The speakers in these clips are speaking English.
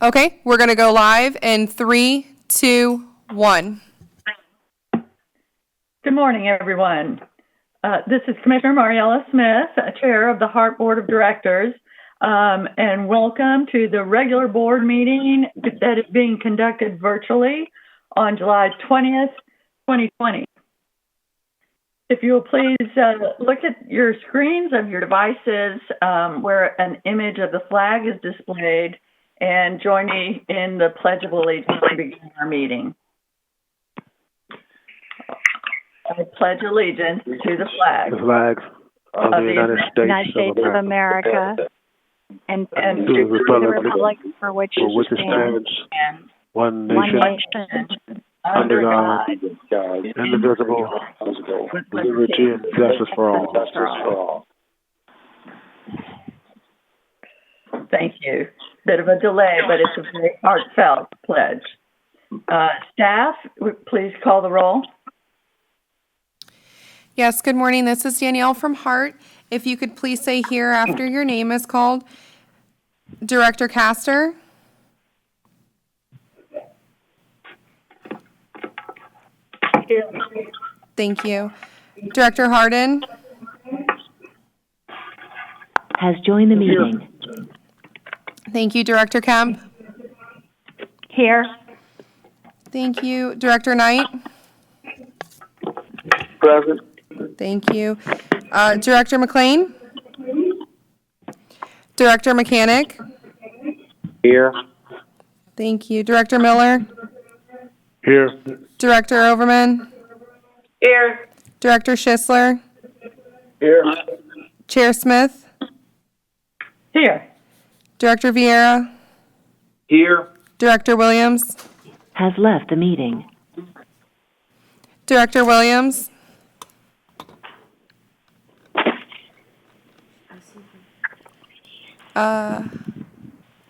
Okay, we're going to go live in 3, 2, 1. Good morning, everyone. This is Commissioner Mariella Smith, Chair of the HART Board of Directors, and welcome to the regular board meeting that is being conducted virtually on July 20th, 2020. If you will please look at your screens of your devices where an image of the flag is displayed, and join me in the Pledge of Allegiance to begin our meeting. I pledge allegiance to the flag. The flags of the United States of America and to the republic for which it stands, one nation, under God, indivisible, with liberty and justice for all. Thank you. Bit of a delay, but it's a very heartfelt pledge. Staff, please call the roll. Yes, good morning. This is Danielle from HART. If you could please say here after your name is called. Director Castor. Here. Thank you. Director Harden. has joined the meeting. Thank you. Director Kemp. Here. Thank you. Director Knight. Present. Thank you. Director McLean. Director Mechanic. Here. Thank you. Director Miller. Here. Director Overman. Here. Director Schisler. Here. Chair Smith. Here. Director Vieira. Here. Director Williams. Has left the meeting. Director Williams.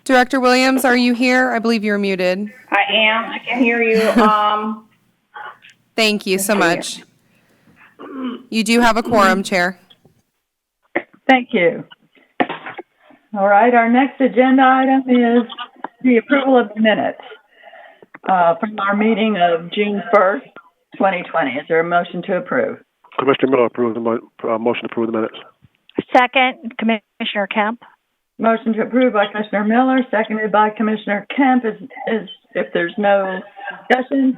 Director Williams, are you here? I believe you're muted. I am. I can hear you. Thank you so much. You do have a quorum, Chair. Thank you. All right, our next agenda item is the approval of the minutes from our meeting of June 1st, 2020. Is there a motion to approve? Commissioner Miller approves the motion to approve the minutes. Second, Commissioner Kemp. Motion to approve by Commissioner Miller, seconded by Commissioner Kemp. Is if there's no discussion,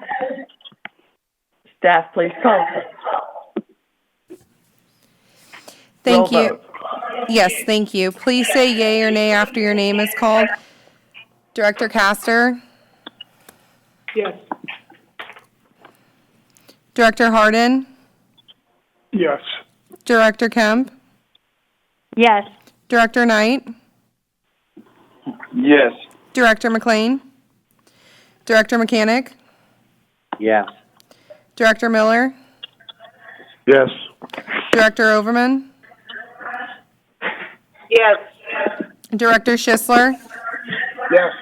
staff, please call. Thank Roll you. vote. Yes, thank you. Please say yay or nay after your name is called. Director Castor. Yes. Director Harden. Yes. Director Kemp. Yes. Director Knight. Yes. Director McLean. Director Mechanic. Yes. Director Miller. Yes. Director Overman. Yes. Director Schisler. Yes.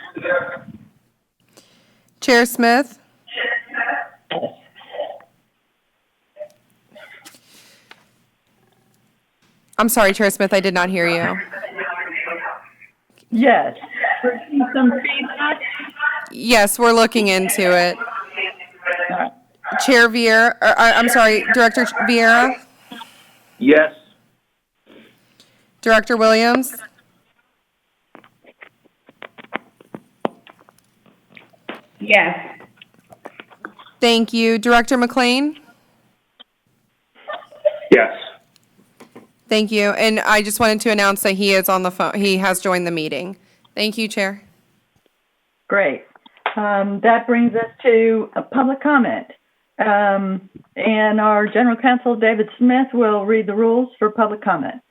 Chair Smith. I'm sorry, Chair Smith, I did not hear you. Yes. Some feedback? Yes, we're looking into it. Chair Vieira, I'm sorry, Director Vieira. Yes. Director Williams. yes. Thank you. Director McLean. Yes. Thank you. And I just wanted to announce that he is on the phone. He has joined the meeting. Thank you, Chair. Great. That brings us to a public comment. And our General Counsel, David Smith, will read the rules for public comment.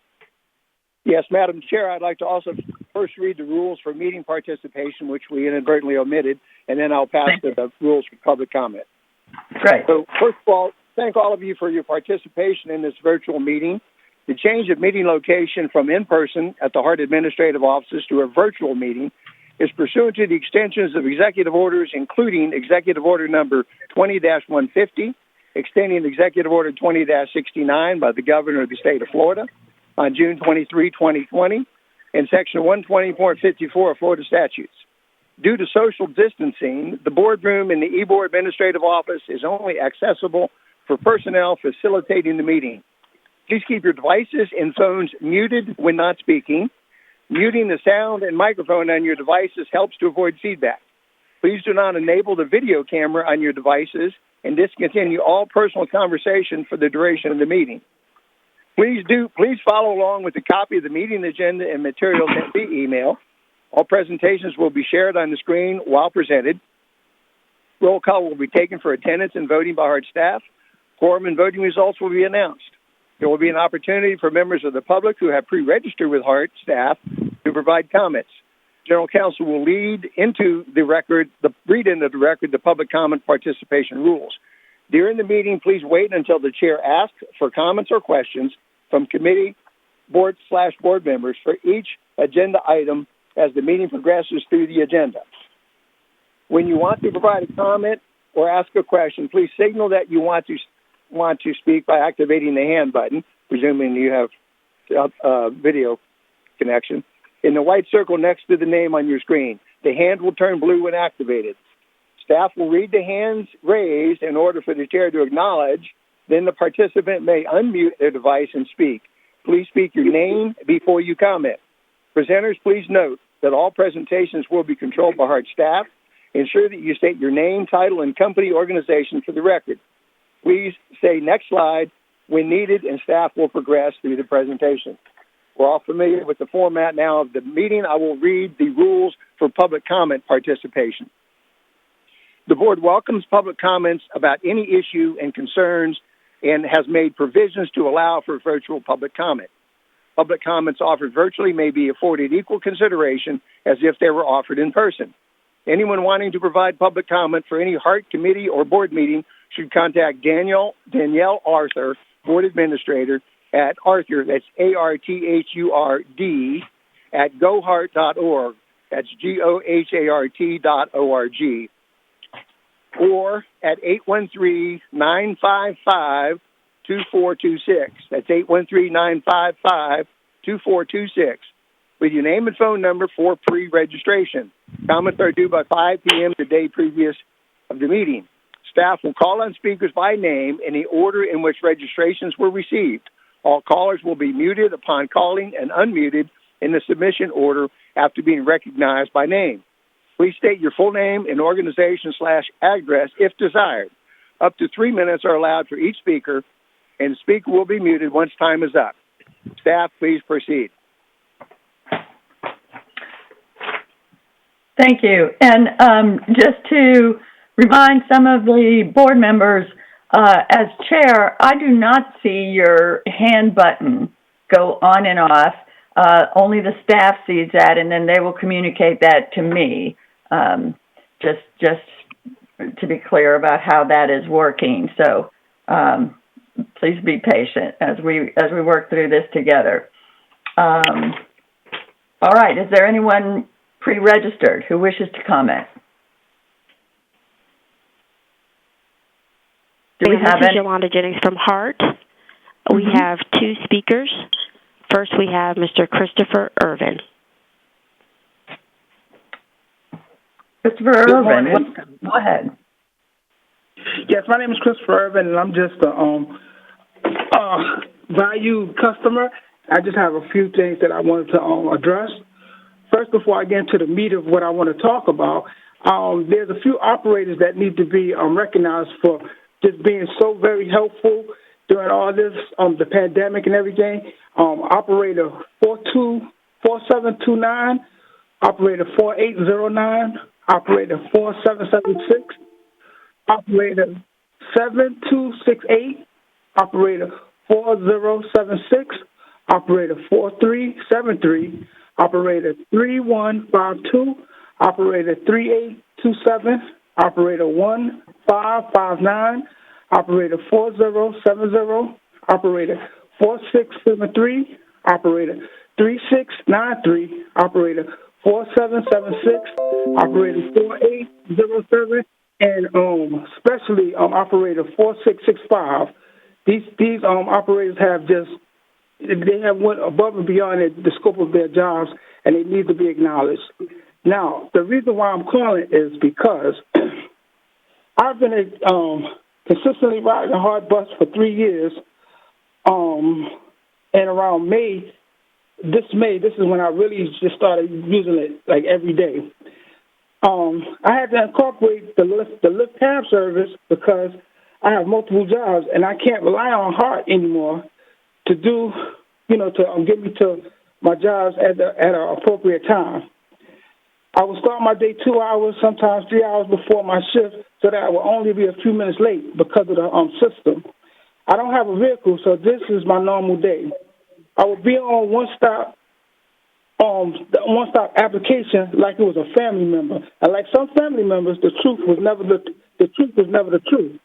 Yes, Madam Chair, I'd like to also first read the rules for meeting participation, which we inadvertently omitted, and then I'll pass to the rules for public comment. Great. So, first of all, thank all of you for your participation in this virtual meeting. The change of meeting location from in-person at the HART Administrative Offices to a virtual meeting is pursuant to the extensions of executive orders, including Executive Order Number 20-150, extending Executive Order 20-69 by the Governor of the State of Florida on June 23, 2020, and Section 120.54 of Florida statutes. Due to social distancing, the boardroom in the e-board administrative office is only accessible for personnel facilitating the meeting. Please keep your devices and phones muted when not speaking. Muting the sound and microphone on your devices helps to avoid feedback. Please do not enable the video camera on your devices and discontinue all personal conversation for the duration of the meeting. Please follow along with a copy of the meeting agenda and materials sent via email. All presentations will be shared on the screen while presented. Roll call will be taken for attendance and voting by HART staff. Quorum and voting results will be announced. There will be an opportunity for members of the public who have pre-registered with HART staff to provide comments. General Counsel will read into the record the public comment participation rules. During the meeting, please wait until the chair asks for comments or questions from committee, board/board members for each agenda item as the meeting progresses through the agenda. When you want to provide a comment or ask a question, please signal that you want to speak by activating the hand button, presuming you have video connection, in the white circle next to the name on your screen. The hand will turn blue when activated. Staff will read the hands raised in order for the chair to acknowledge. Then the participant may unmute their device and speak. Please speak your name before you comment. Presenters, please note that all presentations will be controlled by HART staff. Ensure that you state your name, title, and company organization for the record. Please say next slide when needed, and staff will progress through the presentation. We're all familiar with the format now of the meeting. I will read the rules for public comment participation. The board welcomes public comments about any issue and concerns and has made provisions to allow for virtual public comment. Public comments offered virtually may be afforded equal consideration as if they were offered in person. Anyone wanting to provide public comment for any HART committee or board meeting should contact Danielle Arthur, Board Administrator, at Arthur, that's ARTHURD, at gohart.org, that's GOHART.org, or at 813-955-2426, that's 813-955-2426, with your name and phone number for pre-registration. Comments are due by 5 p.m. the day previous of the meeting. Staff will call on speakers by name in the order in which registrations were received. All callers will be muted upon calling and unmuted in the submission order after being recognized by name. Please state your full name and organization/address if desired. Up to 3 minutes are allowed for each speaker, and the speaker will be muted once time is up. Staff, please proceed. Thank you. And just to remind some of the board members, as chair, I do not see your hand button go on and off. Only the staff sees that, and then they will communicate that to me. Just to be clear about how that is working. So please be patient as we work through this together. All right. Is there anyone pre-registered who wishes to comment? Do we have This is Yolanda Jennings from HART. We have 2 speakers. First, we have Mr. Christopher Irvin. Christopher Irvin, go ahead. Yes, my name is Christopher Irvin, and I'm just a valued customer. I just have a few things that I wanted to address. First, before I get into the meat of what I want to talk about, there's a few operators that need to be recognized for just being so very helpful during all this, the pandemic and everything. Operator 4729, Operator 4809, Operator 4776, Operator 7268, Operator 4076, Operator 4373, Operator 3152, Operator 3827, Operator 1559, Operator 4070, Operator 4673, Operator 3693, Operator 4776, Operator 4807, and especially Operator 4665. These operators have went above and beyond the scope of their jobs, and they need to be acknowledged. Now, the reason why I'm calling is because I've been consistently riding a HART bus for 3 years. And around this May, this is when I really just started using it like every day. I had to incorporate the Lyft cab service because I have multiple jobs and I can't rely on HART anymore to do, to get me to my jobs at an appropriate time. I would start my day 2 hours, sometimes 3 hours before my shift, so that I will only be a few minutes late because of the system. I don't have a vehicle, so this is my normal day. I would be on the one-stop application like it was a family member, and like some family members, the truth was never the truth.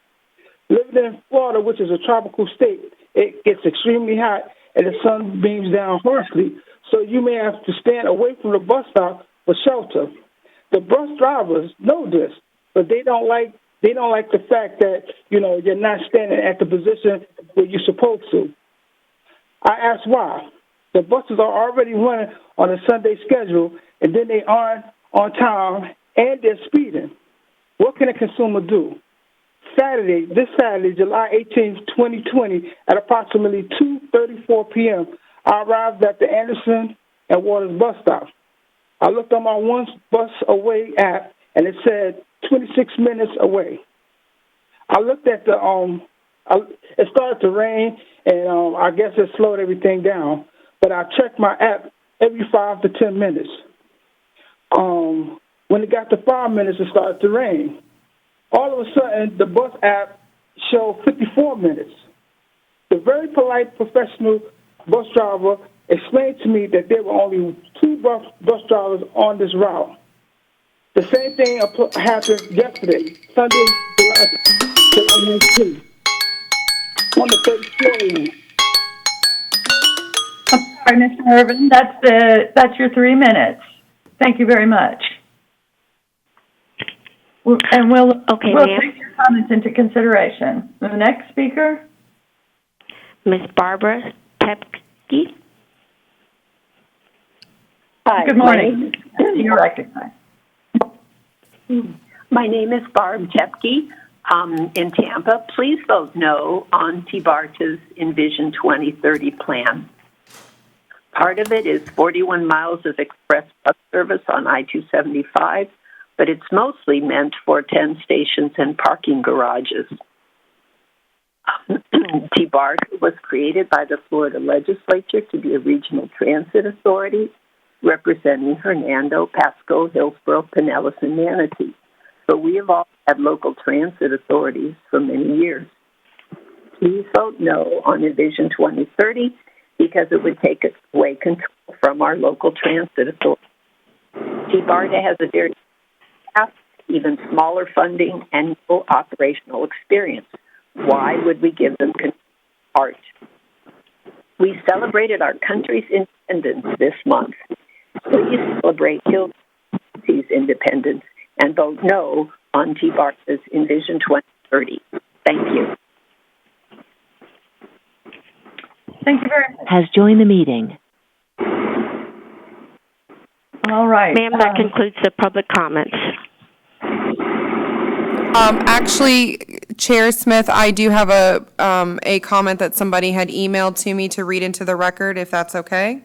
Living in Florida, which is a tropical state, it gets extremely hot and the sun beams down harshly, so you may have to stand away from the bus stop for shelter. The bus drivers know this, but they don't like the fact that you're not standing at the position where you're supposed to. I asked why. The buses are already running on a Sunday schedule, and then they aren't on time, and they're speeding. What can a consumer do? This Saturday, July 18th, 2020, at approximately 2:34 p.m., I arrived at the Anderson and Waters bus stop. I looked on my One Bus Away app, and it said 26 minutes away. I looked at it started to rain, and I guess it slowed everything down. But I checked my app every 5 to 10 minutes. When it got to 5 minutes, it started to rain. All of a sudden, the bus app showed 54 minutes. The very polite, professional bus driver explained to me that there were only 2 bus drivers on this route. The same thing happened yesterday, Sunday, July 19th, on the 34th line. I'm sorry, Mr. Irvin, that's your 3 minutes. Thank you very much. We'll take your comments into consideration. The next speaker? Ms. Barbara Tepke. Hi. Good morning. You're recognized. My name is Barb Tepke in Tampa. Please vote no on TBARTA's Envision 2030 plan. Part of it is 41 miles of express bus service on I-275, but it's mostly meant for 10 stations and parking garages. TBARTA was created by the Florida legislature to be a regional transit authority representing Hernando, Pasco, Hillsborough, Pinellas, and Manatee. But we have all had local transit authorities for many years. Please vote no on Envision 2030 because it would take away control from our local transit authority. TBARTA has a very even smaller funding and no operational experience. Why would we give them HART? We celebrated our country's independence this month. Please celebrate Hill's independence and vote no on TBARTA's Envision 2030. Thank you. Thank you very much. Has joined the meeting. All right. Ma'am, that concludes the public comments. Actually, Chair Smith, I do have a comment that somebody had emailed to me to read into the record, if that's okay.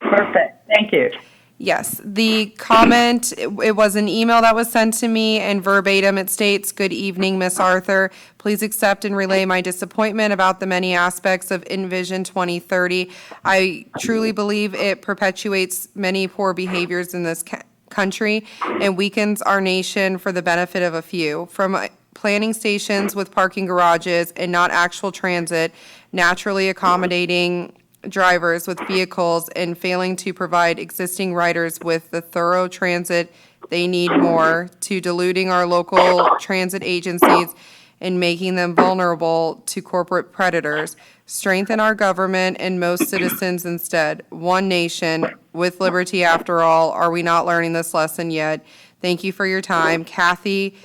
Perfect. Thank you. Yes, the comment, it was an email that was sent to me, and verbatim it states, "Good evening, Miss Arthur. Please accept and relay my disappointment about the many aspects of Envision 2030. I truly believe it perpetuates many poor behaviors in this country and weakens our nation for the benefit of a few. From planning stations with parking garages and not actual transit, naturally accommodating drivers with vehicles and failing to provide existing riders with the thorough transit they need more, to diluting our local transit agencies and making them vulnerable to corporate predators. Strengthen our government and most citizens instead. One nation with liberty after all. Are we not learning this lesson yet? Thank you for your time. Kathy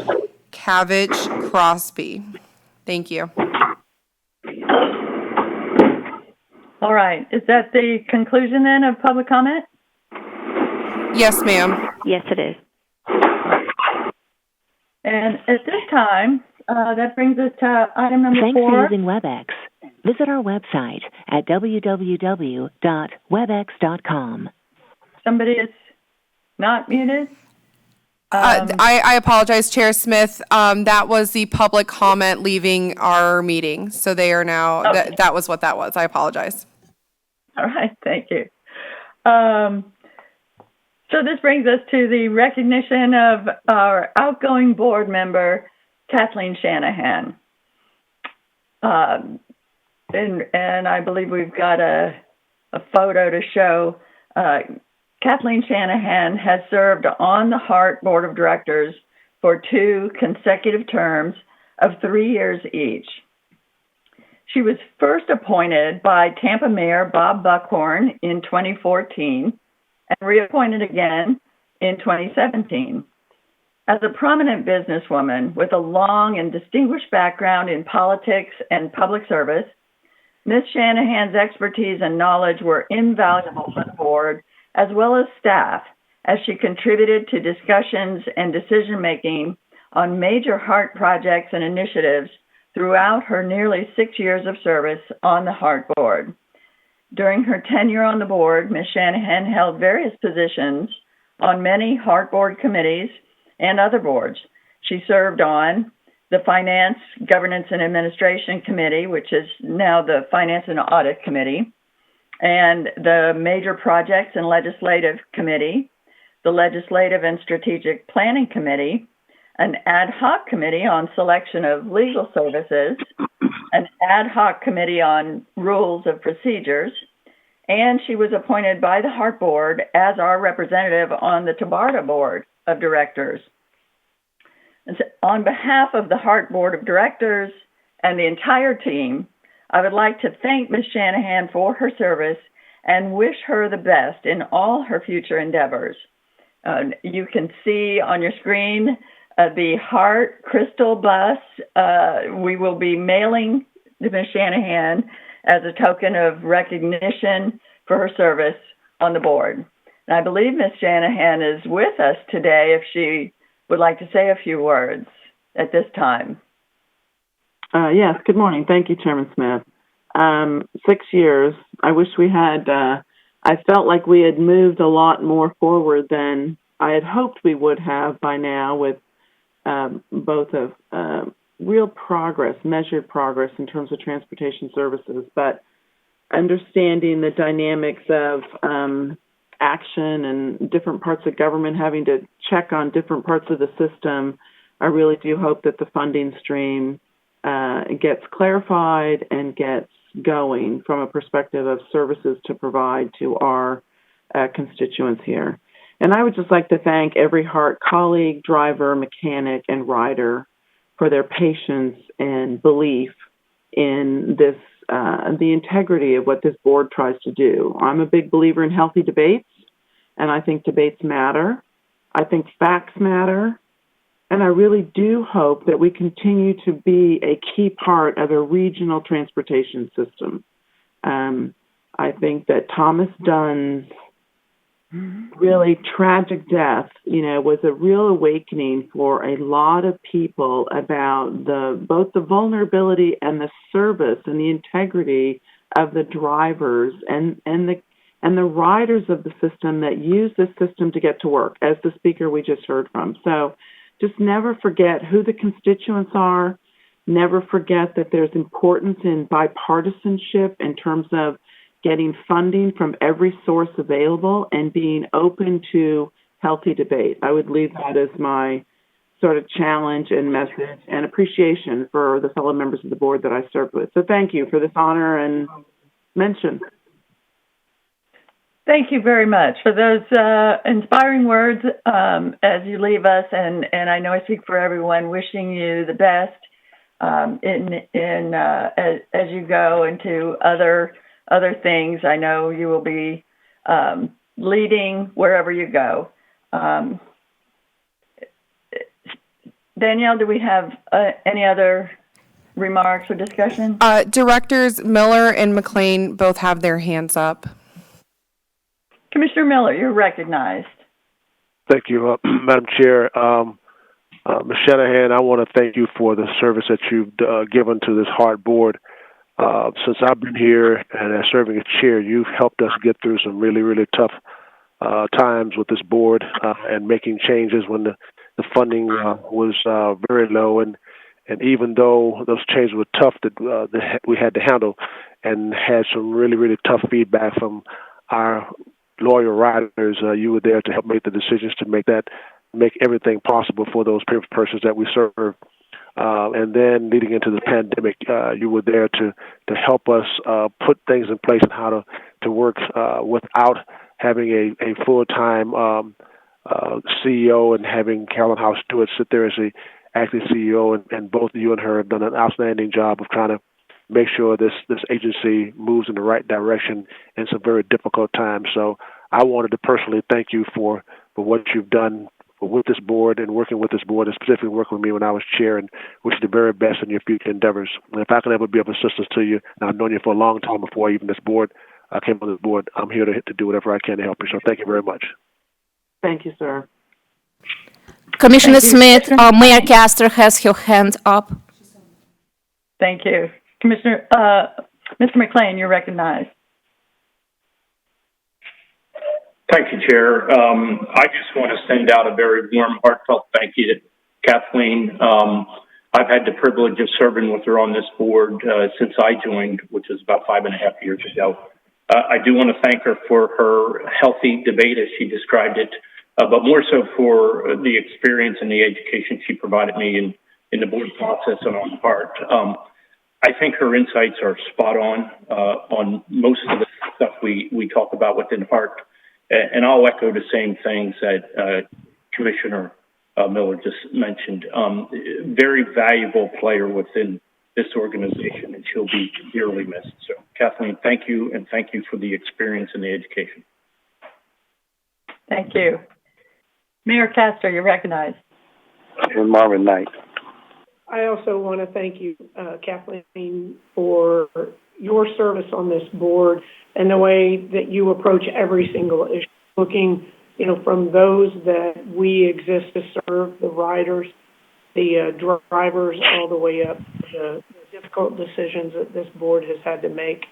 Cavich Crosby." Thank you. All right. Is that the conclusion then of public comment? Yes, ma'am. Yes, it is. And at this time, that brings us to item number Thanks for 4. using WebEx. Visit our website at www.webex.com. Somebody is not muted? I apologize, Chair Smith. That was the public comment leaving our meeting. So they are now, Okay. that was what that was. I apologize. All right, thank you. So this brings us to the recognition of our outgoing board member, Kathleen Shanahan. And I believe we've got a photo to show. Kathleen Shanahan has served on the HART Board of Directors for 2 consecutive terms of 3 years each. She was first appointed by Tampa Mayor Bob Buckhorn in 2014 and reappointed again in 2017. As a prominent businesswoman with a long and distinguished background in politics and public service, Ms. Shanahan's expertise and knowledge were invaluable for the board as well as staff as she contributed to discussions and decision-making on major HART projects and initiatives throughout her nearly 6 years of service on the HART Board. During her tenure on the board, Ms. Shanahan held various positions on many HART Board committees and other boards. She served on the Finance, Governance, and Administration Committee, which is now the Finance and Audit Committee, and the Major Projects and Legislative Committee, the Legislative and Strategic Planning Committee, an ad hoc committee on selection of legal services, an ad hoc committee on rules of procedures, and she was appointed by the HART Board as our representative on the TBARTA Board of Directors. And so on behalf of the HART Board of Directors and the entire team, I would like to thank Ms. Shanahan for her service and wish her the best in all her future endeavors. You can see on your screen the HART Crystal Bus. We will be mailing to Ms. Shanahan as a token of recognition for her service on the board. And I believe Ms. Shanahan is with us today if she would like to say a few words at this time. Yes, good morning. Thank you, Chairman Smith. 6 years. I wish we had, I felt like we had moved a lot more forward than I had hoped we would have by now with both of real progress, measured progress in terms of transportation services, but understanding the dynamics of action and different parts of government having to check on different parts of the system. I really do hope that the funding stream gets clarified and gets going from a perspective of services to provide to our constituents here. And I would just like to thank every HART colleague, driver, mechanic, and rider for their patience and belief in this, the integrity of what this board tries to do. I'm a big believer in healthy debates, and I think debates matter. I think facts matter. And I really do hope that we continue to be a key part of a regional transportation system. I think that Thomas Dunn's really tragic death, was a real awakening for a lot of people about both the vulnerability and the service and the integrity of the drivers and the riders of the system that use the system to get to work, as the speaker we just heard from. So just never forget who the constituents are. Never forget that there's importance in bipartisanship in terms of getting funding from every source available and being open to healthy debate. I would leave that as my sort of challenge and message and appreciation for the fellow members of the board that I served with. So thank you for this honor and mention. Thank you very much for those inspiring words as you leave us, and I know I speak for everyone, wishing you the best as you go into other things. I know you will be leading wherever you go. Danielle, do we have any other remarks or discussion? Directors Miller and McLean both have their hands up. Commissioner Miller, you're recognized. Thank you, Madam Chair. Ms. Shanahan, I want to thank you for the service that you've given to this HART Board. Since I've been here and as serving as chair, you've helped us get through some really, really tough times with this board and making changes when the funding was very low. And even though those changes were tough that we had to handle and had some really, really tough feedback from our loyal riders, you were there to help make the decisions to make everything possible for those persons that we serve. And then leading into the pandemic, you were there to help us put things in place and how to work without having a full-time CEO and having Carolyn House Stewart sit there as the acting CEO. And both you and her have done an outstanding job of trying to make sure this agency moves in the right direction in some very difficult times. So I wanted to personally thank you for what you've done with this board and working with this board, and specifically working with me when I was chair, and wish you the very best in your future endeavors. And if I can ever be of assistance to you, and I've known you for a long time before even this board, I came on this board, I'm here to do whatever I can to help you. So thank you very much. Thank you, sir. Commissioner Smith, Mayor Castor has her hand up. Thank you. Commissioner, Mr. McLean, you're recognized. Thank you, Chair. I just want to send out a very warm, heartfelt thank you to Kathleen. I've had the privilege of serving with her on this board since I joined, which was about 5.5 years ago. I do want to thank her for her healthy debate, as she described it, but more so for the experience and the education she provided me in the board process and on HART. I think her insights are spot on most of the stuff we talk about within HART. And I'll echo the same things that Commissioner Miller just mentioned. Very valuable player within this organization, and she'll be dearly missed. So, Kathleen, thank you, and thank you for the experience and the education. Thank you. Mayor Castor, you're recognized. And Marvin Knight. I also want to thank you, Kathleen, for your service on this board and the way that you approach every single issue, looking, from those that we exist to serve, the riders, the drivers, all the way up to the difficult decisions that this board has had to make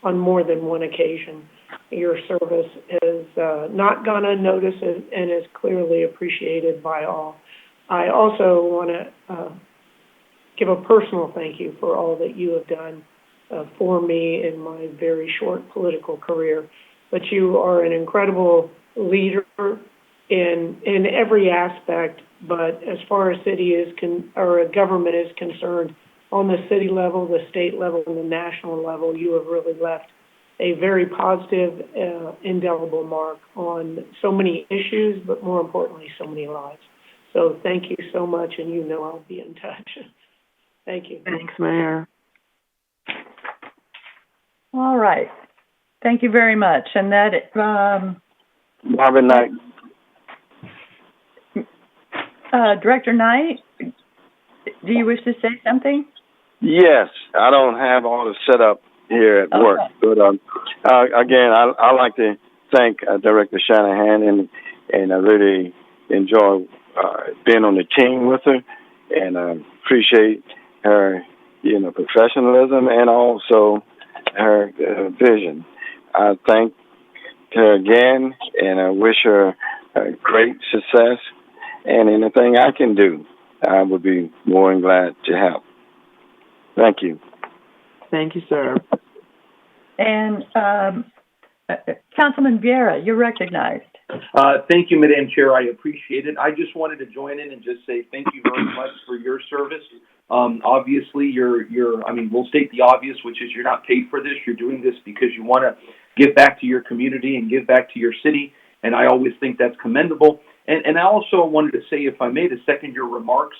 on more than one occasion. Your service is not gone unnoticed and is clearly appreciated by all. I also want to give a personal thank you for all that you have done for me in my very short political career. But you are an incredible leader in every aspect. But as far as government is concerned, on the city level, the state level, and the national level, you have really left a very positive, indelible mark on so many issues, but more importantly, so many lives. So thank you so much, and I'll be in touch. Thank you. Thanks, Mayor. All right. Thank you very much. And that Marvin Knight. Director Knight, do you wish to say something? Yes, I don't have all the setup here at work, but again, I like to thank Director Shanahan, and I really enjoy being on the team with her, and appreciate her, professionalism and also her vision. I thank her again, and I wish her great success. And anything I can do, I would be more than glad to help. Thank you. Thank you, sir. And Councilman Vieira, you're recognized. Thank you, Madam Chair. I appreciate it. I just wanted to join in and just say thank you very much for your service. Obviously, we'll state the obvious, which is you're not paid for this. You're doing this because you want to give back to your community and give back to your city. And I always think that's commendable. And I also wanted to say, if I may, to second your remarks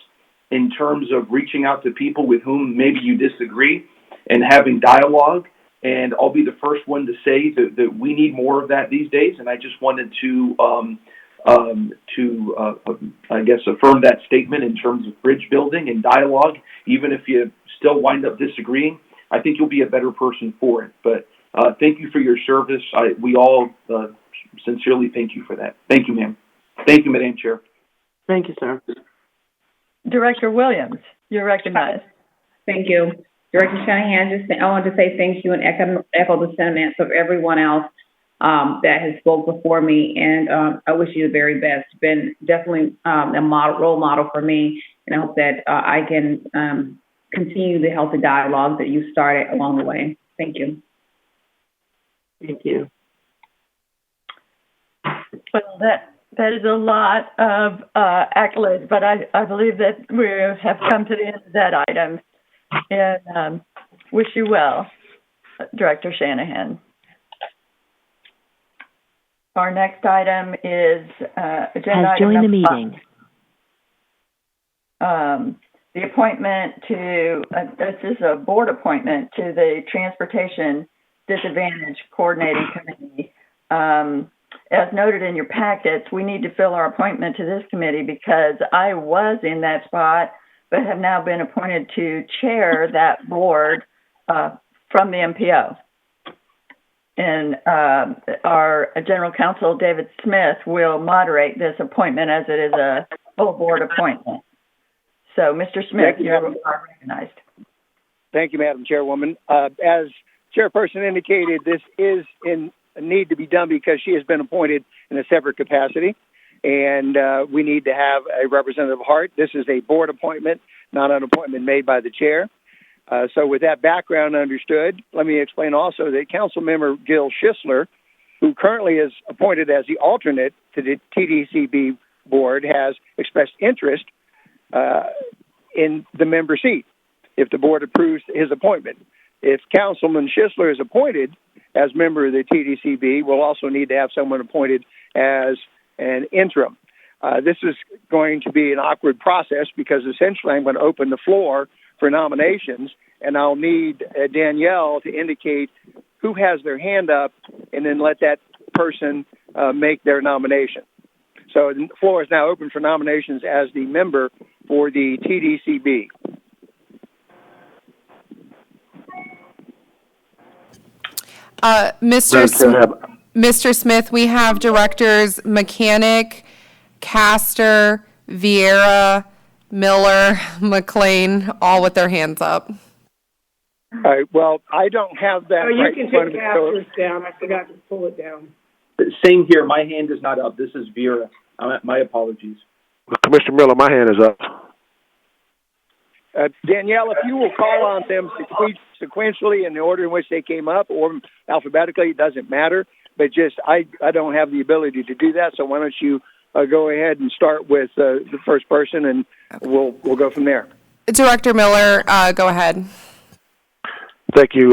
in terms of reaching out to people with whom maybe you disagree and having dialogue. And I'll be the first one to say that we need more of that these days. And I just wanted to affirm that statement in terms of bridge building and dialogue. Even if you still wind up disagreeing, I think you'll be a better person for it. But thank you for your service. We all sincerely thank you for that. Thank you, ma'am. Thank you, Madam Chair. Thank you, sir. Director Williams, you're recognized. Thank you. Director Shanahan, I want to say thank you and echo the sentiments of everyone else that has spoke before me, and I wish you the very best. Been definitely a role model for me, and I hope that I can continue the healthy dialogue that you started along the way. Thank you. Thank you. Well, that is a lot of accolades, but I believe that we have come to the end of that item, and wish you well, Director Shanahan. Our next item is agenda Has item joined the number meeting. 5. The appointment to, this is a board appointment to the Transportation Disadvantage Coordinating Committee. As noted in your packets, we need to fill our appointment to this committee because I was in that spot, but have now been appointed to chair that board from the MPO. And our General Counsel, David Smith, will moderate this appointment as it is a full board appointment. So, Mr. Smith, you are recognized. Thank you, Madam Chairwoman. As Chairperson indicated, this is in need to be done because she has been appointed in a separate capacity, and we need to have a representative of HART. This is a board appointment, not an appointment made by the chair. So with that background understood, let me explain also that Council Member Gil Schisler, who currently is appointed as the alternate to the TDCB board, has expressed interest in the member seat if the board approves his appointment. If Councilman Schisler is appointed as member of the TDCB, we'll also need to have someone appointed as an interim. This is going to be an awkward process because essentially I'm going to open the floor for nominations, and I'll need Danielle to indicate who has their hand up and then let that person make their nomination. So the floor is now open for nominations as the member for the TDCB. Mr. Smith, we have directors Mechanic, Castor, Vieira, Miller, McLean, all with their hands up. All right, well, I don't have that. Oh, you right can in front take of me, Castor's down. I forgot to pull it down. Same here. My hand is not up. This is Vera. My apologies. Commissioner Miller, my hand is up. Danielle, if you will call on them sequentially in the order in which they came up or alphabetically, it doesn't matter. But just I don't have the ability to do that, so why don't you go ahead and start with the first person, and we'll go from there. Director Miller, go ahead. Thank you,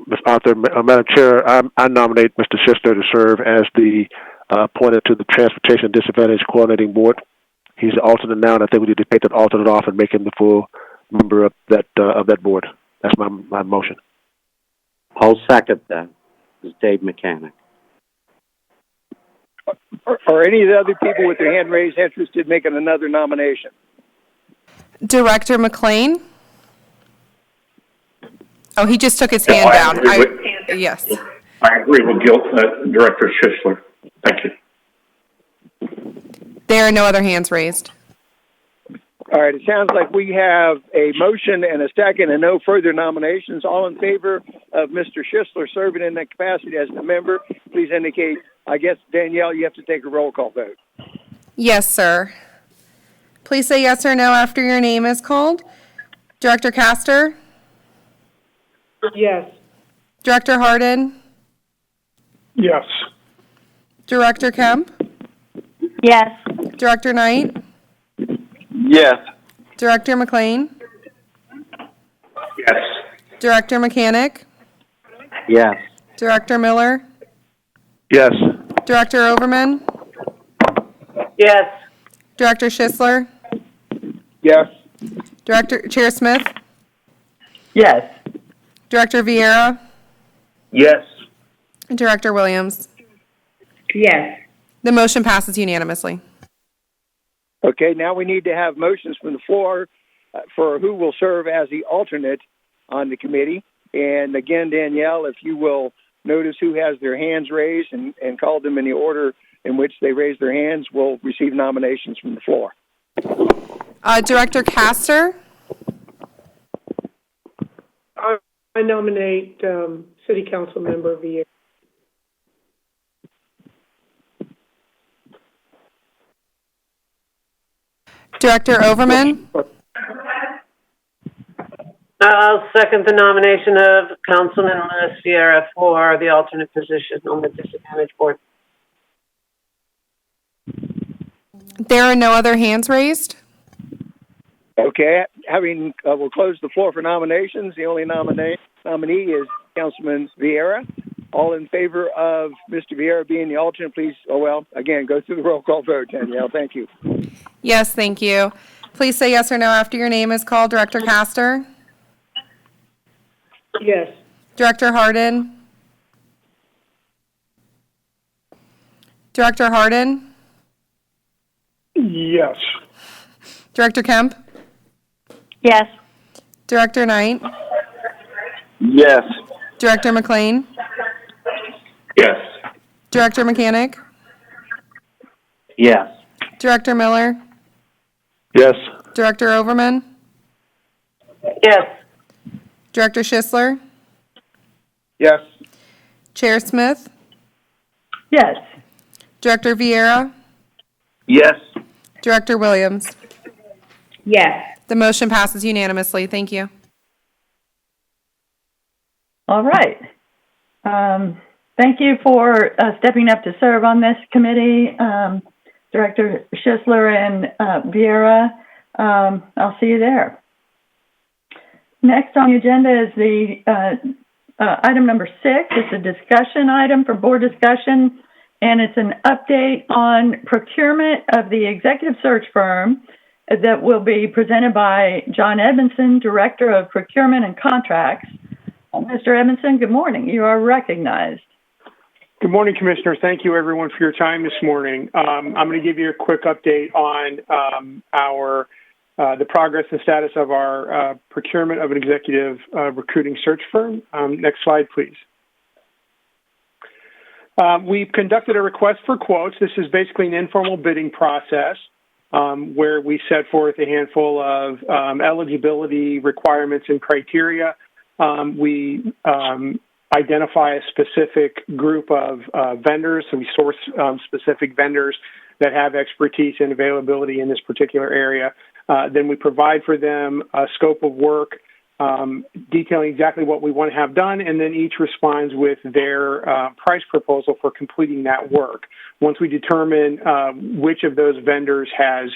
Ms. Arthur. Madam Chair, I nominate Mr. Schisler to serve as the appointed to the Transportation Disadvantage Coordinating Board. He's the alternate now, and I think we need to take that alternate off and make him the full member of that board. That's my motion. I'll second that. This is Dave Mechanic. Are any of the other people with their hand raised interested in making another nomination? Director McLean? Oh, he just took his hand down. Yes. I agree with Director Schisler. Thank you. There are no other hands raised. All right, it sounds like we have a motion and a second and no further nominations. All in favor of Mr. Schisler serving in that capacity as a member, please indicate. I guess, Danielle, you have to take a roll call vote. Yes, sir. Please say yes or no after your name is called. Director Castor? Yes. Director Harden? Yes. Director Kemp? Yes. Director Knight? Yes. Director McLean? Yes. Director Mechanic? Yes. Director Miller? Yes. Director Overman? Yes. Director Schisler? Yes. Chair Smith? Yes. Director Vieira? Yes. Director Williams? Yes. The motion passes unanimously. Okay, now we need to have motions from the floor for who will serve as the alternate on the committee. And again, Danielle, if you will notice who has their hands raised and call them in the order in which they raise their hands will receive nominations from the floor. Director Castor? I nominate City Council Member Vieira. Director Overman? I'll second the nomination of Councilman Louis Vieira for the alternate position on the Disadvantage Board. There are no other hands raised? Okay, we'll close the floor for nominations. The only nominee is Councilman Vieira. All in favor of Mr. Vieira being the alternate, please, again, go through the roll call vote, Danielle. Thank you. Yes, thank you. Please say yes or no after your name is called. Director Castor? Yes. Director Harden? Director Harden? Yes. Director Kemp? Yes. Director Knight? Yes. Director McLean? Yes. Director Mechanic? Yes. Director Miller? Yes. Director Overman? Yes. Director Schisler? Yes. Chair Smith? Yes. Director Vieira? Yes. Director Williams? Yes. The motion passes unanimously. Thank you. All right. Thank you for stepping up to serve on this committee, Director Schisler and Vieira. I'll see you there. Next on the agenda is the item number 6. It's a discussion item for board discussion, and it's an update on procurement of the executive search firm that will be presented by John Edmondson, Director of Procurement and Contracts. Mr. Edmondson, good morning. You are recognized. Good morning, Commissioner. Thank you, everyone, for your time this morning. I'm going to give you a quick update on the progress and status of our procurement of an executive recruiting search firm. Next slide, please. We've conducted a request for quotes. This is basically an informal bidding process where we set forth a handful of eligibility requirements and criteria. We identify a specific group of vendors, so we source specific vendors that have expertise and availability in this particular area. Then we provide for them a scope of work detailing exactly what we want to have done, and then each responds with their price proposal for completing that work. Once we determine which of those vendors has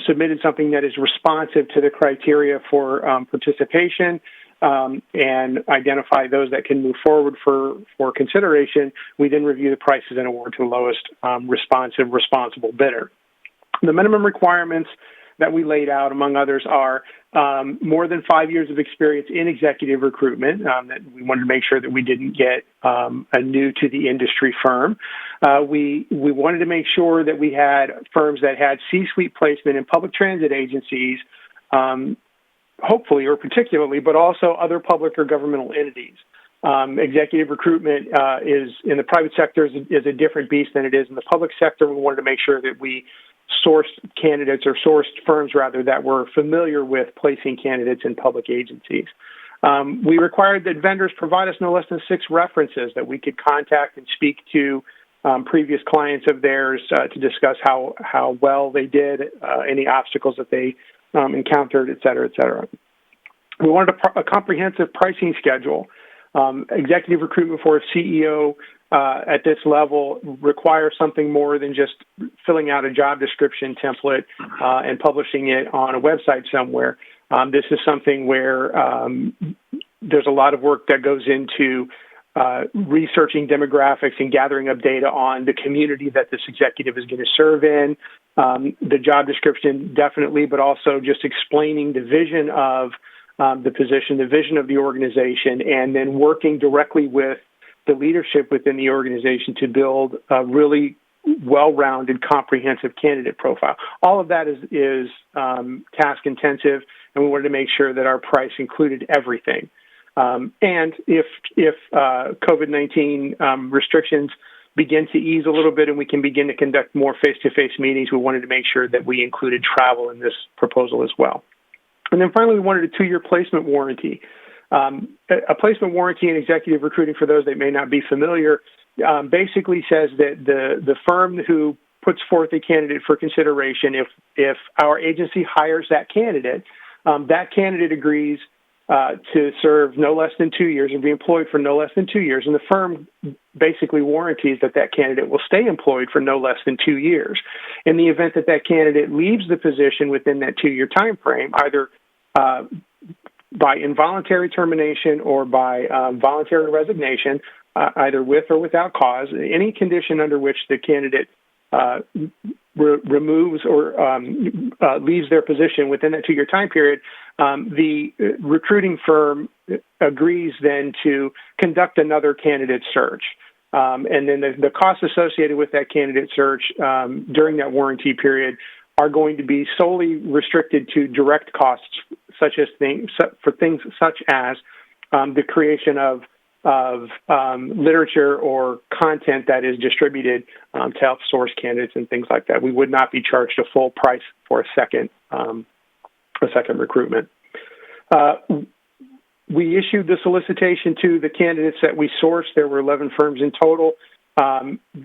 submitted something that is responsive to the criteria for participation, and identify those that can move forward for consideration, we then review the prices and award to the lowest responsible bidder. The minimum requirements that we laid out, among others, are more than 5 years of experience in executive recruitment. That we wanted to make sure that we didn't get a new to the industry firm. We wanted to make sure that we had firms that had C-suite placement in public transit agencies, hopefully or particularly, but also other public or governmental entities. Executive recruitment is in the private sector is a different beast than it is in the public sector. We wanted to make sure that we sourced candidates or sourced firms rather that were familiar with placing candidates in public agencies. We required that vendors provide us no less than 6 references that we could contact and speak to previous clients of theirs to discuss how well they did, any obstacles that they encountered, et cetera, et cetera. We wanted a comprehensive pricing schedule. Executive recruitment for a CEO at this level requires something more than just filling out a job description template and publishing it on a website somewhere. This is something where there's a lot of work that goes into researching demographics and gathering up data on the community that this executive is going to serve in. The job description, definitely, but also just explaining the vision of the position, the vision of the organization, and then working directly with the leadership within the organization to build a really well-rounded, comprehensive candidate profile. All of that is task-intensive, and we wanted to make sure that our price included everything. And if COVID-19 restrictions begin to ease a little bit and we can begin to conduct more face-to-face meetings, we wanted to make sure that we included travel in this proposal as well. And then finally, we wanted a 2-year placement warranty. A placement warranty in executive recruiting, for those that may not be familiar, basically says that the firm who puts forth a candidate for consideration, if our agency hires that candidate agrees to serve no less than 2 years and be employed for no less than 2 years, and the firm basically warranties that candidate will stay employed for no less than 2 years. In the event that candidate leaves the position within that 2-year time frame, either by involuntary termination or by voluntary resignation, either with or without cause, any condition under which the candidate removes or leaves their position within that 2-year time period, the recruiting firm agrees then to conduct another candidate search. And then the costs associated with that candidate search during that warranty period are going to be solely restricted to direct costs, such as things such as the creation of literature or content that is distributed to help source candidates and things like that. We would not be charged a full price for a second recruitment. We issued the solicitation to the candidates that we sourced. There were 11 firms in total.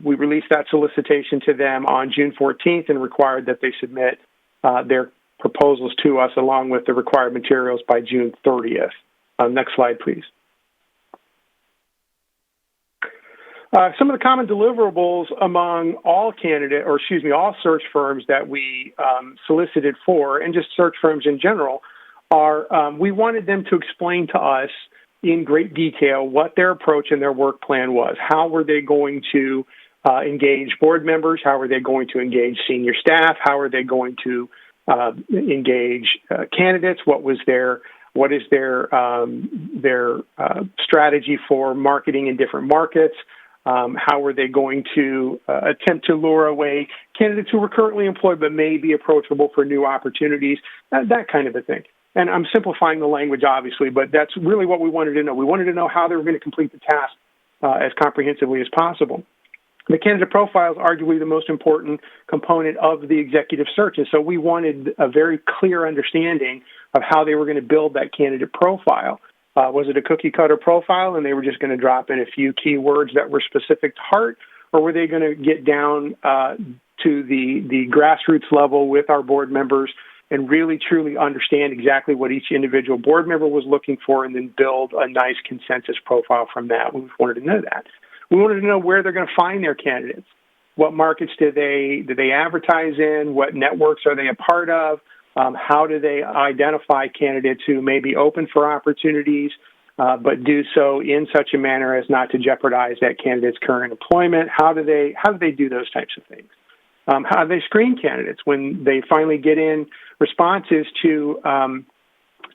We released that solicitation to them on June 14th and required that they submit their proposals to us along with the required materials by June 30th. Next slide, please. Some of the common deliverables among all all search firms that we solicited for, and just search firms in general, are we wanted them to explain to us in great detail what their approach and their work plan was. How were they going to engage board members? How were they going to engage senior staff? How are they going to engage candidates? What is their strategy for marketing in different markets? How are they going to attempt to lure away candidates who are currently employed but may be approachable for new opportunities? That kind of a thing. And I'm simplifying the language, obviously, but that's really what we wanted to know. We wanted to know how they were going to complete the task as comprehensively as possible. The candidate profile is arguably the most important component of the executive search, and so we wanted a very clear understanding of how they were going to build that candidate profile. Was it a cookie-cutter profile, and they were just going to drop in a few keywords that were specific to HART, or were they going to get down to the grassroots level with our board members and really, truly understand exactly what each individual board member was looking for and then build a nice consensus profile from that? We wanted to know that. We wanted to know where they're going to find their candidates. What markets do they advertise in? What networks are they a part of? How do they identify candidates who may be open for opportunities, but do so in such a manner as not to jeopardize that candidate's current employment? How do they do those types of things? How do they screen candidates when they finally get in responses to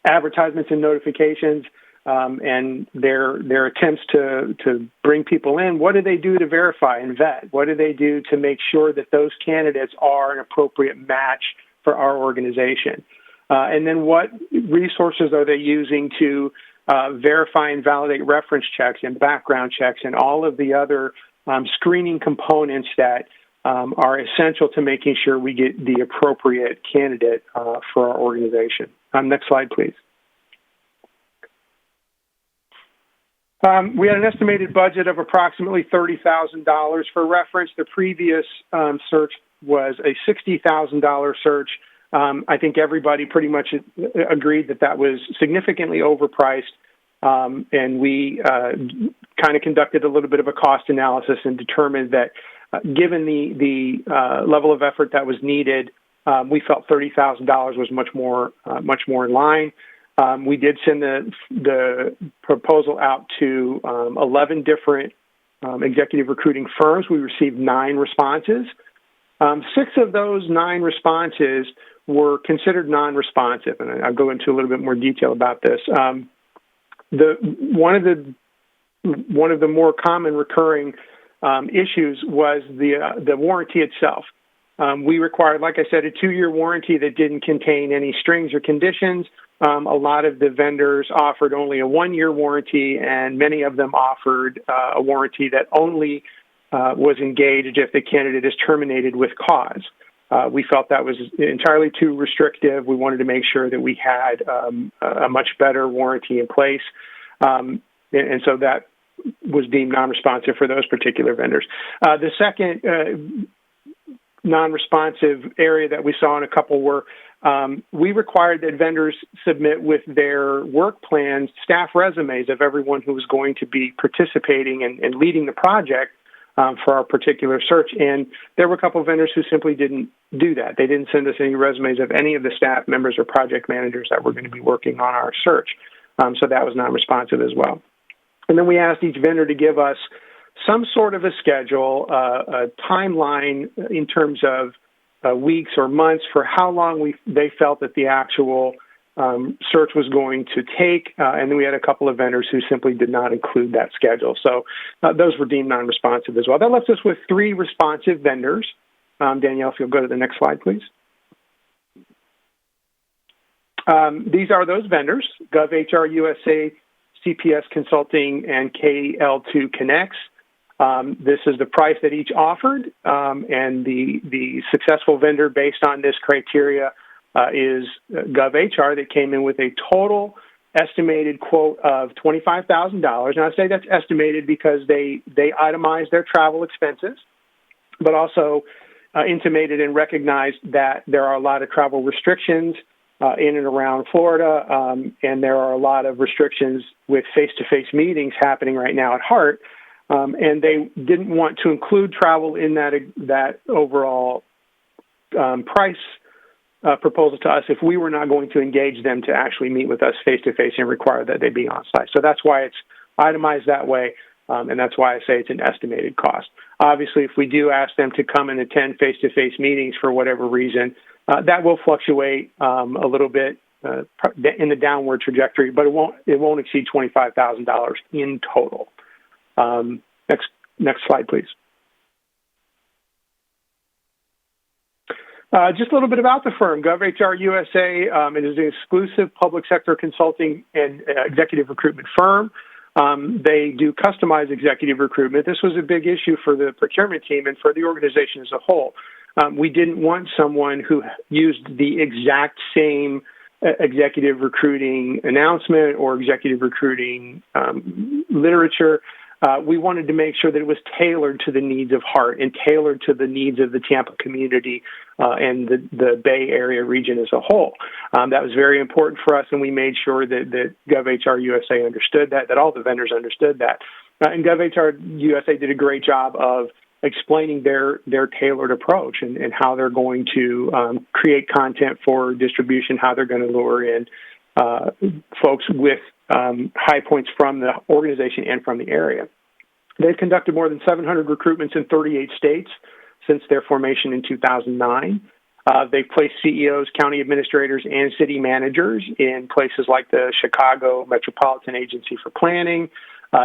advertisements and notifications and their attempts to bring people in? What do they do to verify and vet? What do they do to make sure that those candidates are an appropriate match for our organization? And then what resources are they using to verify and validate reference checks and background checks and all of the other screening components that are essential to making sure we get the appropriate candidate for our organization? Next slide, please. We had an estimated budget of approximately $30,000. For reference, the previous search was a $60,000 search. I think everybody pretty much agreed that was significantly overpriced, and we kind of conducted a little bit of a cost analysis and determined that given the level of effort that was needed, we felt $30,000 was much more in line. We did send the proposal out to 11 different executive recruiting firms. We received 9 responses. 6 of those 9 responses were considered non-responsive, and I'll go into a little bit more detail about this. One of the more common recurring issues was the warranty itself. We required, like I said, a 2-year warranty that didn't contain any strings or conditions. A lot of the vendors offered only a 1-year warranty, and many of them offered a warranty that only was engaged if the candidate is terminated with cause. We felt that was entirely too restrictive. We wanted to make sure that we had a much better warranty in place. And so that was deemed non-responsive for those particular vendors. The second non-responsive area that we saw in a couple were we required that vendors submit with their work plans staff resumes of everyone who was going to be participating and leading the project for our particular search. And there were a couple of vendors who simply didn't do that. They didn't send us any resumes of any of the staff members or project managers that were going to be working on our search. So that was non-responsive as well. And then we asked each vendor to give us some sort of a schedule, a timeline in terms of weeks or months for how long they felt that the actual search was going to take. And then we had a couple of vendors who simply did not include that schedule. So those were deemed non-responsive as well. That left us with 3 responsive vendors. Danielle, if you'll go to the next slide, please. These are those vendors: GovHR USA, CPS Consulting, and KL2 Connects. This is the price that each offered, and the successful vendor based on this criteria is GovHR, that came in with a total estimated quote of $25,000. Now, I say that's estimated because they itemized their travel expenses, but also intimated and recognized that there are a lot of travel restrictions in and around Florida, and there are a lot of restrictions with face-to-face meetings happening right now at HART, and they didn't want to include travel in that overall price proposal to us if we were not going to engage them to actually meet with us face-to-face and require that they be on site. So that's why it's itemized that way, and that's why I say it's an estimated cost. Obviously, if we do ask them to come and attend face-to-face meetings for whatever reason, that will fluctuate a little bit in the downward trajectory, but it won't exceed $25,000 in total. Next slide, please. Just a little bit about the firm. GovHR USA, it is an exclusive public sector consulting and executive recruitment firm. They do customized executive recruitment. This was a big issue for the procurement team and for the organization as a whole. We didn't want someone who used the exact same executive recruiting announcement or executive recruiting literature. We wanted to make sure that it was tailored to the needs of HART and tailored to the needs of the Tampa community and the Bay Area region as a whole. That was very important for us, and we made sure that GovHR USA understood that all the vendors understood that. And GovHR USA did a great job of explaining their tailored approach and how they're going to create content for distribution, how they're going to lure in folks with high points from the organization and from the area. They've conducted more than 700 recruitments in 38 states since their formation in 2009. They've placed CEOs, county administrators, and city managers in places like the Chicago Metropolitan Agency for Planning,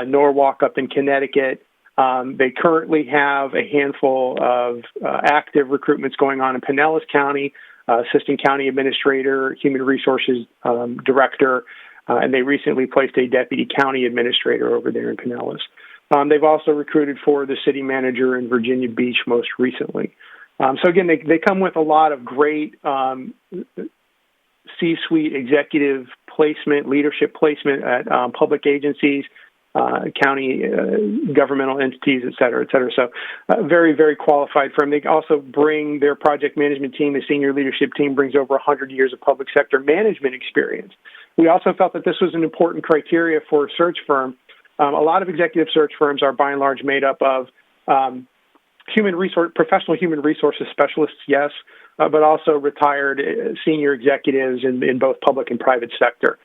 Norwalk up in Connecticut. They currently have a handful of active recruitments going on in Pinellas County, Assistant County Administrator, Human Resources Director, and they recently placed a Deputy County Administrator over there in Pinellas. They've also recruited for the city manager in Virginia Beach most recently. So again, they come with a lot of great C-suite executive placement, leadership placement at public agencies, county governmental entities, et cetera, et cetera. So very, very qualified firm. They also bring their project management team, the senior leadership team brings over 100 years of public sector management experience. We also felt that this was an important criteria for a search firm. A lot of executive search firms are by and large made up of professional human resources specialists, yes, but also retired senior executives in both public and private sector.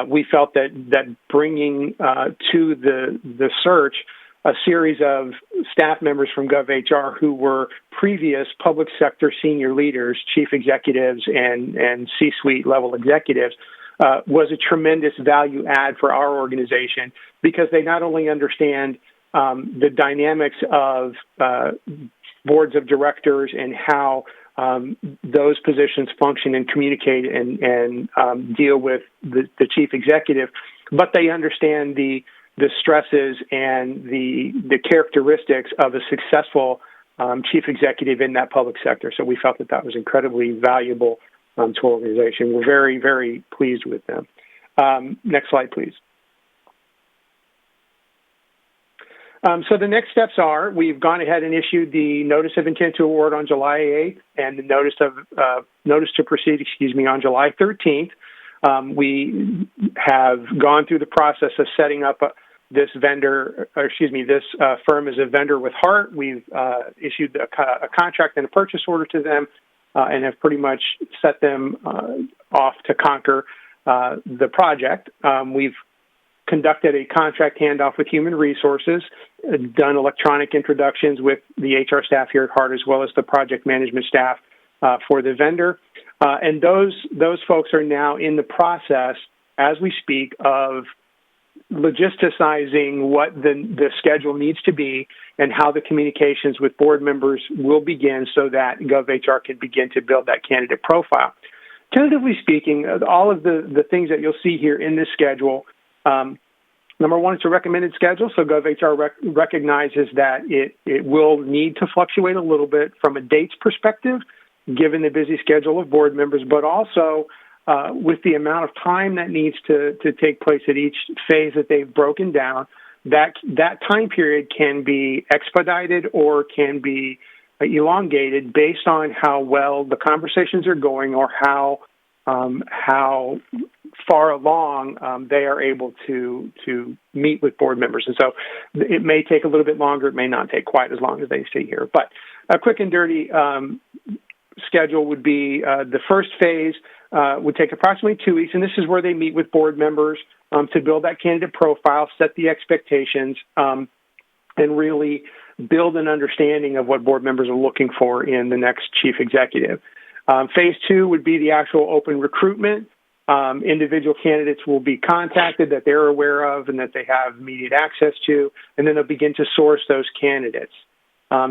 We felt that bringing to the search a series of staff members from GovHR who were previous public sector senior leaders, chief executives, and C-suite level executives was a tremendous value add for our organization because they not only understand the dynamics of boards of directors and how those positions function and communicate and deal with the chief executive, but they understand the the stresses and the characteristics of a successful chief executive in that public sector. So we felt that that was incredibly valuable to our organization. We're very, very pleased with them. Next slide, please. So the next steps are, we've gone ahead and issued the notice of intent to award on July 8th and the notice to proceed, on July 13th. We have gone through the process of setting up this firm as a vendor with HART. We've issued a contract and a purchase order to them and have pretty much set them off to conquer the project. We've conducted a contract handoff with Human Resources, done electronic introductions with the HR staff here at HART, as well as the project management staff for the vendor. And those folks are now in the process, as we speak, of logisticizing what the schedule needs to be and how the communications with board members will begin so that GovHR can begin to build that candidate profile. Tentatively speaking, all of the things that you'll see here in this schedule, number one, it's a recommended schedule, so GovHR recognizes that it will need to fluctuate a little bit from a dates perspective, given the busy schedule of board members, but also with the amount of time that needs to take place at each phase that they've broken down, that time period can be expedited or can be elongated based on how well the conversations are going or how far along they are able to meet with board members. And so it may take a little bit longer. It may not take quite as long as they see here. But a quick and dirty schedule would be the first phase would take approximately 2 weeks, and this is where they meet with board members to build that candidate profile, set the expectations, and really build an understanding of what board members are looking for in the next chief executive. Phase 2 would be the actual open recruitment. Individual candidates will be contacted that they're aware of and that they have immediate access to, and then they'll begin to source those candidates.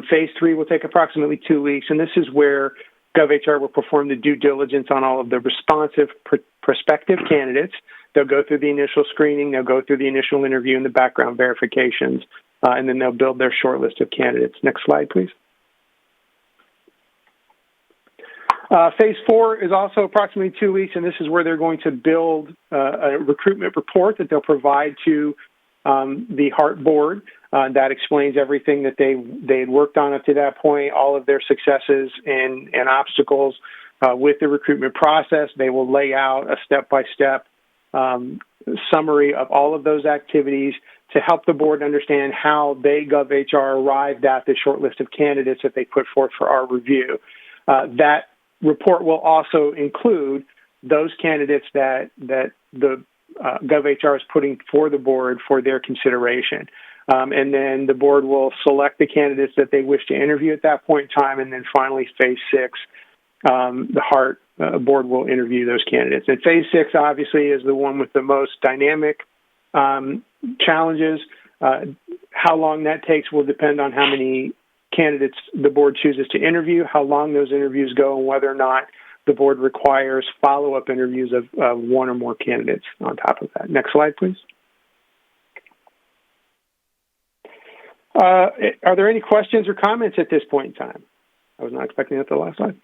Phase 3 will take approximately 2 weeks, and this is where GovHR will perform the due diligence on all of the responsive prospective candidates. They'll go through the initial screening, they'll go through the initial interview and the background verifications, and then they'll build their short list of candidates. Next slide, please. Phase 4 is also approximately 2 weeks, and this is where they're going to build a recruitment report that they'll provide to the HART Board that explains everything that they had worked on up to that point, all of their successes and obstacles with the recruitment process. They will lay out a step-by-step summary of all of those activities to help the board understand how they, GovHR, arrived at the short list of candidates that they put forth for our review. That report will also include those candidates that the GovHR is putting for the board for their consideration. And then the board will select the candidates that they wish to interview at that point in time. And then finally, phase 6, the HART board will interview those candidates. And phase 6, obviously, is the one with the most dynamic challenges. How long that takes will depend on how many candidates the board chooses to interview, how long those interviews go, and whether or not the board requires follow-up interviews of one or more candidates on top of that. Next slide, please. Are there any questions or comments at this point in time? I was not expecting that the last slide.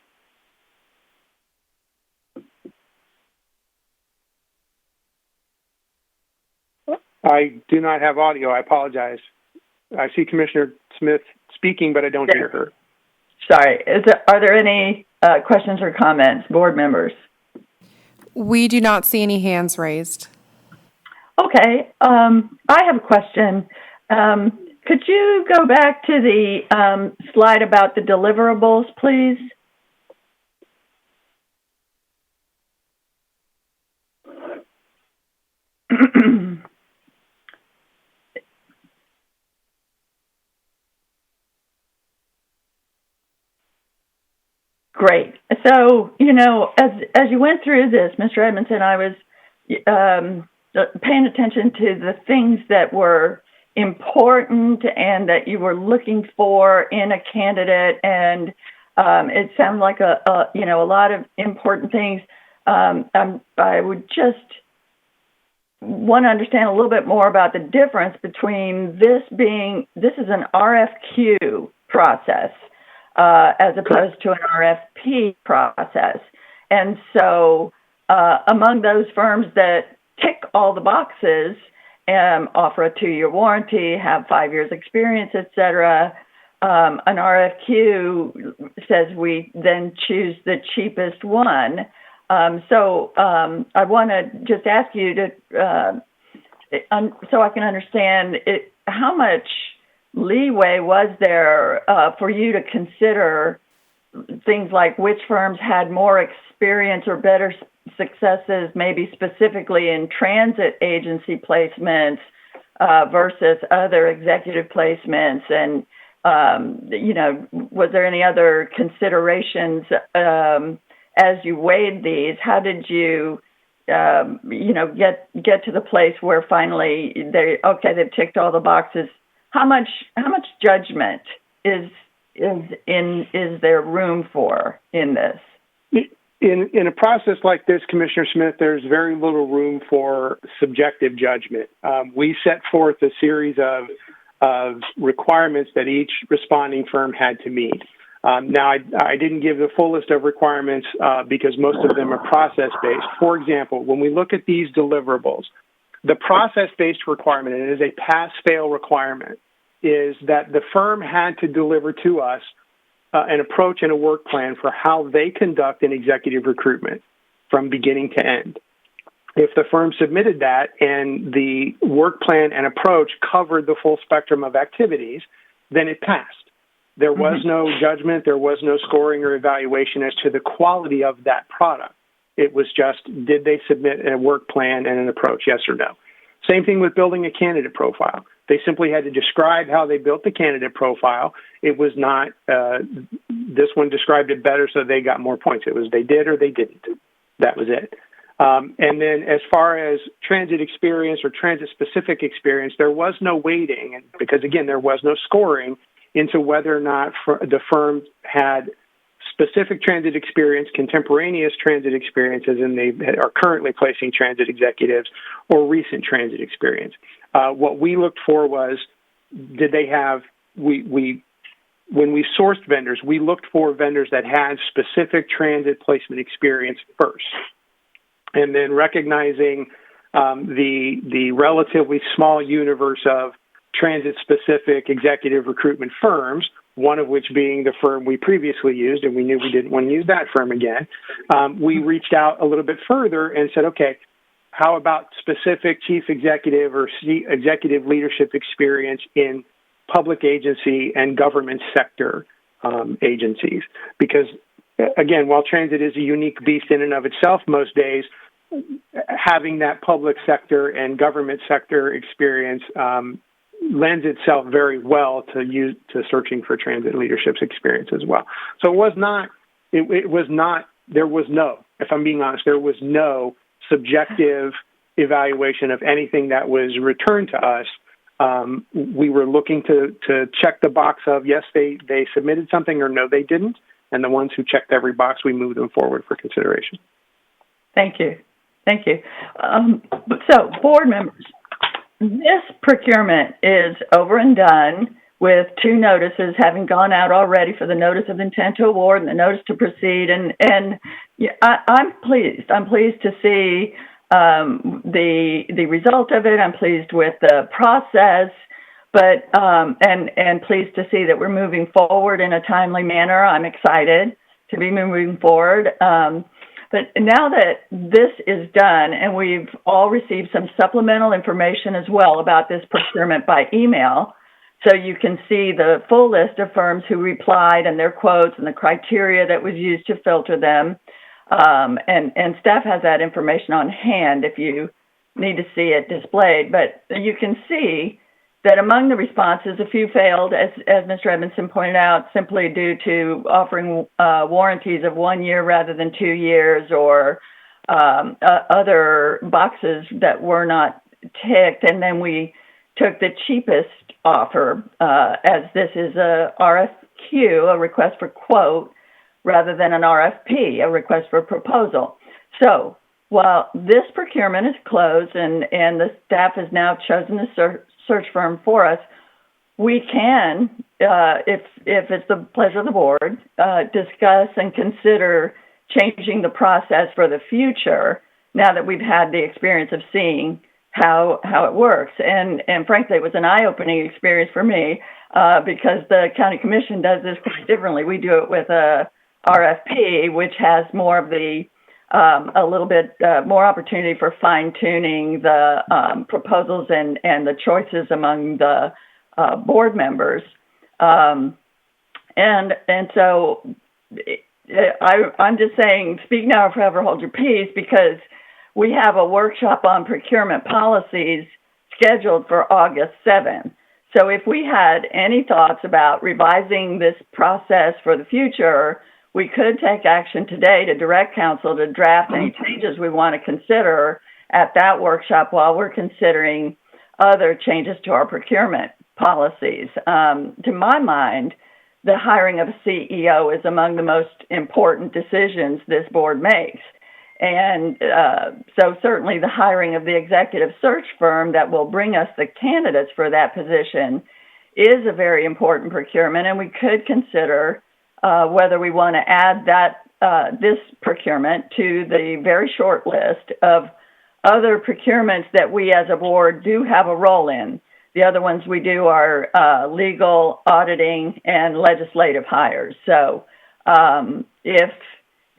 I do not have audio. I apologize. I see Commissioner Smith speaking, but I don't hear her. Sorry. Are there any questions or comments, board members? We do not see any hands raised. Okay. I have a question. Could you go back to the slide about the deliverables, please? Great. So, as you went through this, Mr. Edmondson, I was paying attention to the things that were important and that you were looking for in a candidate, and it sounded like a lot of important things. I would just want to understand a little bit more about the difference between this is an RFQ process as opposed to an RFP process. And so among those firms that tick all the boxes, offer a 2-year warranty, have 5 years experience, et cetera, an RFQ says we then choose the cheapest one. So I want to just ask you to, so I can understand how much leeway was there for you to consider things like which firms had more experience or better successes, maybe specifically in transit agency placements versus other executive placements, and was there any other considerations as you weighed these? How did you, get to the place where finally they've ticked all the boxes? How much judgment is there room for in this? In a process like this, Commissioner Smith, there's very little room for subjective judgment. We set forth a series of requirements that each responding firm had to meet. Now, I didn't give the full list of requirements because most of them are process-based. For example, when we look at these deliverables, the process-based requirement, and it is a pass-fail requirement, is that the firm had to deliver to us an approach and a work plan for how they conduct an executive recruitment from beginning to end. If the firm submitted that and the work plan and approach covered the full spectrum of activities, then it passed. There was no judgment, there was no scoring or evaluation as to the quality of that product. It was just, did they submit a work plan and an approach, yes or no? Same thing with building a candidate profile. They simply had to describe how they built the candidate profile. It was not, this one described it better, so they got more points. It was they did or they didn't. That was it. And then as far as transit experience or transit-specific experience, there was no weighting, because, again, there was no scoring into whether or not the firm had specific transit experience, contemporaneous transit experiences, and they are currently placing transit executives, or recent transit experience. What we looked for was, did they have, when we sourced vendors, we looked for vendors that had specific transit placement experience first. And then recognizing the relatively small universe of transit-specific executive recruitment firms, one of which being the firm we previously used, and we knew we didn't want to use that firm again, we reached out a little bit further and said, okay, how about specific chief executive or executive leadership experience in public agency and government sector agencies? Because, again, while transit is a unique beast in and of itself most days, having that public sector and government sector experience lends itself very well to searching for transit leadership's experience as well. So there was no, if I'm being honest, there was no subjective evaluation of anything that was returned to us. We were looking to check the box of, yes, they submitted something, or no, they didn't. And the ones who checked every box, we moved them forward for consideration. Thank you. Thank you. So, board members, this procurement is over and done with 2 notices having gone out already for the notice of intent to award and the notice to proceed. And I'm pleased. I'm pleased to see the result of it. I'm pleased with the process, but and pleased to see that we're moving forward in a timely manner. I'm excited to be moving forward. But now that this is done, and we've all received some supplemental information as well about this procurement by email, so you can see the full list of firms who replied and their quotes and the criteria that was used to filter them. And staff has that information on hand if you need to see it displayed. But you can see that among the responses, a few failed, as Mr. Edmondson pointed out, simply due to offering warranties of 1 year rather than 2 years, or other boxes that were not ticked. And then we took the cheapest offer, as this is a RFQ, a request for quote, rather than an RFP, a request for proposal. So while this procurement is closed and the staff has now chosen the search firm for us, we can, if it's the pleasure of the board, discuss and consider changing the process for the future now that we've had the experience of seeing how it works. And frankly, it was an eye-opening experience for me because the county commission does this quite differently. We do it with a RFP, which has more of the a little bit more opportunity for fine-tuning the proposals and the choices among the board members. And so I'm just saying, speak now or forever hold your peace, because we have a workshop on procurement policies scheduled for August 7th. So if we had any thoughts about revising this process for the future, we could take action today to direct council to draft any changes we want to consider at that workshop while we're considering other changes to our procurement policies. To my mind, the hiring of a CEO is among the most important decisions this board makes. And so certainly the hiring of the executive search firm that will bring us the candidates for that position is a very important procurement, and we could consider whether we want to add that this procurement to the very short list of other procurements that we as a board do have a role in. The other ones we do are legal, auditing, and legislative hires. So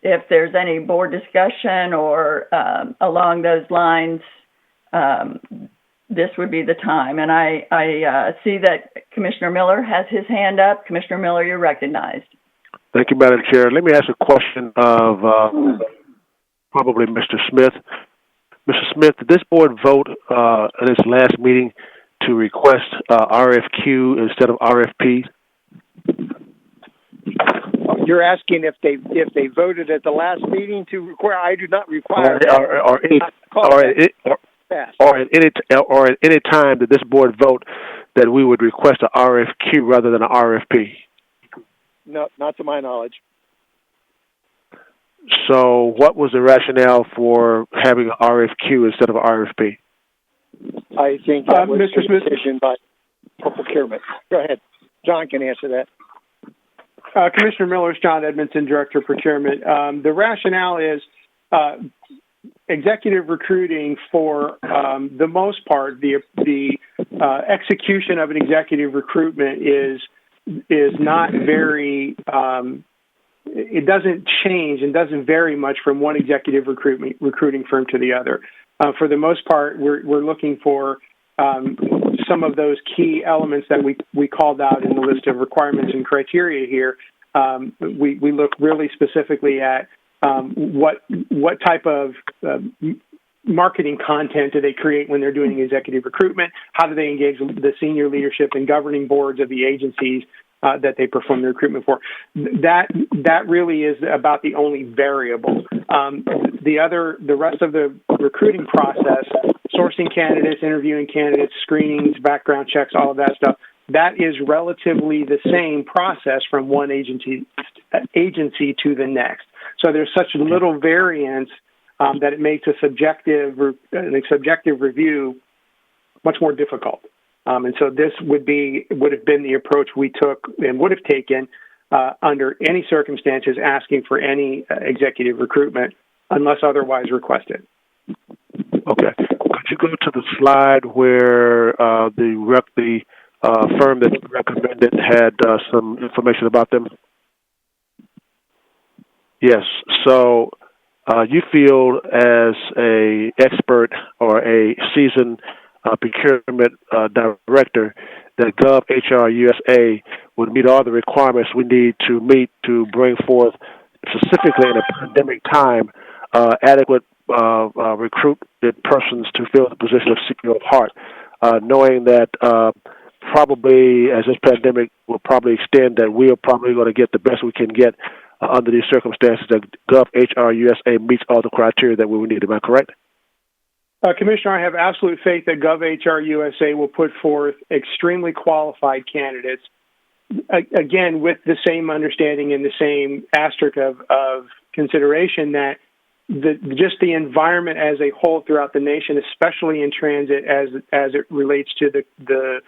if there's any board discussion or along those lines, this would be the time. And I see that Commissioner Miller has his hand up. Commissioner Miller, you're recognized. Thank you, Madam Chair. Let me ask a question of probably Mr. Smith. Mr. Smith, did this board vote at its last meeting to request RFQ instead of RFP? You're asking if they voted at the last meeting to require. I do not require or at any time did this board vote that we would request an RFQ rather than an RFP? No, not to my knowledge. So what was the rationale for having an RFQ instead of an RFP? I think that was a decision by procurement. Go ahead. John can answer that. Commissioner Miller's John Edmondson, Director of Procurement. The rationale is executive recruiting for the most part, the execution of an executive recruitment is not very, it doesn't change and doesn't vary much from one executive recruiting firm to the other. For the most part, we're looking for some of those key elements that we called out in the list of requirements and criteria here. We look really specifically at what type of marketing content do they create when they're doing executive recruitment? How do they engage the senior leadership and governing boards of the agencies that they perform the recruitment for? That really is about the only variable. The rest of the recruiting process, sourcing candidates, interviewing candidates, screenings, background checks, all of that stuff, that is relatively the same process from one agency to the next. So there's such little variance that it makes a subjective review much more difficult. And so this would have been the approach we took and would have taken under any circumstances, asking for any executive recruitment unless otherwise requested. Okay. Could you go to the slide where the firm that you recommended had some information about them? Yes. So you feel as a expert or a seasoned procurement director that GovHR USA would meet all the requirements we need to meet to bring forth, specifically in a pandemic time, adequate recruited persons to fill the position of CEO of HART, knowing that probably as this pandemic will probably extend, that we are probably going to get the best we can get under these circumstances, that GovHR USA meets all the criteria that we would need. Am I correct? Commissioner, I have absolute faith that GovHR USA will put forth extremely qualified candidates, again, with the same understanding and the same asterisk of consideration that just the environment as a whole throughout the nation, especially in transit as it relates to the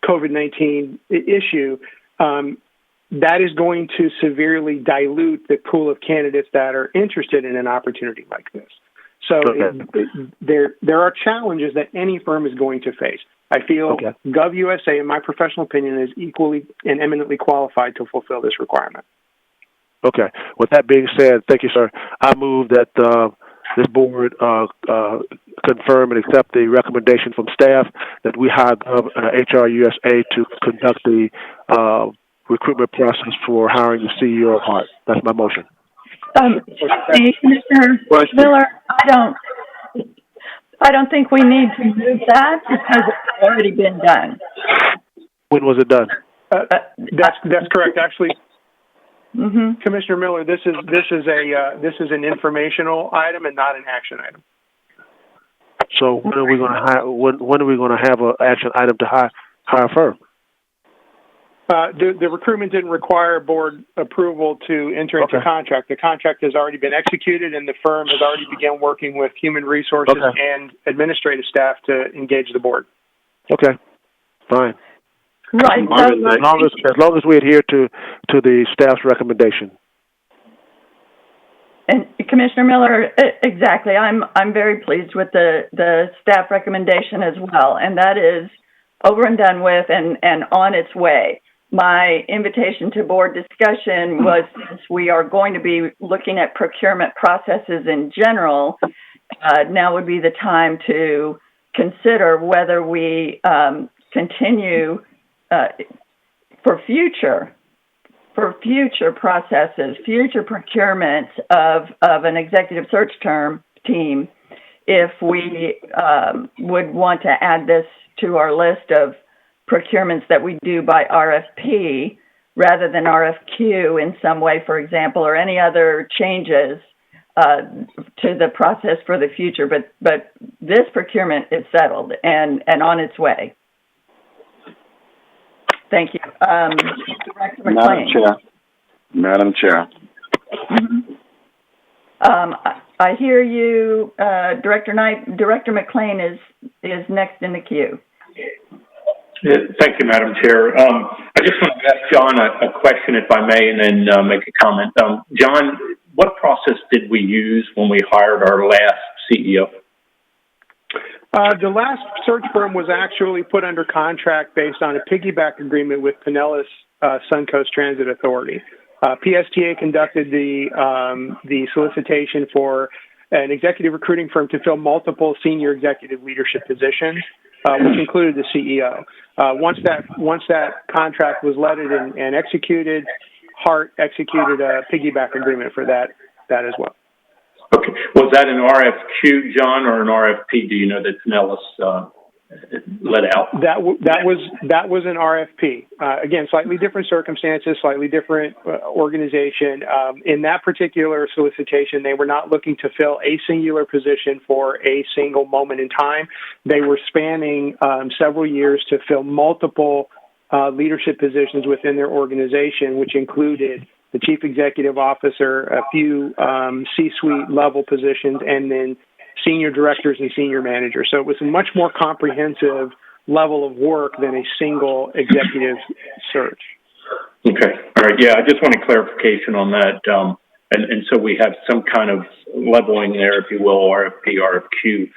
COVID-19 issue, that is going to severely dilute the pool of candidates that are interested in an opportunity like this. So there are challenges that any firm is going to face. I feel GovUSA, in my professional opinion, is equally and eminently qualified to fulfill this requirement. Okay. With that being said, thank you, sir. I move that this board confirm and accept the recommendation from staff that we hire HRUSA to conduct the recruitment process for hiring the CEO of HART. That's my motion. Commissioner Miller, I don't think we need to move that because it's already been done. When was it done? That's correct. Actually, Commissioner Miller, this is an informational item and not an action item. So when are we going to hire? When are we going to have an action item to hire a firm? The recruitment didn't require board approval to enter into contract. The contract has already been executed, and the firm has already begun working with human resources and administrative staff to engage the board. Okay, fine. Right. As long as we adhere to the staff's recommendation. And Commissioner Miller, exactly. I'm very pleased with the staff recommendation as well, and that is over and done with and on its way. My invitation to board discussion was, since we are going to be looking at procurement processes in general, now would be the time to consider whether we continue for future processes, future procurement of an executive search team, if we would want to add this to our list of procurements that we do by RFP rather than RFQ in some way, for example, or any other changes to the process for the future. But this procurement is settled and on its way. Thank you. Director McLean. Madam Chair. I hear you, Director Knight. Director McLean is next in the queue. Thank you, Madam Chair. I just want to ask John a question, if I may, and then make a comment. John, what process did we use when we hired our last CEO? The last search firm was actually put under contract based on a piggyback agreement with Pinellas Suncoast Transit Authority. PSTA conducted the solicitation for an executive recruiting firm to fill multiple senior executive leadership positions, which included the CEO. Once that contract was lettered and executed, HART executed a piggyback agreement for that as well. Okay. Was that an RFQ, John, or an RFP? Do you know that Pinellas let out? That was an RFP. Again, slightly different circumstances, slightly different organization. In that particular solicitation, they were not looking to fill a singular position for a single moment in time. They were spanning several years to fill multiple leadership positions within their organization, which included the chief executive officer, a few C-suite level positions, and then senior directors and senior managers. So it was a much more comprehensive level of work than a single executive search. Okay. All right. Yeah, I just wanted clarification on that. And so we have some kind of leveling there, if you will, RFP, RFQ.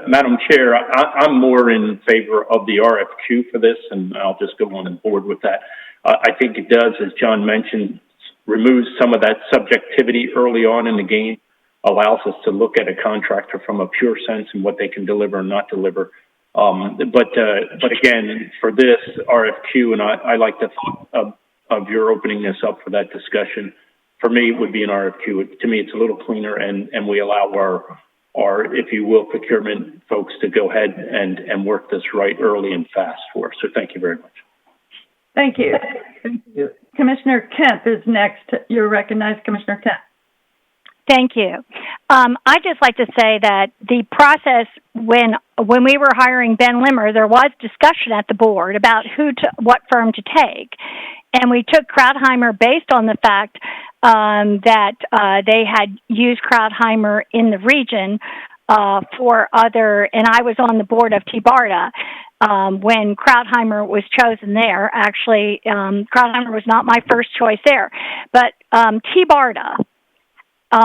Madam Chair, I'm more in favor of the RFQ for this, and I'll just go on board with that. I think it does, as John mentioned, removes some of that subjectivity early on in the game, allows us to look at a contractor from a pure sense and what they can deliver and not deliver. But again, for this RFQ, and I like the thought of your opening this up for that discussion. For me, it would be an RFQ. To me, it's a little cleaner, and we allow our, if you will, procurement folks to go ahead and work this right early and fast for us. So thank you very much. Thank you. Commissioner Kemp is next. You're recognized, Commissioner Kemp. Thank you. I'd just like to say that the process, when we were hiring Ben Limmer, there was discussion at the board about what firm to take. And we took Krautheimer based on the fact that they had used Kraudheimer in the region for other, and I was on the board of TBARTA when Kraudheimer was chosen there. Actually, Kraudheimer was not my first choice there, but TBARTA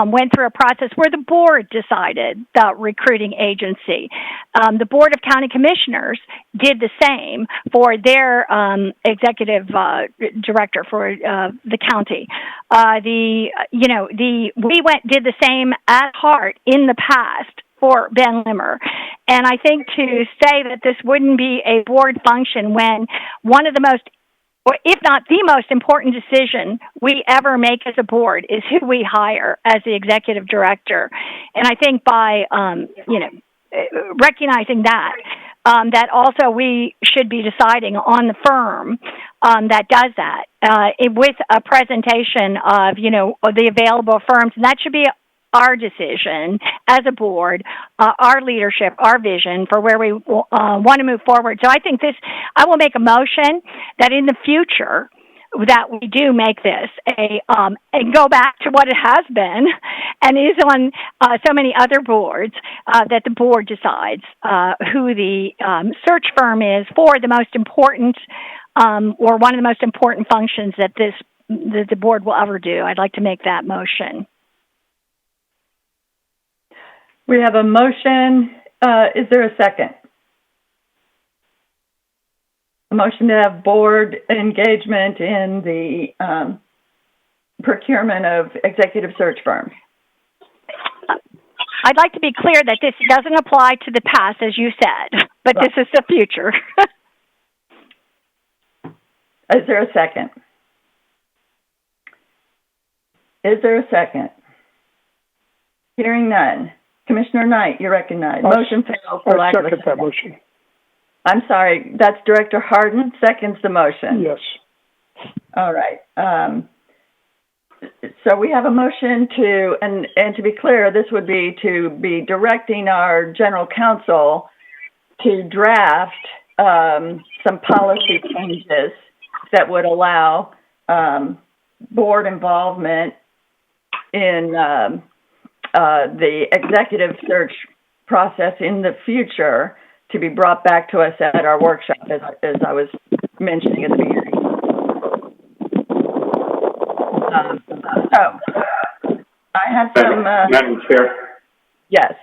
went through a process where the board decided the recruiting agency. The Board of County Commissioners did the same for their executive director for the county. We did the same at HART in the past for Ben Limmer. And I think to say that this wouldn't be a board function when one of the most, or if not the most important decision we ever make as a board is who we hire as the executive director. And I think by, recognizing that, that also we should be deciding on the firm that does that with a presentation of, the available firms. And that should be our decision as a board, our leadership, our vision for where we want to move forward. So I think I will make a motion that in the future that we do make this and go back to what it has been and is on so many other boards, that the board decides who the search firm is for the most important or one of the most important functions that the board will ever do. I'd like to make that motion. We have a motion. Is there a second? A motion to have board engagement in the procurement of executive search firms. I'd like to be clear that this doesn't apply to the past, as you said, but this is the future. Is there a second? Is there a second? Hearing none. Commissioner Knight, you're recognized. Motion fails for lack of a second. That motion. I'm sorry, that's Director Harden seconds the motion. Yes. All right. So we have a motion to, and to be clear, this would be to be directing our general counsel to draft some policy changes that would allow board involvement in the executive search process in the future to be brought back to us at our workshop, as I was mentioning at the beginning. So, I have some... Madam Chair? Yes.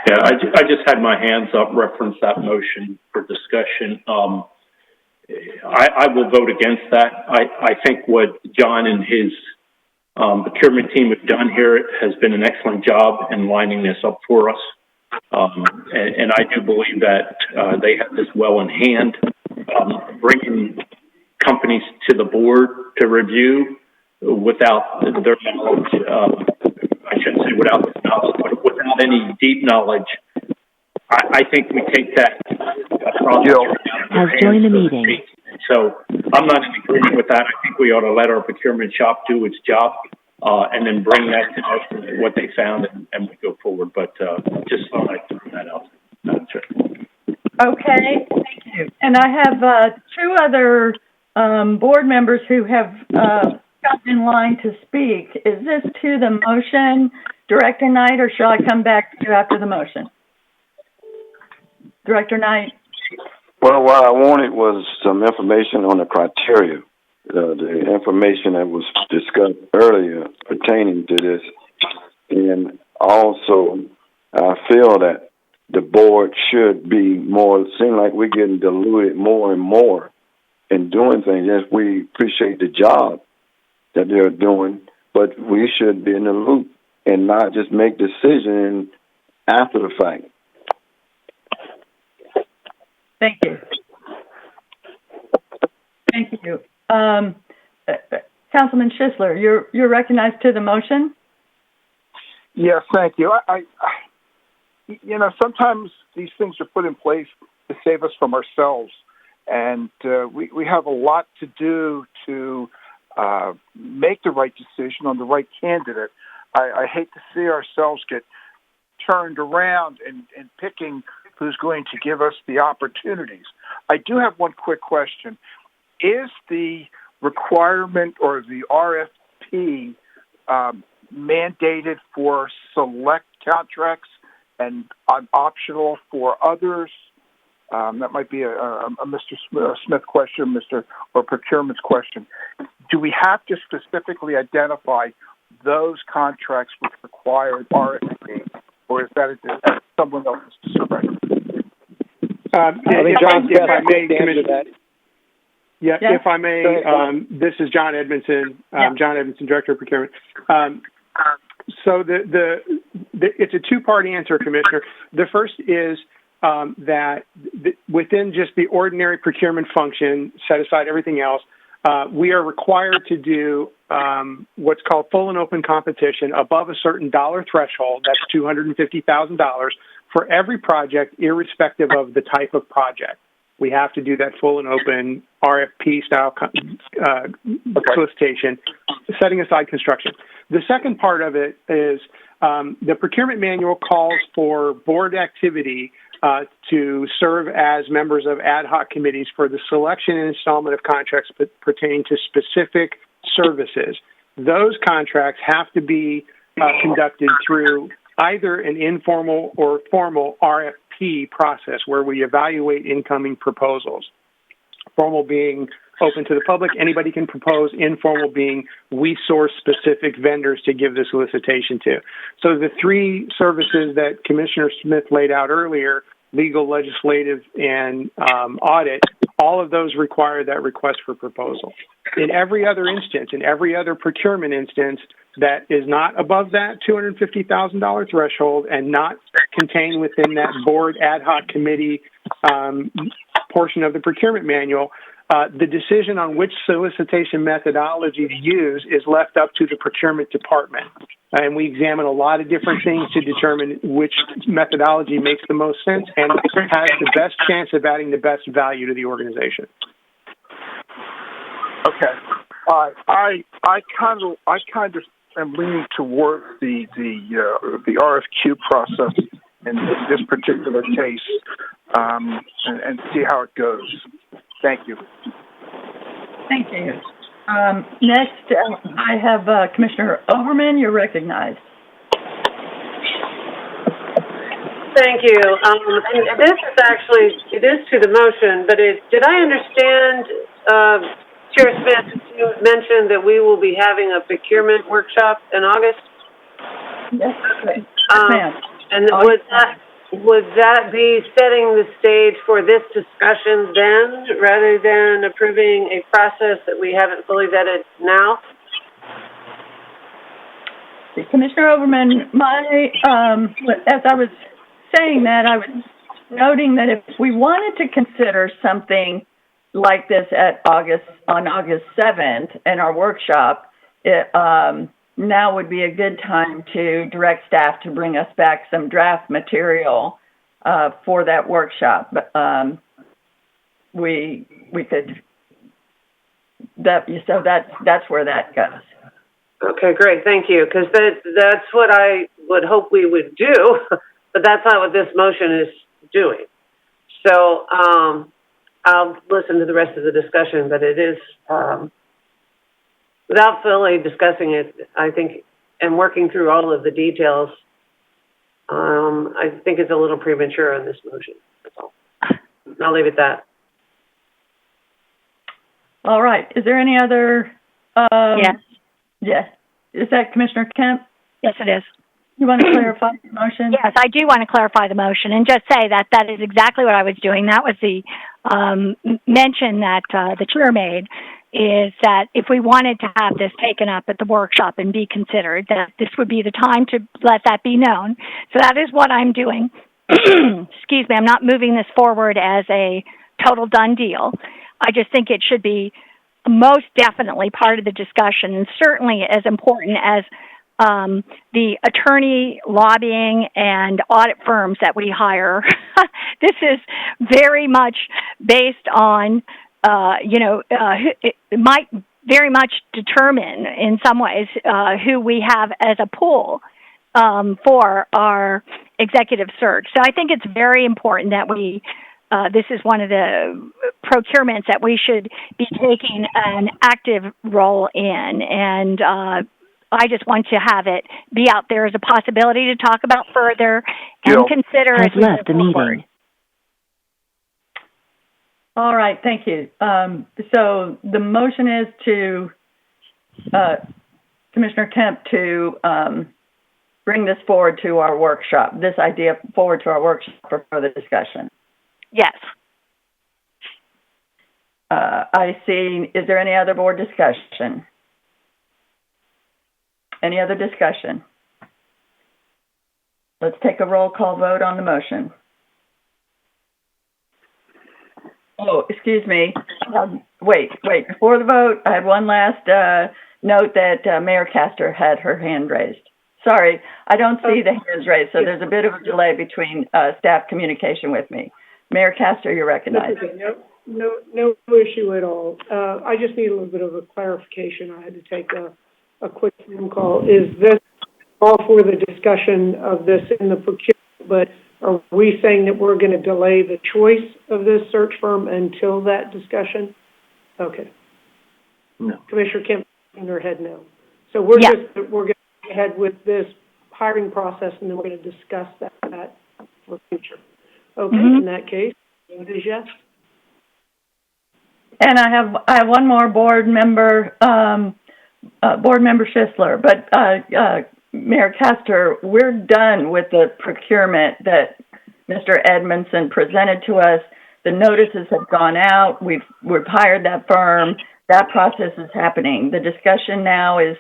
Yeah, I just had my hands up, reference that motion for discussion. I will vote against that. I think what John and his procurement team have done here has been an excellent job in lining this up for us. And I do believe that they have this well in hand. Bringing companies to the board to review without their knowledge, I shouldn't say without their knowledge, but without any deep knowledge, I think we take that process has joined the meeting. So I'm not in agreement with that. I think we ought to let our procurement shop do its job. And then bring that to us, what they found, and we go forward. But just thought I'd throw that out. Okay, thank you. And I have two other board members who have got in line to speak. Is this to the motion, Director Knight, or shall I come back to you after the motion? Director Knight? Well, what I wanted was some information on the criteria. The information that was discussed earlier pertaining to this. And also, I feel that the board should be more, seem like we're getting diluted more and more in doing things. Yes, we appreciate the job that they're doing, but we should be in the loop and not just make decisions after the fact. Thank you. Thank you. Councilman Schisler, you're recognized to the motion. Yes, thank you. I sometimes these things are put in place to save us from ourselves, and we have a lot to do to make the right decision on the right candidate. I hate to see ourselves get turned around and picking who's going to give us the opportunities. I do have one quick question. Is the requirement or the RFP mandated for select contracts and optional for others? That might be a Mr. Smith question, or Procurement's question. Do we have to specifically identify those contracts which require RFP, or is that someone else's discretion? I think John's best to answer that. Yeah, if I may, this is John Edmondson. John Edmondson, Director of Procurement. So it's a two-part answer, Commissioner. The first is that within just the ordinary procurement function, set aside everything else, we are required to do what's called full and open competition above a certain dollar threshold. That's $250,000 for every project, irrespective of the type of project. We have to do that full and open RFP style solicitation, setting aside construction. The second part of it is the procurement manual calls for board activity to serve as members of ad hoc committees for the selection and installment of contracts pertaining to specific services. Those contracts have to be conducted through either an informal or formal RFP process where we evaluate incoming proposals. Formal being open to the public, anybody can propose. Informal being we source specific vendors to give the solicitation to. So the three services that Commissioner Smith laid out earlier, legal, legislative, and audit, all of those require that request for proposal. In every other instance, in every other procurement instance that is not above that $250,000 threshold and not contained within that board ad hoc committee portion of the procurement manual, the decision on which solicitation methodology to use is left up to the procurement department. And we examine a lot of different things to determine which methodology makes the most sense and has the best chance of adding the best value to the organization. Okay. I kind of am leaning towards the RFQ process in this particular case, and see how it goes. Thank you. Thank you. Next, I have Commissioner Overman. You're recognized. Thank you. And this is actually, it is to the motion, but did I understand, Chair Smith, you mentioned that we will be having a procurement workshop in August? Yes, ma'am. And would that be setting the stage for this discussion then, rather than approving a process that we haven't fully vetted now? Commissioner Overman, as I was saying that, I was noting that if we wanted to consider something like this on August 7th in our workshop, now would be a good time to direct staff to bring us back some draft material for that workshop. We could that's where that goes. Okay, great, thank you, because that's what I would hope we would do, but that's not what this motion is doing. So I'll listen to the rest of the discussion, but it is. Without fully discussing it, I think, and working through all of the details, I think it's a little premature on this motion. That's all. I'll leave it at that. All right. Is there any other? Yes. Yes. Is that Commissioner Kemp? Yes, it is. You want to clarify the motion? Yes, I do want to clarify the motion and just say that that is exactly what I was doing. That was the mention that the chair made, is that if we wanted to have this taken up at the workshop and be considered, that this would be the time to let that be known. So that is what I'm doing. Excuse me, I'm not moving this forward as a total done deal. I just think it should be most definitely part of the discussion, and certainly as important as the attorney lobbying and audit firms that we hire. This is very much based on, it might very much determine in some ways who we have as a pool for our executive search. So I think it's very important that we, this is one of the procurements that we should be taking an active role in. And I just want to have it be out there as a possibility to talk about further and Jill consider has as we left the move forward. meeting. All right, thank you. So the motion is to, Commissioner Kemp, to bring this forward to our workshop, this idea forward to our workshop for further discussion. Yes. I see, is there any other board discussion? Any other discussion? Let's take a roll call vote on the motion. Oh, excuse me. Wait. Before the vote, I have one last note that Mayor Castor had her hand raised. Sorry, I don't see the hands raised, so there's a bit of a delay between staff communication with me. Mayor Castor, you're recognized. That's okay. No issue at all. I just need a little bit of a clarification. I had to take a quick phone call. Is this all for the discussion of this in the procurement, but are we saying that we're going to delay the choice of this search firm until that discussion? Okay. No. Commissioner Kemp in her head no. So we're going to go ahead with this hiring process, and then we're going to discuss that for the future. Okay. In that case, it is yes. And I have one more board member Schisler, but Mayor Castor, we're done with the procurement that Mr. Edmondson presented to us. The notices have gone out. We've hired that firm. That process is happening. The discussion now is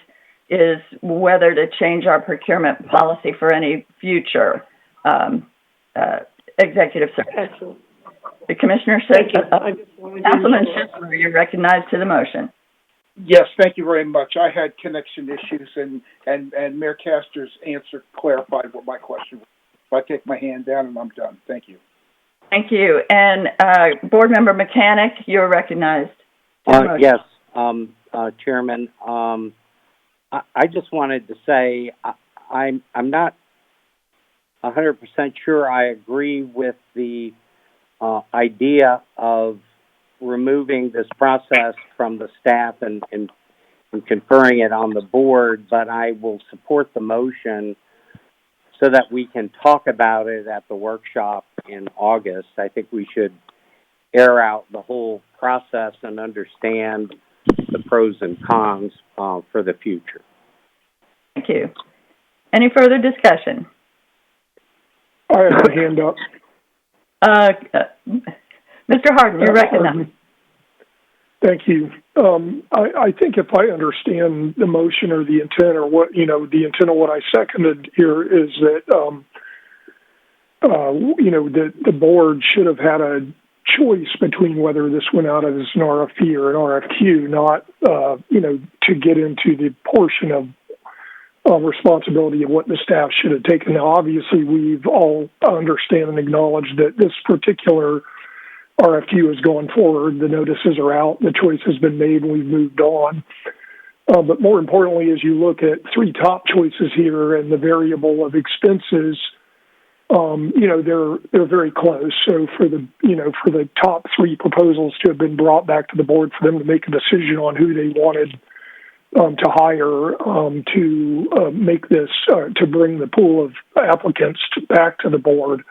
whether to change our procurement policy for any future executive search. Excellent. The Commissioner Councilman Schisler, you're recognized to the motion. Yes, thank you very much. I had connection issues, and Mayor Castor's answer clarified what my question was. So I take my hand down and I'm done. Thank you. Thank you. And Board Member Mechanic, you're recognized. Yes, Chairman. I just wanted to say I'm not 100% sure I agree with the idea of removing this process from the staff and conferring it on the board, but I will support the motion so that we can talk about it at the workshop in August. I think we should air out the whole process and understand the pros and cons for the future. Thank you. Any further discussion? I have a hand up. Mr. Harden, you're recognized. Thank you. I think if I understand the motion or the intent or what, the intent of what I seconded here is that, the board should have had a choice between whether this went out as an RFP or an RFQ, not, to get into the portion of responsibility of what the staff should have taken. Now, obviously, we've all understand and acknowledge that this particular RFQ is going forward. The notices are out. The choice has been made, and we've moved on. But more importantly, as you look at three top choices here and the variable of expenses, they're very close. So for the top three proposals to have been brought back to the board for them to make a decision on who they wanted to hire to make this to bring the pool of applicants back to the board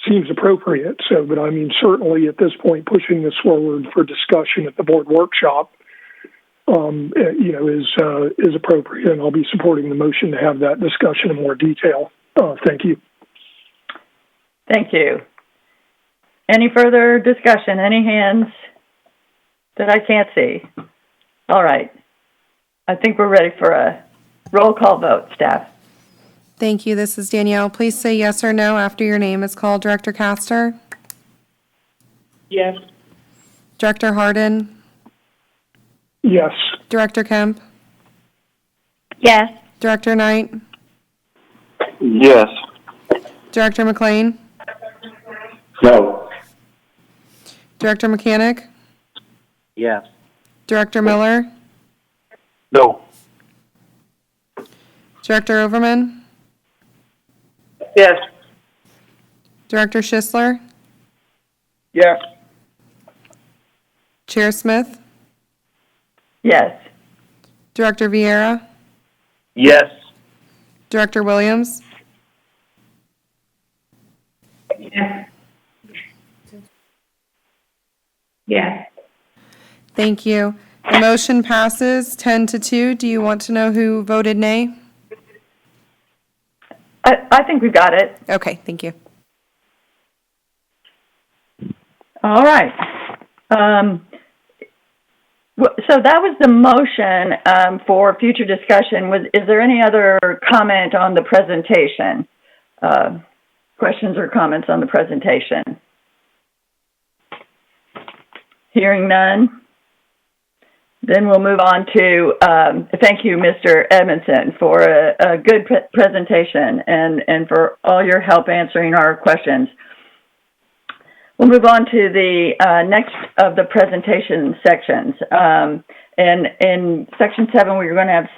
seems appropriate. So, but I mean, certainly at this point, pushing this forward for discussion at the board workshop, is appropriate, and I'll be supporting the motion to have that discussion in more detail. Thank you. Thank you. Any further discussion? Any hands that I can't see? All right. I think we're ready for a roll call vote, staff. Thank you. This is Danielle. Please say yes or no after your name is called. Director Castor? Yes. Director Harden? Yes. Director Kemp? Yes. Director Knight? Yes. Director McLean? No. Director Mechanic? Yes. Director Miller? No. Director Overman? Yes. Director Schisler? Yes. Chair Smith? Yes. Director Vieira? Yes. Director Williams? Yes. Yes. Thank you. The motion passes 10-2. Do you want to know who voted nay? I think we've got it. Okay, thank you. All right. So that was the motion for future discussion. Is there any other comment on the presentation? Questions or comments on the presentation? Hearing none. Then we'll move on to, thank you, Mr. Edmondson, for a good presentation and for all your help answering our questions. We'll move on to the next of the presentation sections. And in Section 7, we're going to have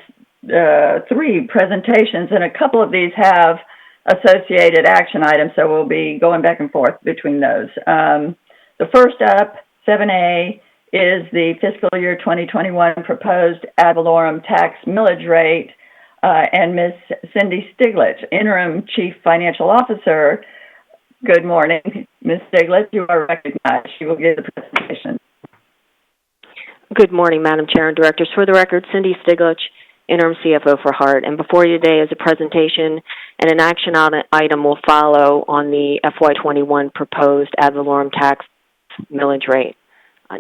3 presentations, and a couple of these have associated action items, so we'll be going back and forth between those. The first up, 7A, is the fiscal year 2021 proposed ad valorem tax millage rate, and Ms. Cindy Stiglitz, Interim Chief Financial Officer. Good morning, Ms. Stiglitz. You are recognized. She will give the presentation. Good morning, Madam Chair and Directors. For the record, Cindy Stiglitz, Interim CFO for HART, and before you today is a presentation and an action item will follow on the FY21 proposed ad valorem tax millage rate.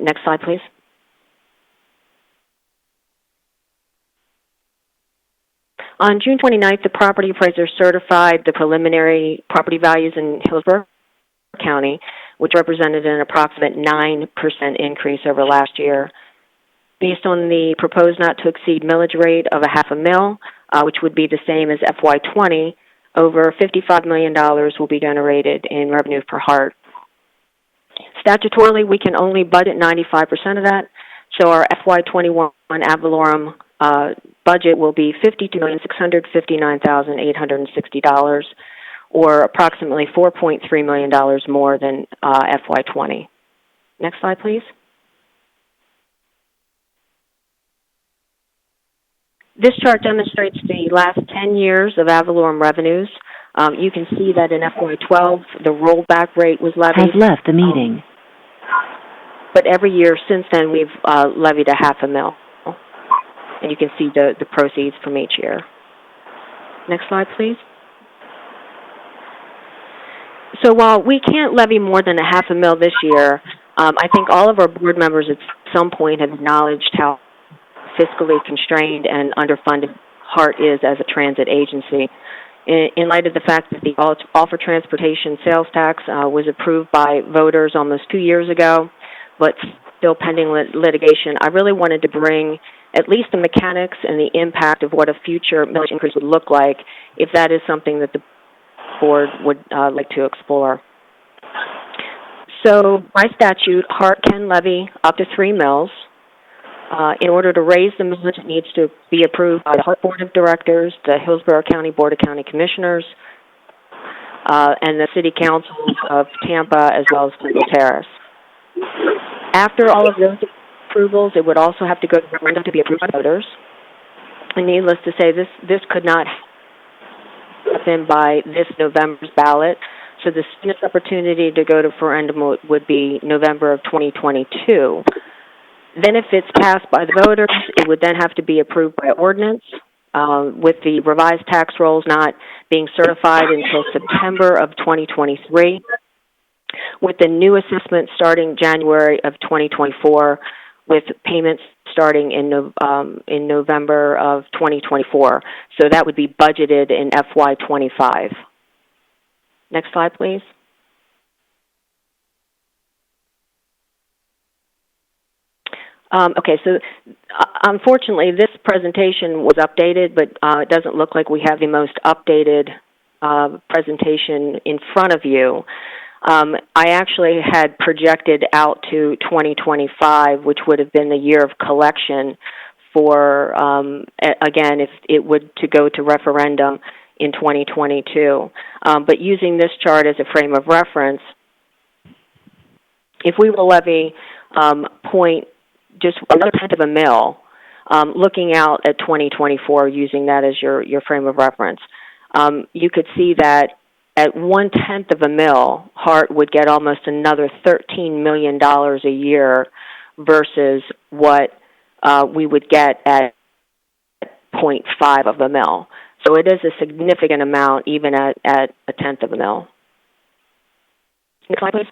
Next slide, please. On June 29th, the property appraiser certified the preliminary property values in Hillsborough County, which represented an approximate 9% increase over last year. Based on the proposed not to exceed millage rate of $0.5 mil, which would be the same as FY20, over $55 million will be generated in revenue for HART. Statutorily, we can only budget 95% of that, so our FY21 ad valorem budget will be $52,659,860, or approximately $4.3 million more than FY20. Next slide, please. This chart demonstrates the last 10 years of ad valorem revenues. You can see that in FY12, the rollback rate was levied. Has left the meeting. But every year since then, we've levied $0.5 mil. And you can see the proceeds from each year. Next slide, please. So while we can't levy more than $0.5 mil this year, I think all of our board members at some point have acknowledged how fiscally constrained and underfunded HART is as a transit agency. In light of the fact that the All for Transportation sales tax was approved by voters almost 2 years ago, but still pending litigation, I really wanted to bring at least the mechanics and the impact of what a future millage increase would look like if that is something that the board would like to explore. So by statute, HART can levy up to 3 mills. In order to raise the millage, it needs to be approved by the HART Board of Directors, the Hillsborough County Board of County Commissioners, and the City Councils of Tampa, as well as Fta Cares. After all of those approvals, it would also have to go to referendum to be approved by voters. And needless to say, this could not happen by this November's ballot. So the soonest opportunity to go to referendum would be November of 2022. Then if it's passed by the voters, it would then have to be approved by ordinance, with the revised tax rolls not being certified until September of 2023, with the new assessment starting January of 2024, with payments starting in November of 2024. So that would be budgeted in FY25. Next slide, please. Okay, so unfortunately this presentation was updated, but it doesn't look like we have the most updated presentation in front of you. I actually had projected out to 2025, which would have been the year of collection for, again, if it would to go to referendum in 2022. But using this chart as a frame of reference, if we were to levy just another tenth of a mil, looking out at 2024, using that as your frame of reference, you could see that at 1/10 of a mil, HART would get almost another $13 million a year versus what we would get at 0.5 of a mil. So it is a significant amount even at 1/10 of a mil. Next slide, please.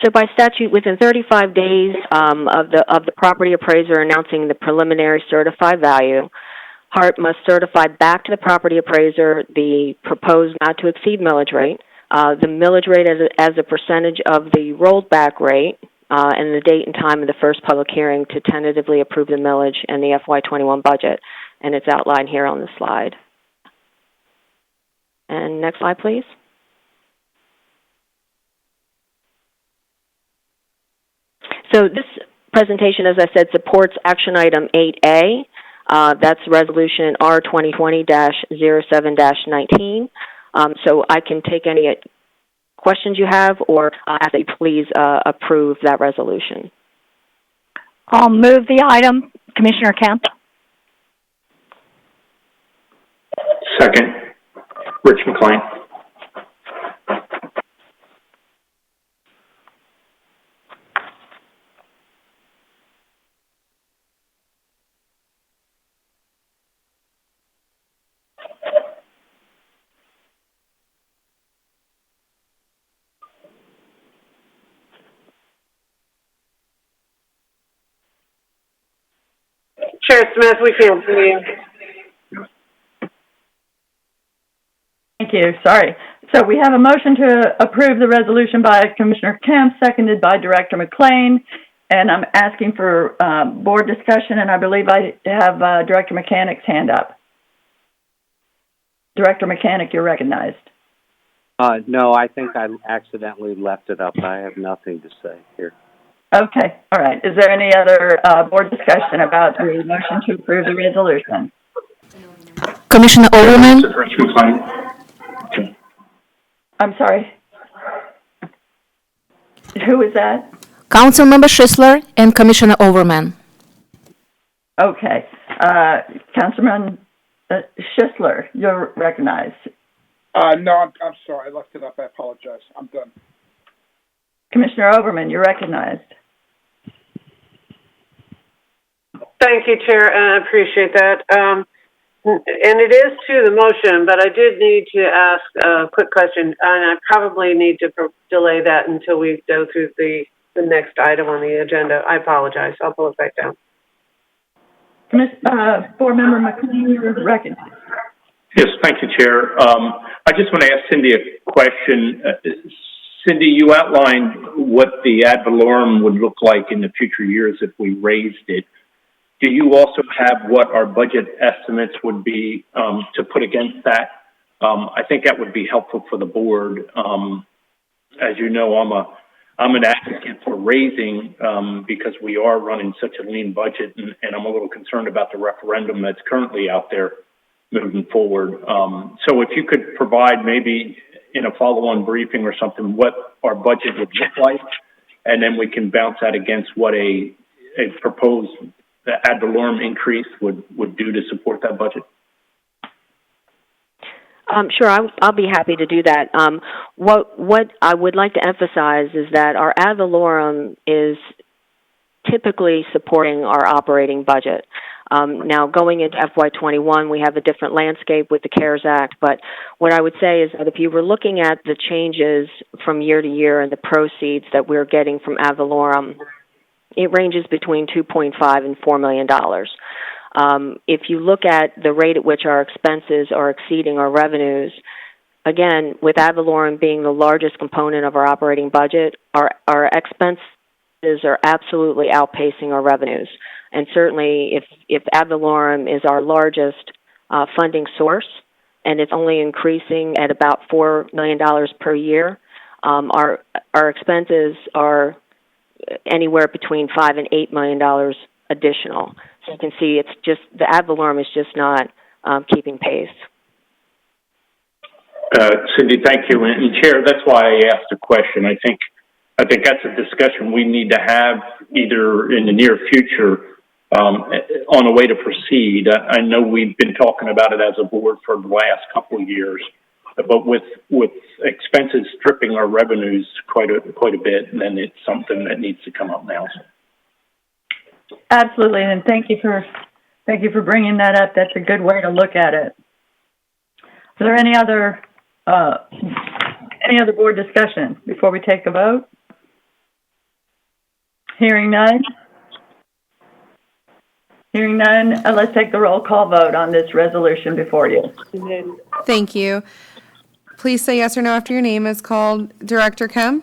So by statute, within 35 days of the property appraiser announcing the preliminary certified value, HART must certify back to the property appraiser the proposed not to exceed millage rate, the millage rate as a percentage of the rolled back rate, and the date and time of the first public hearing to tentatively approve the millage and the FY21 budget. And it's outlined here on the slide. And next slide, please. So this presentation, as I said, supports action item 8A. That's resolution R 2020-07-19. So I can take any questions you have, or ask that you please approve that resolution. I'll move the item. Commissioner Kemp. Second, Rich McLean. Chair Smith, we can't hear you. Thank you. Sorry. So we have a motion to approve the resolution by Commissioner Kemp, seconded by Director McLean, and I'm asking for board discussion, and I believe I have Director Mechanic's hand up. Director Mechanic, you're recognized. No, I think I accidentally left it up. I have nothing to say here. Okay. All right. Is there any other board discussion about the motion to approve the resolution? Commissioner Overman? I'm sorry. Who is that? Councilmember Schisler and Commissioner Overman. Okay. Councilman Schisler, you're recognized. No, I'm sorry. I left it up. I apologize. I'm done. Commissioner Overman, you're recognized. Thank you, Chair, and I appreciate that. And it is to the motion, but I did need to ask a quick question, and I probably need to delay that until we go through the next item on the agenda. I apologize. I'll pull it back down. Board Member McLean, you're recognized. Yes, thank you, Chair. I just want to ask Cindy a question. Cindy, you outlined what the ad valorem would look like in the future years if we raised it. Do you also have what our budget estimates would be to put against that? I think that would be helpful for the board. As you know, I'm an advocate for raising because we are running such a lean budget, and I'm a little concerned about the referendum that's currently out there moving forward. So if you could provide maybe in a follow-on briefing or something what our budget would look like, and then we can bounce that against what a proposed ad valorem increase would do to support that budget. Sure, I'll be happy to do that. What I would like to emphasize is that our ad valorem is typically supporting our operating budget. Now, going into FY21, we have a different landscape with the CARES Act, but what I would say is that if you were looking at the changes from year to year and the proceeds that we're getting from ad valorem, it ranges between $2.5 and $4 million. If you look at the rate at which our expenses are exceeding our revenues, again, with ad valorem being the largest component of our operating budget, our expenses are absolutely outpacing our revenues. And certainly, if ad valorem is our largest funding source, and it's only increasing at about $4 million per year, our expenses are anywhere between $5 and $8 million additional. So you can see it's just, the ad valorem is just not keeping pace. Cindy, thank you. And Chair, that's why I asked the question. I think that's a discussion we need to have either in the near future on a way to proceed. I know we've been talking about it as a board for the last couple of years, but with expenses stripping our revenues quite a bit, then it's something that needs to come up now. Absolutely, and thank you for bringing that up. That's a good way to look at it. Is there any other board discussion before we take a vote? Hearing none. Let's take the roll call vote on this resolution before you. Thank you. Please say yes or no after your name is called. Director Castor?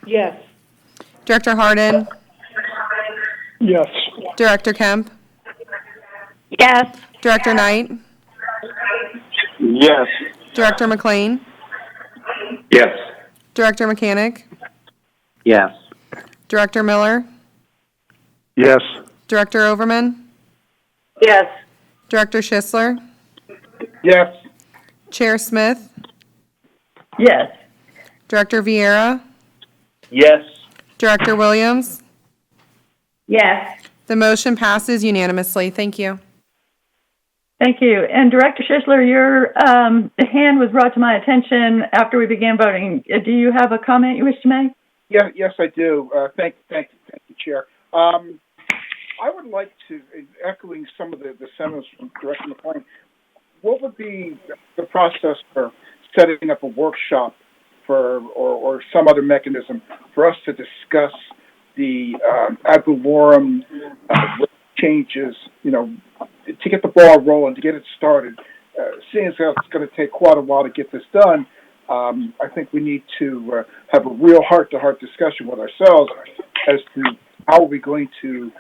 Yes. Director Harden? Yes. Director Kemp? Yes. Director Knight? Yes. Director McLean? Yes. Director Mechanic? Yes. Director Miller? Yes. Director Overman? Yes. Director Schisler? Yes. Chair Smith? Yes. Director Vieira? Yes. Director Williams? Yes. The motion passes unanimously. Thank you. Thank you. And Director Schisler, your hand was brought to my attention after we began voting. Do you have a comment you wish to make? Yes, I do. Thank you, Chair. I would like to, echoing some of the sentiments from Director McLean, what would be the process for setting up a workshop or some other mechanism for us to discuss the ad valorem changes, to get the ball rolling, to get it started? Seeing as how it's going to take quite a while to get this done, I think we need to have a real heart-to-heart discussion with ourselves as to how are we going to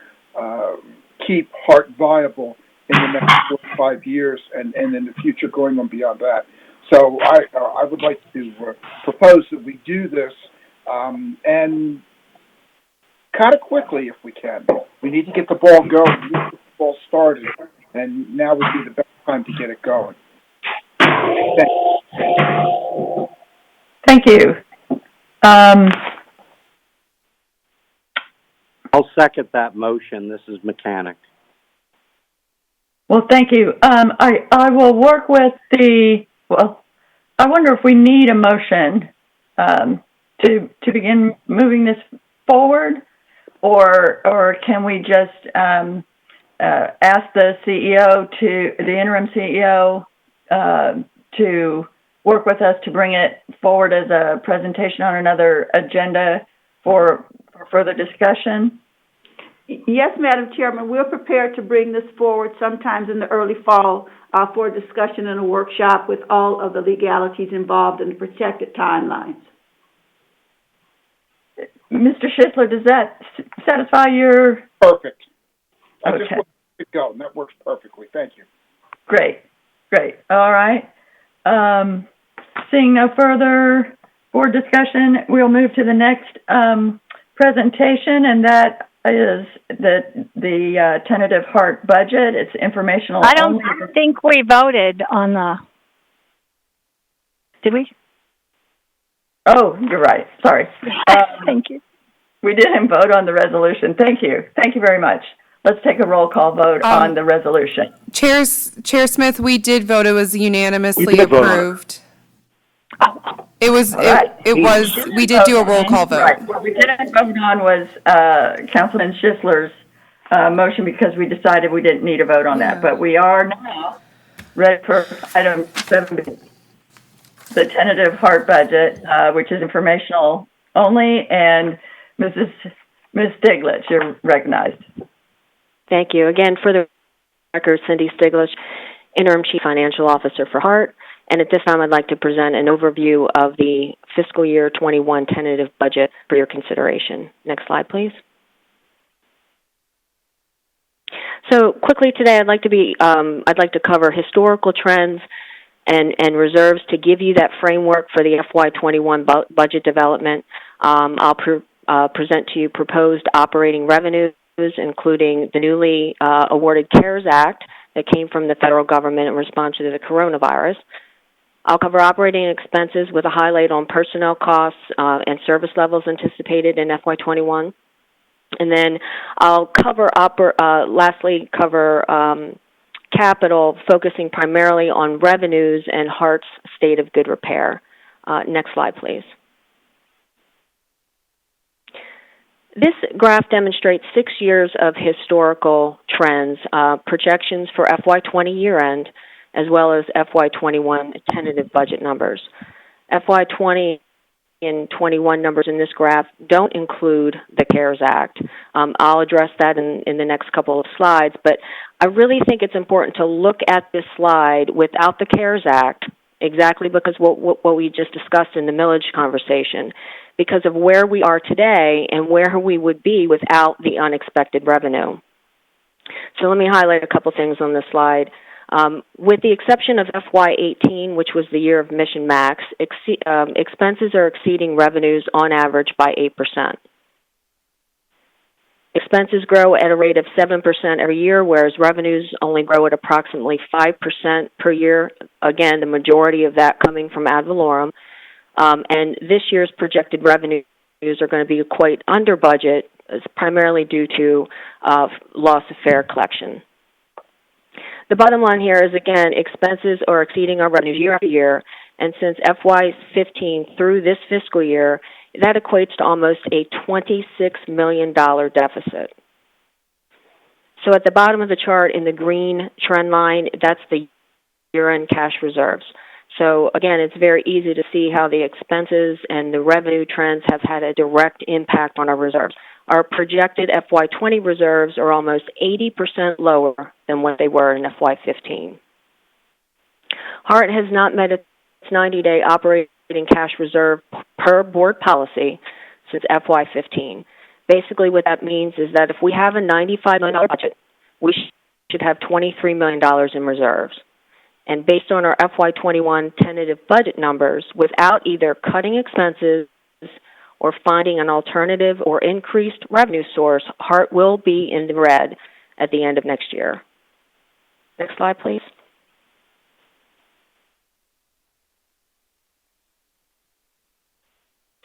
keep HART viable in the next 4 to 5 years and in the future going on beyond that. So I would like to propose that we do this and kind of quickly if we can. We need to get the ball going, we need to get the ball started, and now would be the best time to get it going. Thank you. I'll second that motion. This is Mechanic. Well, thank you. I will work with I wonder if we need a motion to begin moving this forward, or can we just ask the interim CEO to work with us to bring it forward as a presentation on another agenda for further discussion? Yes, Madam Chairman, we're prepared to bring this forward sometimes in the early fall for a discussion and a workshop with all of the legalities involved and the protected timelines. Mr. Schisler, does that satisfy your... Perfect. I Okay. just want to go, and that works perfectly. Thank you. Great. All right. Seeing no further board discussion, we'll move to the next presentation, and that is the tentative HART budget. It's informational. I don't think we voted on the... Did we? Oh, you're right. Sorry. Thank you. We didn't vote on the resolution. Thank you. Thank you very much. Let's take a roll call vote on the resolution. Chair Smith, we did vote. It was unanimously We did vote on it. approved. It was, All right. we did do a roll call vote. Right. What we didn't vote on was Councilman Schisler's motion because we decided we didn't need a vote on that. But we are now ready for item 7B, the tentative HART budget, which is informational only. And Ms. Stiglitz, you're recognized. Thank you. Again, for the record, Cindy Stiglitz, Interim Chief Financial Officer for HART. And at this time, I'd like to present an overview of the fiscal year 21 tentative budget for your consideration. Next slide, please. So quickly today, I'd like to cover historical trends and reserves to give you that framework for the FY21 budget development. I'll present to you proposed operating revenues, including the newly awarded CARES Act that came from the federal government in response to the coronavirus. I'll cover operating expenses with a highlight on personnel costs and service levels anticipated in FY21. And then I'll cover lastly cover capital, focusing primarily on revenues and HART's state of good repair. Next slide, please. This graph demonstrates 6 years of historical trends, projections for FY20 year-end, as well as FY21 tentative budget numbers. FY20 and 21 numbers in this graph don't include the CARES Act. I'll address that in the next couple of slides, but I really think it's important to look at this slide without the CARES Act, exactly because what we just discussed in the millage conversation, because of where we are today and where we would be without the unexpected revenue. So let me highlight a couple things on this slide. With the exception of FY18, which was the year of Mission Max, expenses are exceeding revenues on average by 8%. Expenses grow at a rate of 7% every year, whereas revenues only grow at approximately 5% per year. Again, the majority of that coming from ad valorem. And this year's projected revenues are going to be quite under budget, primarily due to loss of fare collection. The bottom line here is, again, expenses are exceeding our revenues year after year, and since FY15 through this fiscal year, that equates to almost a $26 million deficit. So at the bottom of the chart in the green trend line, that's the year-end cash reserves. So again, it's very easy to see how the expenses and the revenue trends have had a direct impact on our reserves. Our projected FY20 reserves are almost 80% lower than what they were in FY15. HART has not met its 90-day operating cash reserve per board policy since FY15. Basically what that means is that if we have a $95 million budget, we should have $23 million in reserves. And based on our FY21 tentative budget numbers, without either cutting expenses or finding an alternative or increased revenue source, HART will be in the red at the end of next year. Next slide, please.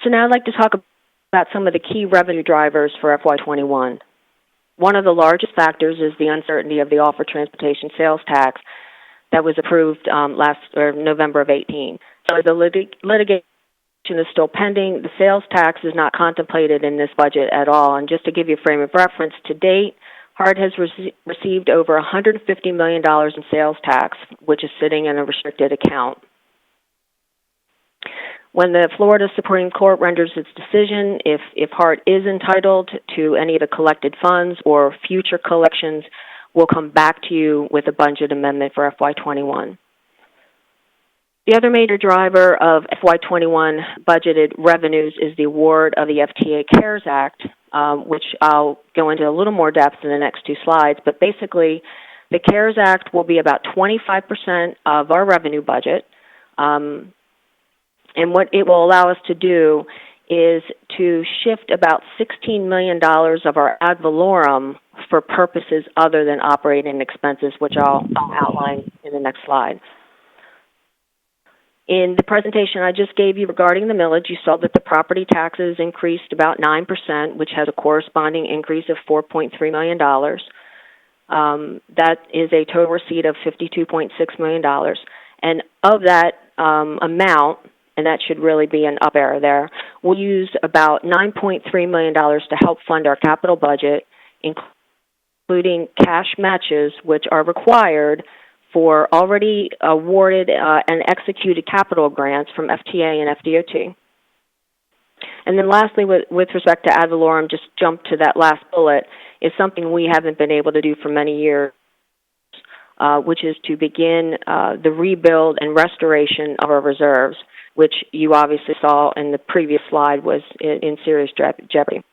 So now I'd like to talk about some of the key revenue drivers for FY21. One of the largest factors is the uncertainty of the offer transportation sales tax that was approved November of 18. So the litigation is still pending. The sales tax is not contemplated in this budget at all. And just to give you a frame of reference, to date, HART has received over $150 million in sales tax, which is sitting in a restricted account. When the Florida Supreme Court renders its decision, if HART is entitled to any of the collected funds or future collections, we'll come back to you with a budget amendment for FY21. The other major driver of FY21 budgeted revenues is the award of the Fta Cares Act, which I'll go into a little more depth in the next two slides. But basically, the CARES Act will be about 25% of our revenue budget. And what it will allow us to do is to shift about $16 million of our ad valorem for purposes other than operating expenses, which I'll outline in the next slide. In the presentation I just gave you regarding the millage, you saw that the property taxes increased about 9%, which has a corresponding increase of $4.3 million. That is a total receipt of $52.6 million. And of that amount, and that should really be an up arrow there, we'll use about $9.3 million to help fund our capital budget, including cash matches, which are required for already awarded and executed capital grants from FTA and FDOT. And then lastly, with respect to ad valorem, just jump to that last bullet, is something we haven't been able to do for many years, which is to begin the rebuild and restoration of our reserves, which you obviously saw in the previous slide was in serious jeopardy.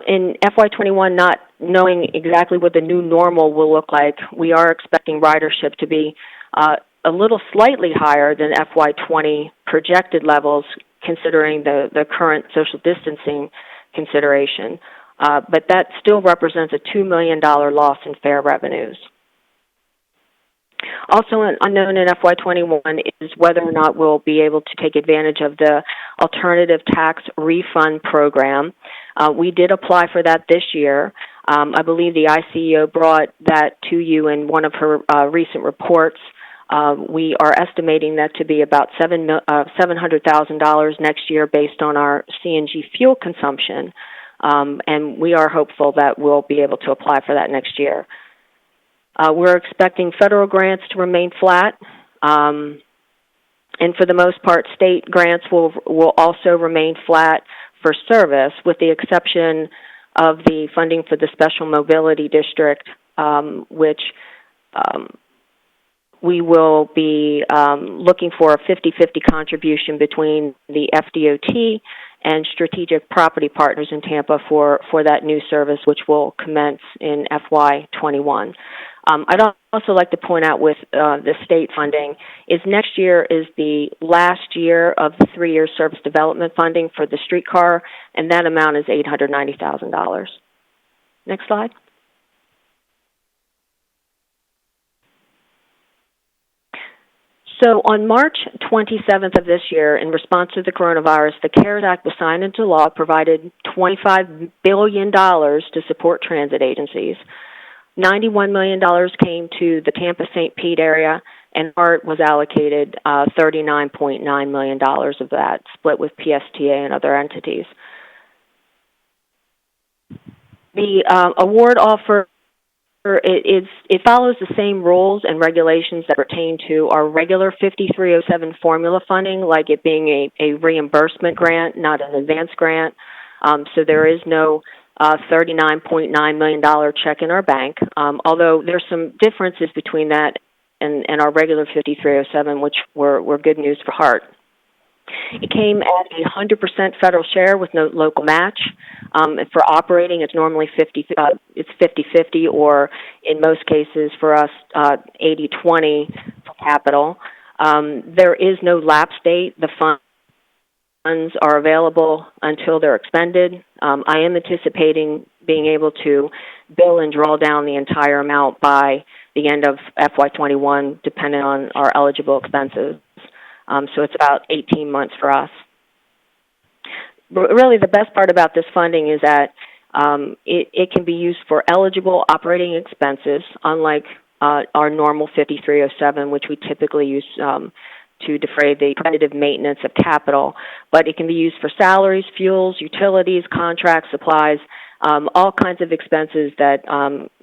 In FY21, not knowing exactly what the new normal will look like, we are expecting ridership to be a little slightly higher than FY20 projected levels, considering the current social distancing consideration. But that still represents a $2 million loss in fare revenues. Also unknown in FY21 is whether or not we'll be able to take advantage of the Alternative Tax Refund Program. We did apply for that this year. I believe the ICEO brought that to you in one of her recent reports. We are estimating that to be about $700,000 next year based on our CNG fuel consumption, and we are hopeful that we'll be able to apply for that next year. We're expecting federal grants to remain flat, and for the most part, state grants will also remain flat for service, with the exception of the funding for the Special Mobility District, which we will be looking for a 50-50 contribution between the FDOT and Strategic Property Partners in Tampa for that new service, which will commence in FY21. I'd also like to point out with the state funding is next year is the last year of the 3-year service development funding for the streetcar, and that amount is $890,000. Next slide. So on March 27th of this year, in response to the coronavirus, the CARES Act was signed into law, provided $25 billion to support transit agencies. $91 million came to the Tampa-St. Pete area, and HART was allocated $39.9 million of that, split with PSTA and other entities. The award offer, it follows the same rules and regulations that pertain to our regular 5307 formula funding, like it being a reimbursement grant, not an advance grant. So there is no $39.9 million check in our bank, although there's some differences between that and our regular 5307, which were good news for HART. It came at a 100% federal share with no local match. For operating, it's normally 50-50, or in most cases for us, 80-20 for capital. There is no lapse date. The funds are available until they're expended. I am anticipating being able to bill and draw down the entire amount by the end of FY21, depending on our eligible expenses. So it's about 18 months for us. But really, the best part about this funding is that it can be used for eligible operating expenses, unlike our normal 5307, which we typically use to defray the preventative maintenance of capital. But it can be used for salaries, fuels, utilities, contracts, supplies, all kinds of expenses that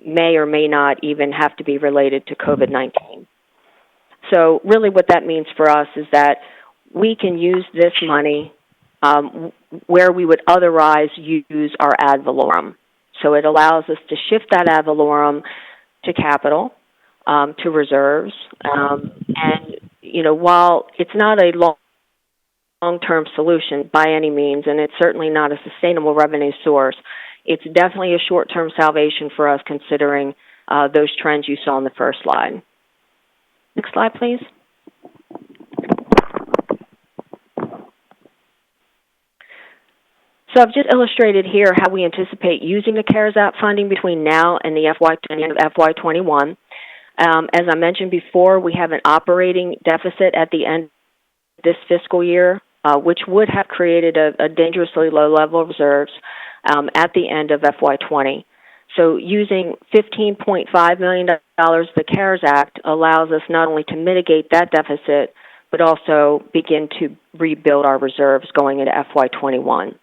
may or may not even have to be related to COVID-19. So really what that means for us is that we can use this money where we would otherwise use our ad valorem. So it allows us to shift that ad valorem to capital, to reserves. And, you know, while it's not a long-term solution by any means, and it's certainly not a sustainable revenue source, it's definitely a short-term salvation for us considering those trends you saw in the first slide. Next slide, please. So I've just illustrated here how we anticipate using the CARES Act funding between now and the FY21. As I mentioned before, we have an operating deficit at the end of this fiscal year, which would have created a dangerously low level of reserves at the end of FY20. So using $15.5 million of the CARES Act allows us not only to mitigate that deficit, but also begin to rebuild our reserves going into FY21.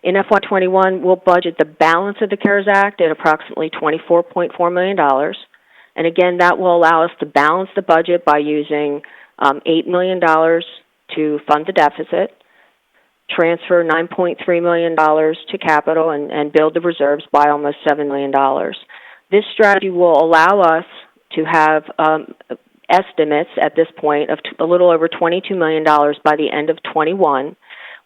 In FY21, we'll budget the balance of the CARES Act at approximately $24.4 million. And again, that will allow us to balance the budget by using $8 million to fund the deficit, transfer $9.3 million to capital, and build the reserves by almost $7 million. This strategy will allow us to have estimates at this point of a little over $22 million by the end of 21,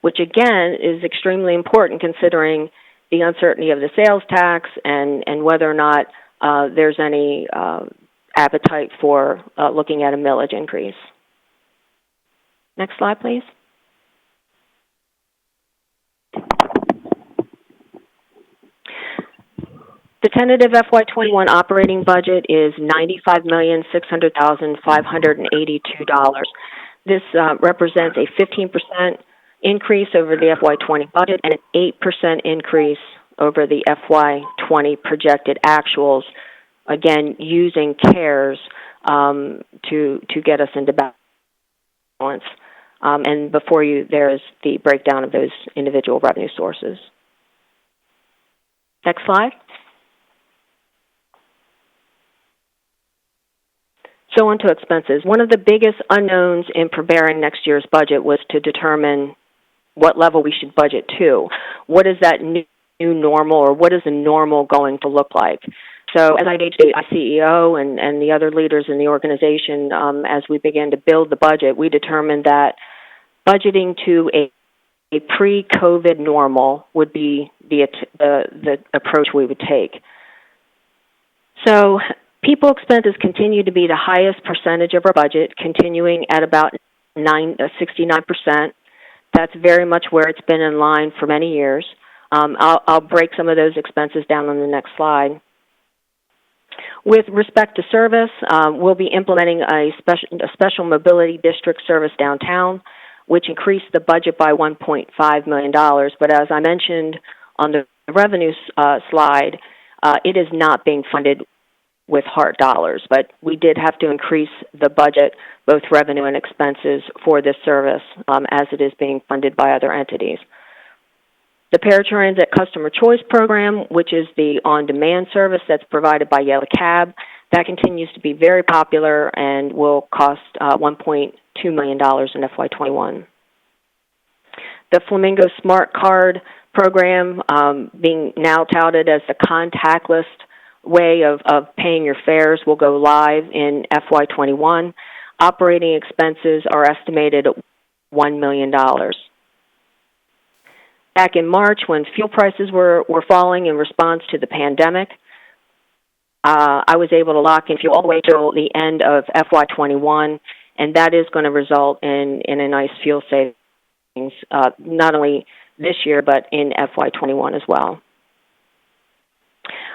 which again is extremely important considering the uncertainty of the sales tax and whether or not there's any appetite for looking at a millage increase. Next slide, please. The tentative FY21 operating budget is $95,600,582. This represents a 15% increase over the FY20 budget and an 8% increase over the FY20 projected actuals, again, using CARES to get us into balance. And before you, there's the breakdown of those individual revenue sources. Next slide. So on to expenses. One of the biggest unknowns in preparing next year's budget was to determine what level we should budget to. What is that new normal, or what is the normal going to look like? So as I engaged the CEO and the other leaders in the organization, as we began to build the budget, we determined that budgeting to a pre-COVID normal would be the approach we would take. So people expenses continue to be the highest percentage of our budget, continuing at about 69%. That's very much where it's been in line for many years. I'll break some of those expenses down on the next slide. With respect to service, we'll be implementing a special mobility district service downtown, which increased the budget by $1.5 million. But as I mentioned on the revenue slide, it is not being funded with HART dollars, but we did have to increase the budget, both revenue and expenses, for this service as it is being funded by other entities. The Paratransit Customer Choice Program, which is the on-demand service that's provided by Yellow Cab, that continues to be very popular and will cost $1.2 million in FY21. The Flamingo Smart Card program, being now touted as the contactless way of paying your fares, will go live in FY21. Operating expenses are estimated at $1 million. Back in March, when fuel prices were falling in response to the pandemic, I was able to lock in fuel all the way till the end of FY21, and that is going to result in a nice fuel savings, not only this year, but in FY21 as well.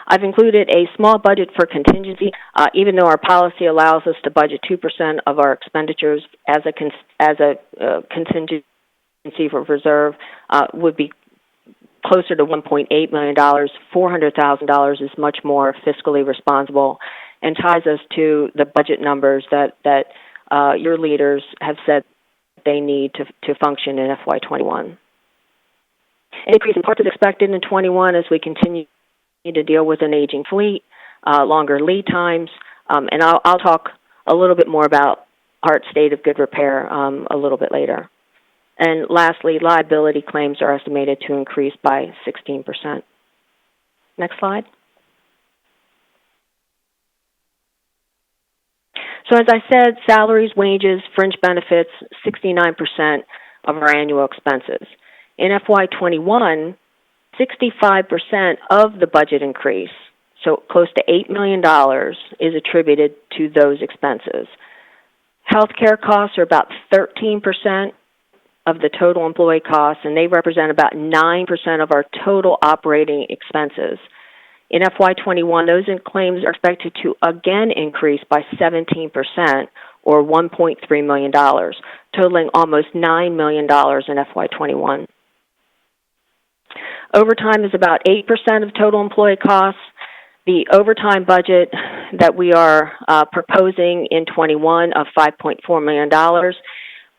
I've included a small budget for contingency, even though our policy allows us to budget 2% of our expenditures as a contingency for reserve, would be closer to $1.8 million. $400,000 is much more fiscally responsible and ties us to the budget numbers that your leaders have said they need to function in FY21. An increase in parts is expected in 21 as we continue to deal with an aging fleet, longer lead times, and I'll talk a little bit more about HART State of Good Repair a little bit later. And lastly, liability claims are estimated to increase by 16%. Next slide. So as I said, salaries, wages, fringe benefits, 69% of our annual expenses. In FY21, 65% of the budget increase, so close to $8 million, is attributed to those expenses. Healthcare costs are about 13% of the total employee costs, and they represent about 9% of our total operating expenses. In FY21, those claims are expected to again increase by 17%, or $1.3 million, totaling almost $9 million in FY21. Overtime is about 8% of total employee costs. The overtime budget that we are proposing in 21 of $5.4 million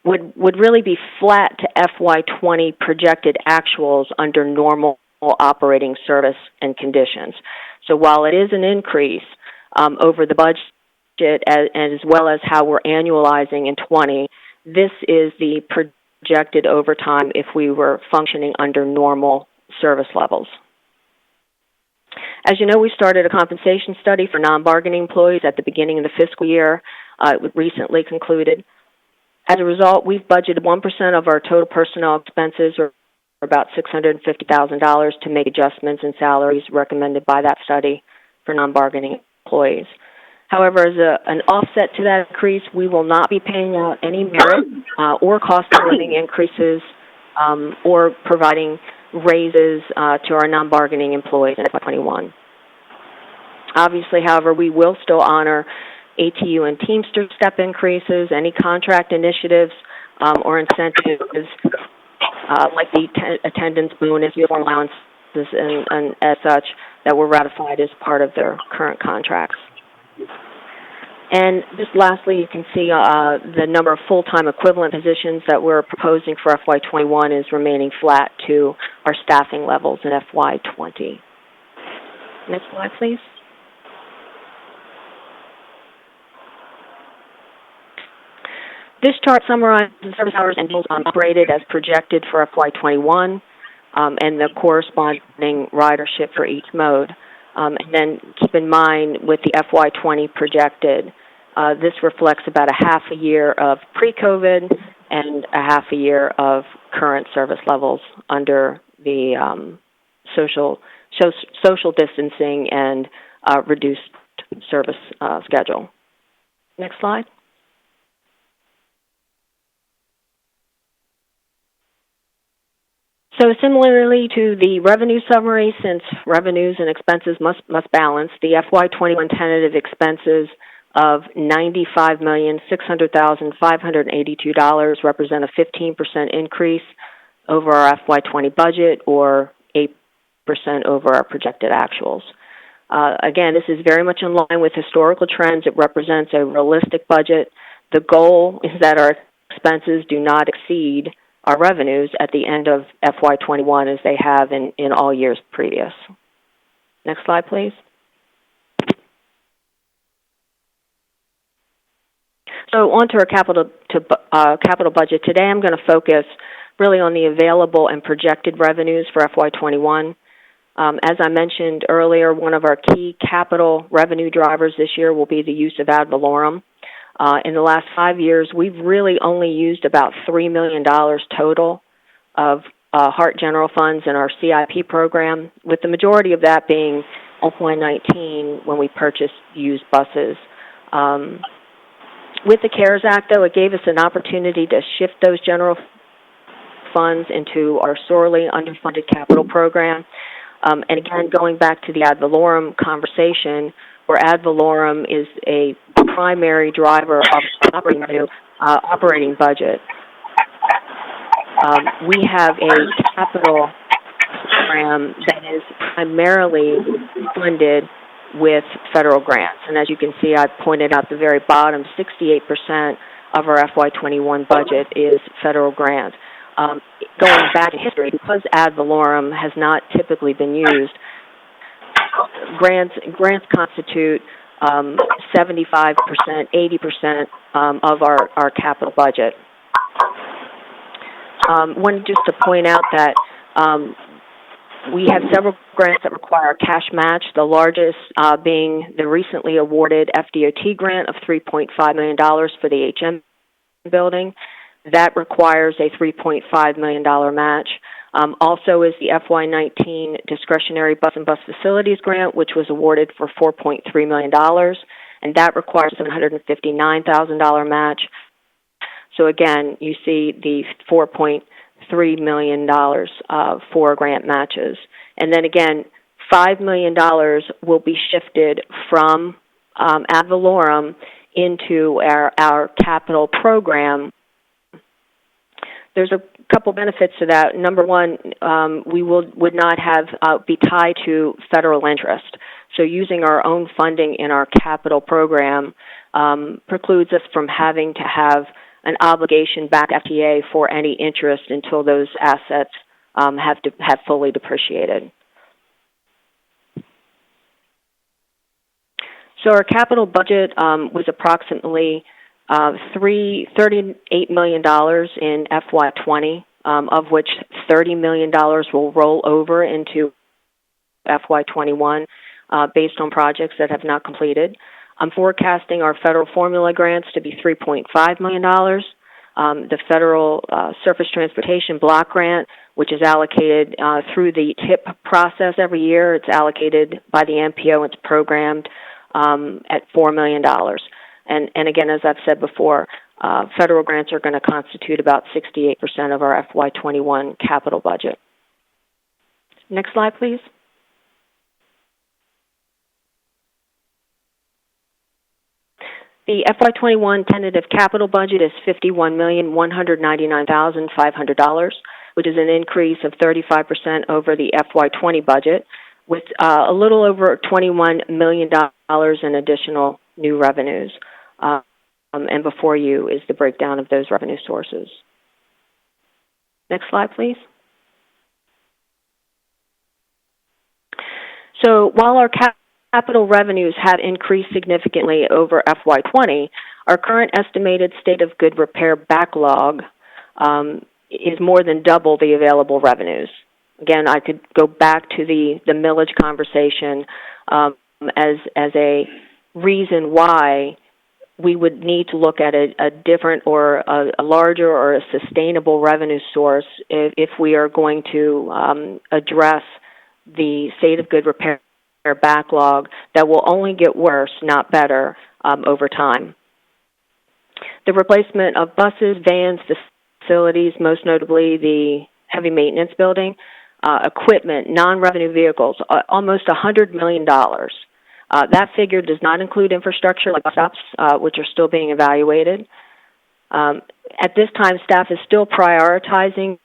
would really be flat to FY20 projected actuals under normal operating service and conditions. So while it is an increase over the budget as well as how we're annualizing in 20, this is the projected overtime if we were functioning under normal service levels. As you know, we started a compensation study for non-bargaining employees at the beginning of the fiscal year. It recently concluded. As a result, we've budgeted 1% of our total personnel expenses, or about $650,000, to make adjustments in salaries recommended by that study for non-bargaining employees. However, as an offset to that increase, we will not be paying out any merit or cost of living increases or providing raises to our non-bargaining employees in FY21. Obviously, however, we will still honor ATU and Teamster step increases, any contract initiatives or incentives like the attendance bonus, uniform allowances, and as such that were ratified as part of their current contracts. And just lastly, you can see the number of full-time equivalent positions that we're proposing for FY21 is remaining flat to our staffing levels in FY20. Next slide, please. This chart summarizes service hours and bills operated as projected for FY21 and the corresponding ridership for each mode. And then keep in mind with the FY20 projected, this reflects about a half a year of pre-COVID and a half a year of current service levels under the social distancing and reduced service schedule. Next slide. So similarly to the revenue summary, since revenues and expenses must balance, the FY21 tentative expenses of $95,600,582 represent a 15% increase over our FY20 budget or 8% over our projected actuals. Again, this is very much in line with historical trends. It represents a realistic budget. The goal is that our expenses do not exceed our revenues at the end of FY21 as they have in all years previous. Next slide, please. So on to our capital budget. Today I'm going to focus really on the available and projected revenues for FY21. As I mentioned earlier, one of our key capital revenue drivers this year will be the use of ad valorem. In the last 5 years, we've really only used about $3 million total of HART general funds in our CIP program, with the majority of that being FY19 when we purchased used buses. With the CARES Act, though, it gave us an opportunity to shift those general funds into our sorely underfunded capital program. And again, going back to the ad valorem conversation, where ad valorem is a primary driver of operating budget. We have a capital program that is primarily funded with federal grants. And as you can see, I pointed out the very bottom, 68% of our FY21 budget is federal grant. Going back in history, because ad valorem has not typically been used, grants constitute 75%, 80% of our capital budget. One just to point out that we have several grants that require cash match, the largest being the recently awarded FDOT grant of $3.5 million for the HM building. That requires a $3.5 million match. Also is the FY19 discretionary bus and bus facilities grant, which was awarded for $4.3 million, and that requires a $759,000 match. So again, you see the $4.3 million for grant matches. And then again, $5 million will be shifted from ad valorem into our capital program. There's a couple benefits to that. Number one, we would not be tied to federal interest. So using our own funding in our capital program precludes us from having to have an obligation back to FTA for any interest until those assets have fully depreciated. So our capital budget was approximately $38 million in FY20, of which $30 million will roll over into FY21 based on projects that have not completed. I'm forecasting our federal formula grants to be $3.5 million. The federal surface transportation block grant, which is allocated through the TIP process every year, it's allocated by the MPO. It's programmed at $4 million. And again, as I've said before, federal grants are going to constitute about 68% of our FY21 capital budget. Next slide, please. The FY21 tentative capital budget is $51,199,500, which is an increase of 35% over the FY20 budget, with a little over $21 million in additional new revenues. And before you is the breakdown of those revenue sources. Next slide, please. So while our capital revenues have increased significantly over FY20, our current estimated state of good repair backlog is more than double the available revenues. Again, I could go back to the millage conversation as a reason why we would need to look at a different or a larger or a sustainable revenue source if we are going to address the state of good repair backlog that will only get worse, not better, over time. The replacement of buses, vans, facilities, most notably the heavy maintenance building, equipment, non-revenue vehicles, almost $100 million. That figure does not include infrastructure like bus stops, which are still being evaluated. At this time, staff is still prioritizing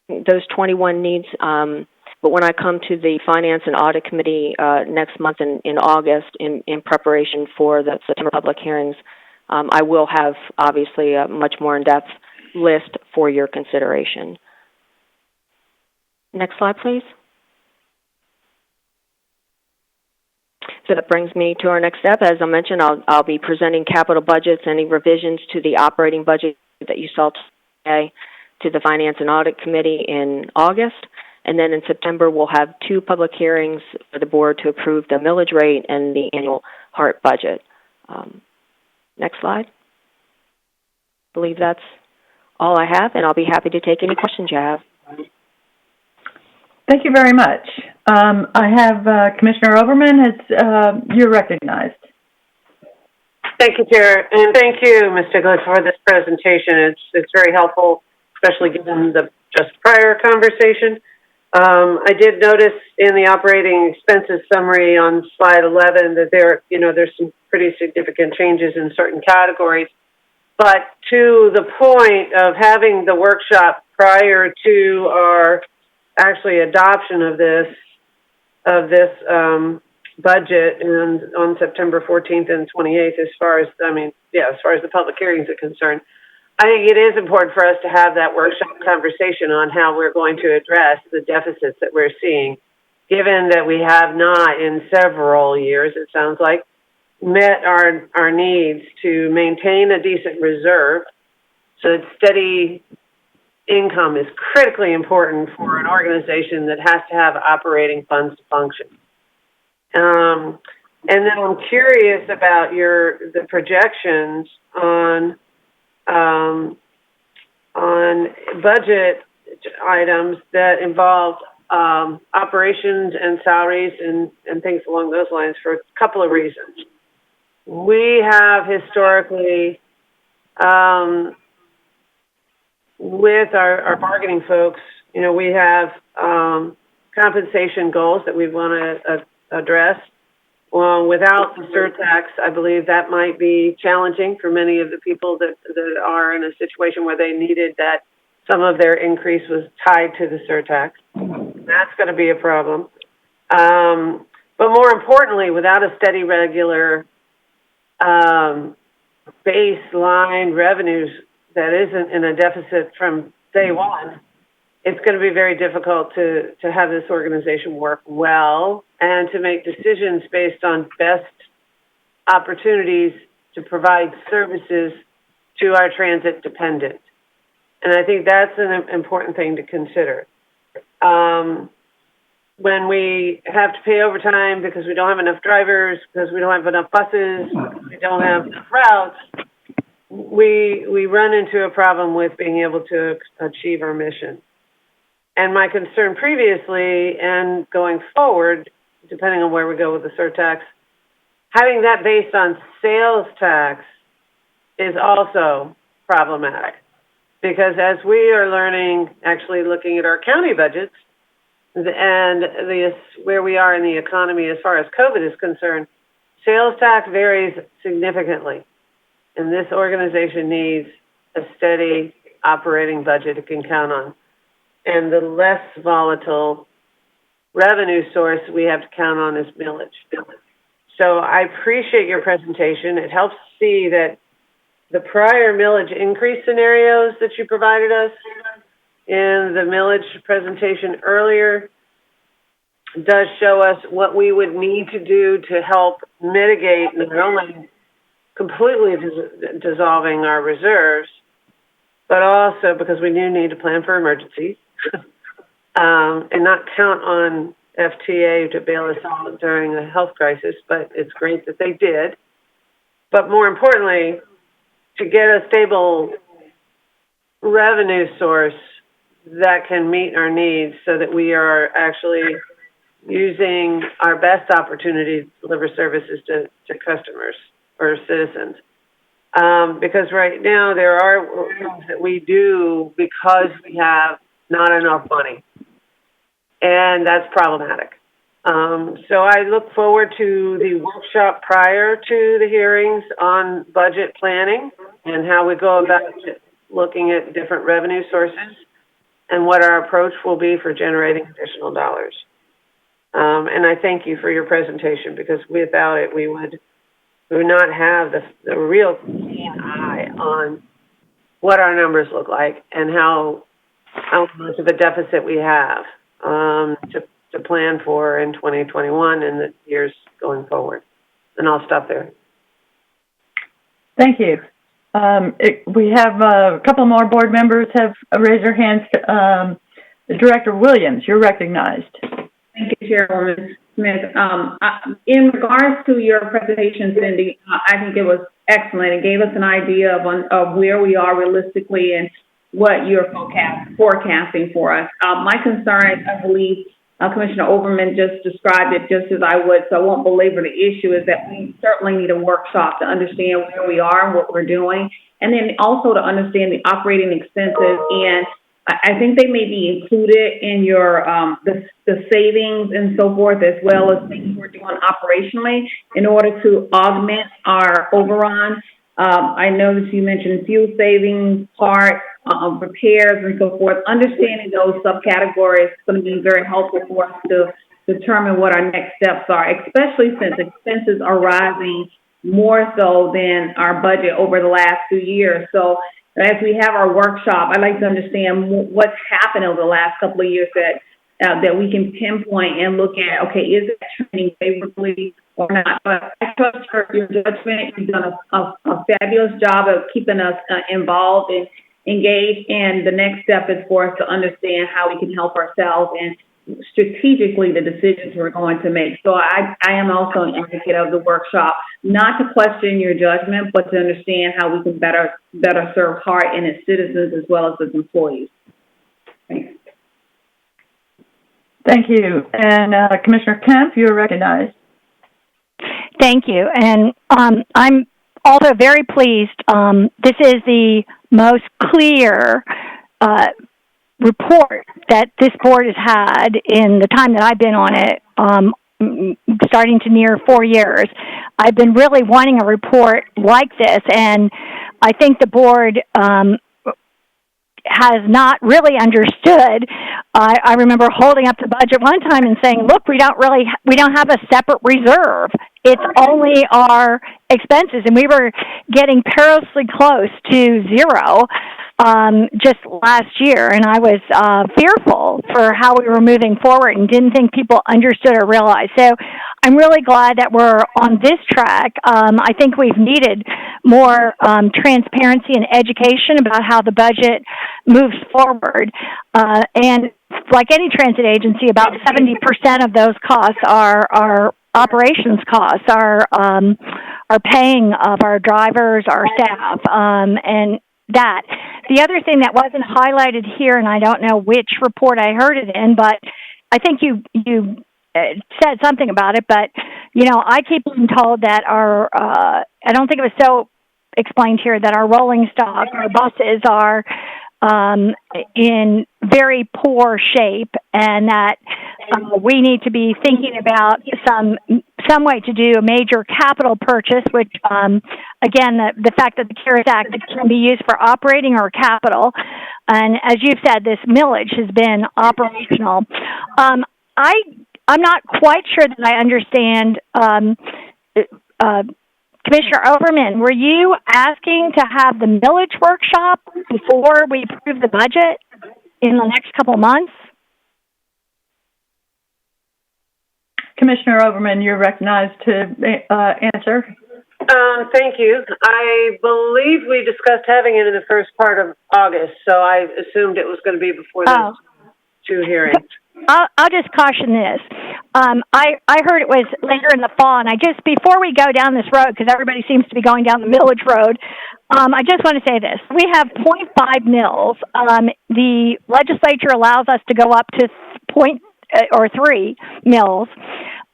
those 21 needs, but when I come to the Finance and Audit Committee next month in August in preparation for the September public hearings, I will have, obviously, a much more in-depth list for your consideration. Next slide, please. So that brings me to our next step. As I mentioned, I'll be presenting capital budgets, any revisions to the operating budget that you saw today to the Finance and Audit Committee in August. And then in September, we'll have 2 public hearings for the board to approve the millage rate and the annual HART budget. Next slide. I believe that's all I have, and I'll be happy to take any questions you have. Thank you very much. I have Commissioner Overman. You're recognized. Thank you, Chair, and thank you, Ms. Stiglitz, for this presentation. It's very helpful, especially given the just prior conversation. I did notice in the operating expenses summary on slide 11 that there's some pretty significant changes in certain categories. But to the point of having the workshop prior to our actually adoption of this budget and on September 14th and 28th, as far as the public hearings are concerned, I think it is important for us to have that workshop conversation on how we're going to address the deficits that we're seeing, given that we have not in several years, it sounds like, met our needs to maintain a decent reserve so that steady income is critically important for an organization that has to have operating funds to function. And then I'm curious about the projections on budget items that involve operations and salaries and things along those lines for a couple of reasons. We have historically, with our bargaining folks, we have compensation goals that we want to address. Well, without the surtax, I believe that might be challenging for many of the people that are in a situation where they needed that some of their increase was tied to the surtax. That's going to be a problem. But more importantly, without a steady, regular baseline revenues that isn't in a deficit from day one, it's going to be very difficult to have this organization work well and to make decisions based on best opportunities to provide services to our transit dependent. And I think that's an important thing to consider. When we have to pay overtime because we don't have enough drivers, because we don't have enough buses, we don't have enough routes, we run into a problem with being able to achieve our mission. And my concern previously and going forward, depending on where we go with the surtax, having that based on sales tax is also problematic. Because as we are learning, actually looking at our county budgets and where we are in the economy as far as COVID is concerned, sales tax varies significantly. and this organization needs a steady operating budget it can count on. And the less volatile revenue source we have to count on is millage. So I appreciate your presentation. It helps see that the prior millage increase scenarios that you provided us in the millage presentation earlier does show us what we would need to do to help mitigate not only completely dissolving our reserves, but also because we do need to plan for emergencies and not count on FTA to bail us out during a health crisis, but it's great that they did. But more importantly, to get a stable revenue source that can meet our needs so that we are actually using our best opportunity to deliver services to customers or citizens. Because right now there are things that we do because we have not enough money. And that's problematic. So I look forward to the workshop prior to the hearings on budget planning and how we go about looking at different revenue sources and what our approach will be for generating additional dollars. And I thank you for your presentation, because without it, we would not have the real keen eye on what our numbers look like and how much of a deficit we have to plan for in 2021 and the years going forward. And I'll stop there. Thank you. We have a couple more board members have raised their hands. Director Williams, you're recognized. Thank you, Chairwoman Smith. In regards to your presentation, Cindy, I think it was excellent. It gave us an idea of where we are realistically and what you're forecasting for us. My concern, I believe Commissioner Overman just described it just as I would, so I won't belabor the issue, is that we certainly need a workshop to understand where we are and what we're doing, and then also to understand the operating expenses. And I think they may be included in your the savings and so forth, as well as things we're doing operationally in order to augment our overrun. I noticed you mentioned fuel savings, parts, repairs, and so forth. Understanding those subcategories is going to be very helpful for us to determine what our next steps are, especially since expenses are rising more so than our budget over the last few years. So as we have our workshop, I'd like to understand what's happened over the last couple of years that we can pinpoint and look at, okay, is it trending favorably or not? But I trust your judgment. You've done a fabulous job of keeping us involved and engaged, and the next step is for us to understand how we can help ourselves and strategically the decisions we're going to make. So I am also an advocate of the workshop, not to question your judgment, but to understand how we can better serve HART and its citizens as well as its employees. Thanks. Thank you. And Commissioner Kemp, you're recognized. Thank you. And I'm also very pleased. This is the most clear report that this board has had in the time that I've been on it, starting to near 4 years. I've been really wanting a report like this, and I think the board has not really understood. I remember holding up the budget one time and saying, look, we don't have a separate reserve. It's only our expenses, and we were getting perilously close to zero just last year, and I was fearful for how we were moving forward and didn't think people understood or realized. So I'm really glad that we're on this track. I think we've needed more transparency and education about how the budget moves forward. And like any transit agency, about 70% of those costs are operations costs, are paying of our drivers, our staff, and that. The other thing that wasn't highlighted here, and I don't know which report I heard it in, but I think you said something about it, but, I keep being told that I don't think it was so explained here, that our rolling stock, our buses are in very poor shape, and that we need to be thinking about some some way to do a major capital purchase, which, again, the fact that the CARES Act can be used for operating or capital. And as you've said, this millage has been operational. I'm not quite sure that I understand, Commissioner Overman, were you asking to have the millage workshop before we approve the budget in the next couple of months? Commissioner Overman, you're recognized to answer. Thank you. I believe we discussed having it in the first part of August, so I assumed it was going to be before those two hearings. I'll just caution this. I heard it was later in the fall, and before we go down this road, because everybody seems to be going down the millage road, I just want to say this. We have 0.5 mills. The legislature allows us to go up to 3 mills.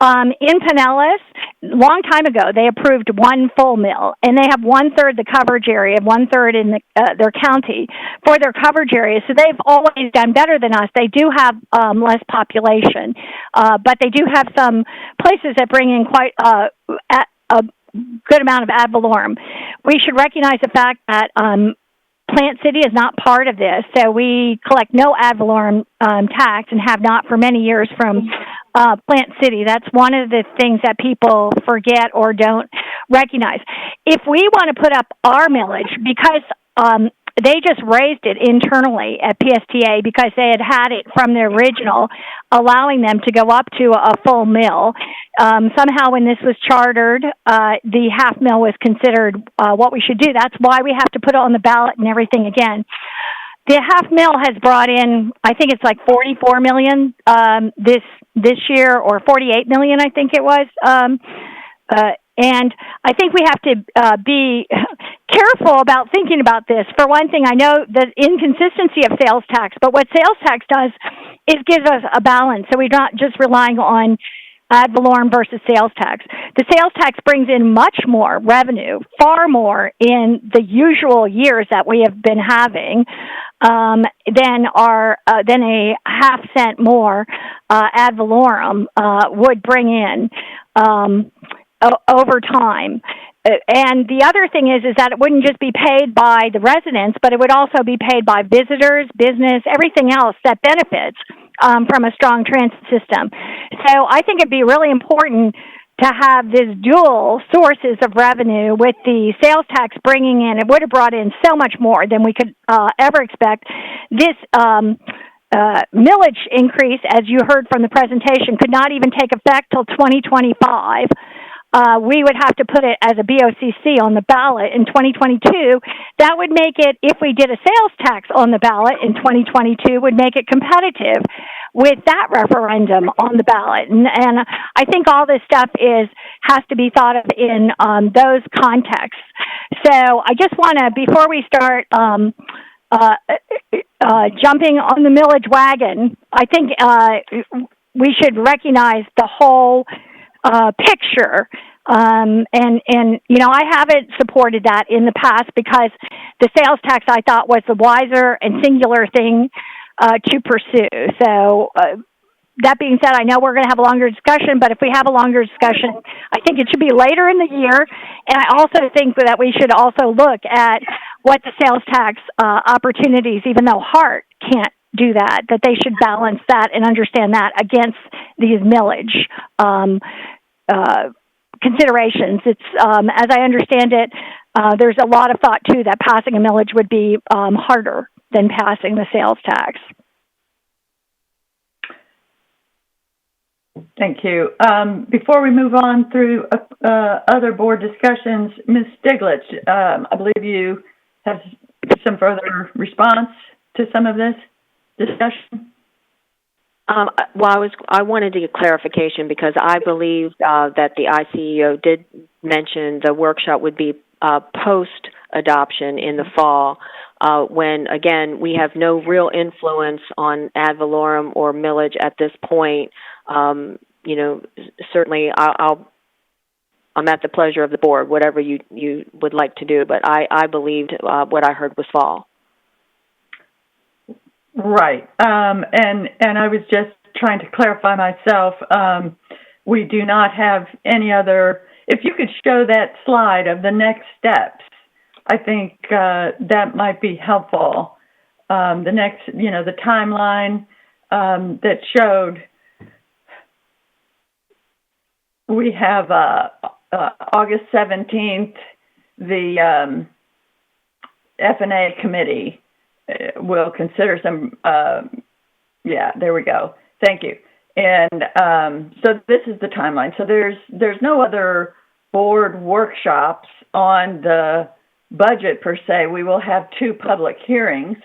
In Pinellas, long time ago, they approved 1 full mill, and they have 1/3 the coverage area, 1/3 in their county for their coverage area. So they've always done better than us. They do have less population, but they do have some places that bring in quite a good amount of ad valorem. We should recognize the fact that Plant City is not part of this, so we collect no ad valorem tax and have not for many years from Plant City. That's one of the things that people forget or don't recognize. If we want to put up our millage, because they just raised it internally at PSTA because they had it from the original, allowing them to go up to a full mill. Somehow when this was chartered, the half mill was considered what we should do. That's why we have to put it on the ballot and everything again. The half mill has brought in, I think it's like $44 million this year, or $48 million, I think it was. And I think we have to be careful about thinking about this. For one thing, I know the inconsistency of sales tax, but what sales tax does is gives us a balance, so we're not just relying on ad valorem versus sales tax. The sales tax brings in much more revenue, far more in the usual years that we have been having than a half cent more ad valorem would bring in over time. And the other thing is that it wouldn't just be paid by the residents, but it would also be paid by visitors, business, everything else that benefits from a strong transit system. So I think it'd be really important to have this dual sources of revenue with the sales tax bringing in. It would have brought in so much more than we could ever expect. This millage increase, as you heard from the presentation, could not even take effect till 2025. We would have to put it as a BOCC on the ballot in 2022. That would make it, if we did a sales tax on the ballot in 2022, would make it competitive with that referendum on the ballot. And I think all this stuff has to be thought of in those contexts. So I just want to, before we start jumping on the millage wagon, I think we should recognize the whole picture. And you know, I haven't supported that in the past because the sales tax I thought was the wiser and singular thing to pursue. So that being said, I know we're going to have a longer discussion, but if we have a longer discussion, I think it should be later in the year. And I also think that we should also look at what the sales tax opportunities, even though HART can't do that they should balance that and understand that against these millage considerations. It's as I understand it, there's a lot of thought too that passing a millage would be harder than passing the sales tax. Thank you. Before we move on through other board discussions, Ms. Stiglitz, I believe you have some further response to some of this discussion. Well, I wanted to get clarification because I believe that the ICEO did mention the workshop would be post-adoption in the fall when, again, we have no real influence on ad valorem or millage at this point. You know, certainly I'm at the pleasure of the board, whatever you would like to do, but I believed what I heard was fall. Right. And I was just trying to clarify myself. we do not have any other. If you could show that slide of the next steps, I think that might be helpful. The next, the timeline that showed we have August 17th, the F&A committee will consider some, there we go. Thank you. And so this is the timeline. So there's no other board workshops on the budget per se. We will have 2 public hearings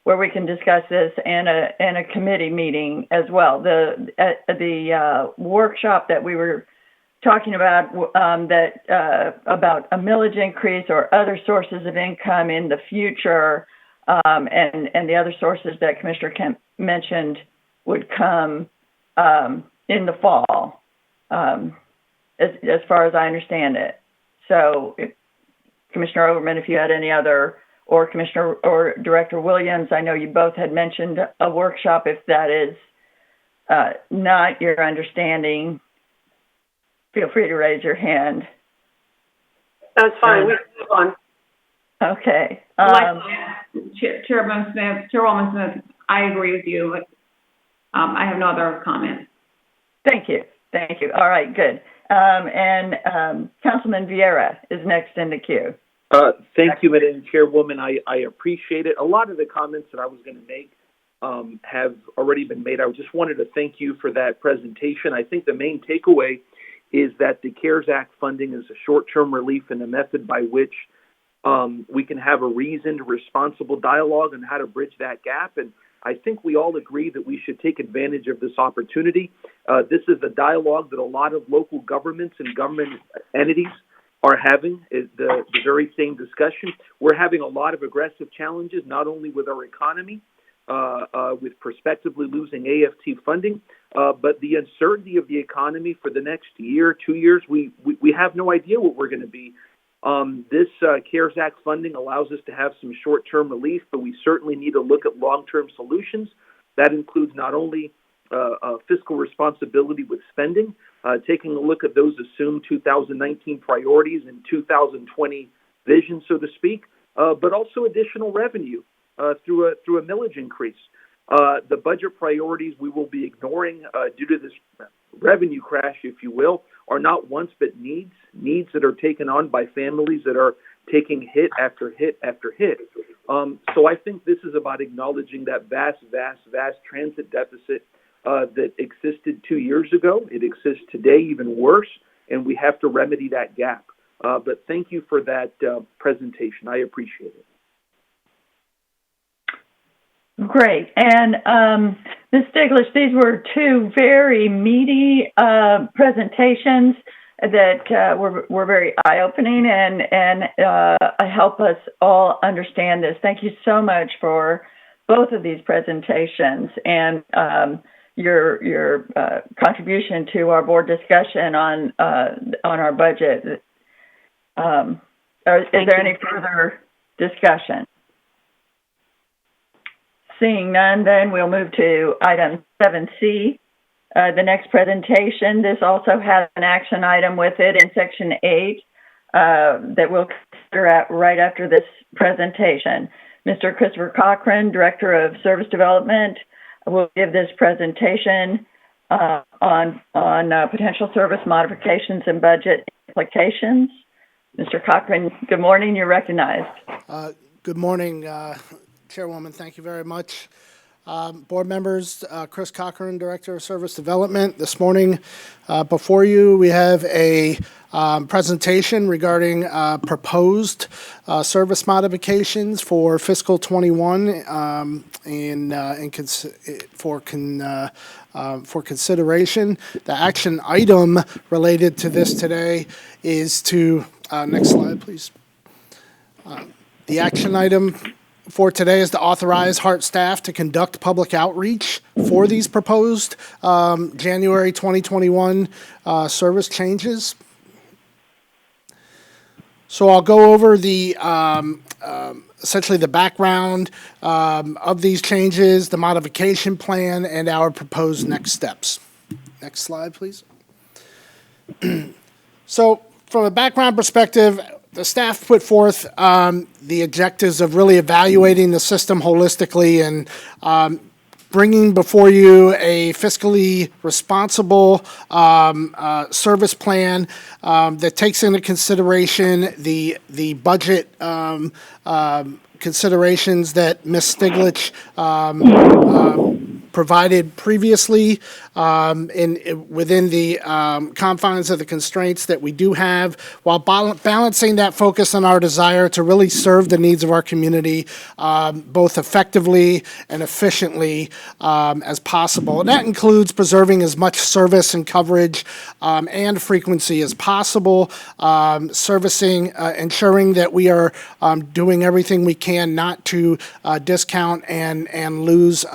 where we can discuss this and a committee meeting as well. The workshop that we were talking about about a millage increase or other sources of income in the future, and the other sources that Commissioner Kemp mentioned would come in the fall, as far as I understand it. So, Commissioner Overman, if you had any other, or Commissioner or Director Williams, I know you both had mentioned a workshop. If that is not your understanding, feel free to raise your hand. That's fine. We can move on. Okay. Chairwoman Smith, I agree with you. I have no other comments. Thank you. All right, good. And Councilman Vieira is next in the queue. Thank you, Madam Chairwoman. I appreciate it. A lot of the comments that I was going to make have already been made. I just wanted to thank you for that presentation. I think the main takeaway is that the CARES Act funding is a short-term relief and a method by which we can have a reasoned, responsible dialogue on how to bridge that gap. And I think we all agree that we should take advantage of this opportunity. This is a dialogue that a lot of local governments and government entities are having, the very same discussion. We're having a lot of aggressive challenges, not only with our economy, with prospectively losing AFT funding, but the uncertainty of the economy for the next year, 2 years, we have no idea what we're going to be. This CARES Act funding allows us to have some short-term relief, but we certainly need to look at long-term solutions. That includes not only fiscal responsibility with spending, taking a look at those assumed 2019 priorities and 2020 vision, so to speak, but also additional revenue through a millage increase. The budget priorities we will be ignoring due to this revenue crash, if you will, are not wants but needs that are taken on by families that are taking hit after hit after hit. So I think this is about acknowledging that vast transit deficit that existed 2 years ago. It exists today even worse, and we have to remedy that gap. But thank you for that presentation. I appreciate it. Great. And Ms. Stiglitz, these were 2 very meaty presentations that were very eye-opening and help us all understand this. Thank you so much for both of these presentations and your contribution to our board discussion on our budget. Is there any further discussion? Seeing none, then we'll move to item 7C, the next presentation. This also has an action item with it in section 8 that we'll consider right after this presentation. Mr. Christopher Cochran, Director of Service Development, will give this presentation on potential service modifications and budget implications. Mr. Cochran, good morning. You're recognized. Good morning, Chairwoman. Thank you very much. Board members, Chris Cochran, Director of Service Development. This morning before you, we have a presentation regarding proposed service modifications for fiscal 21 for consideration. The action item related to this today is to, next slide, please. The action item for today is to authorize HART staff to conduct public outreach for these proposed January 2021 service changes. So I'll go over the essentially the background of these changes, the modification plan, and our proposed next steps. Next slide, please. So from a background perspective, the staff put forth the objectives of really evaluating the system holistically and bringing before you a fiscally responsible service plan that takes into consideration the budget considerations that Ms. Stiglich provided previously within the confines of the constraints that we do have, while balancing that focus on our desire to really serve the needs of our community both effectively and efficiently as possible. And that includes preserving as much service and coverage and frequency as possible, ensuring that we are doing everything we can not to discount and lose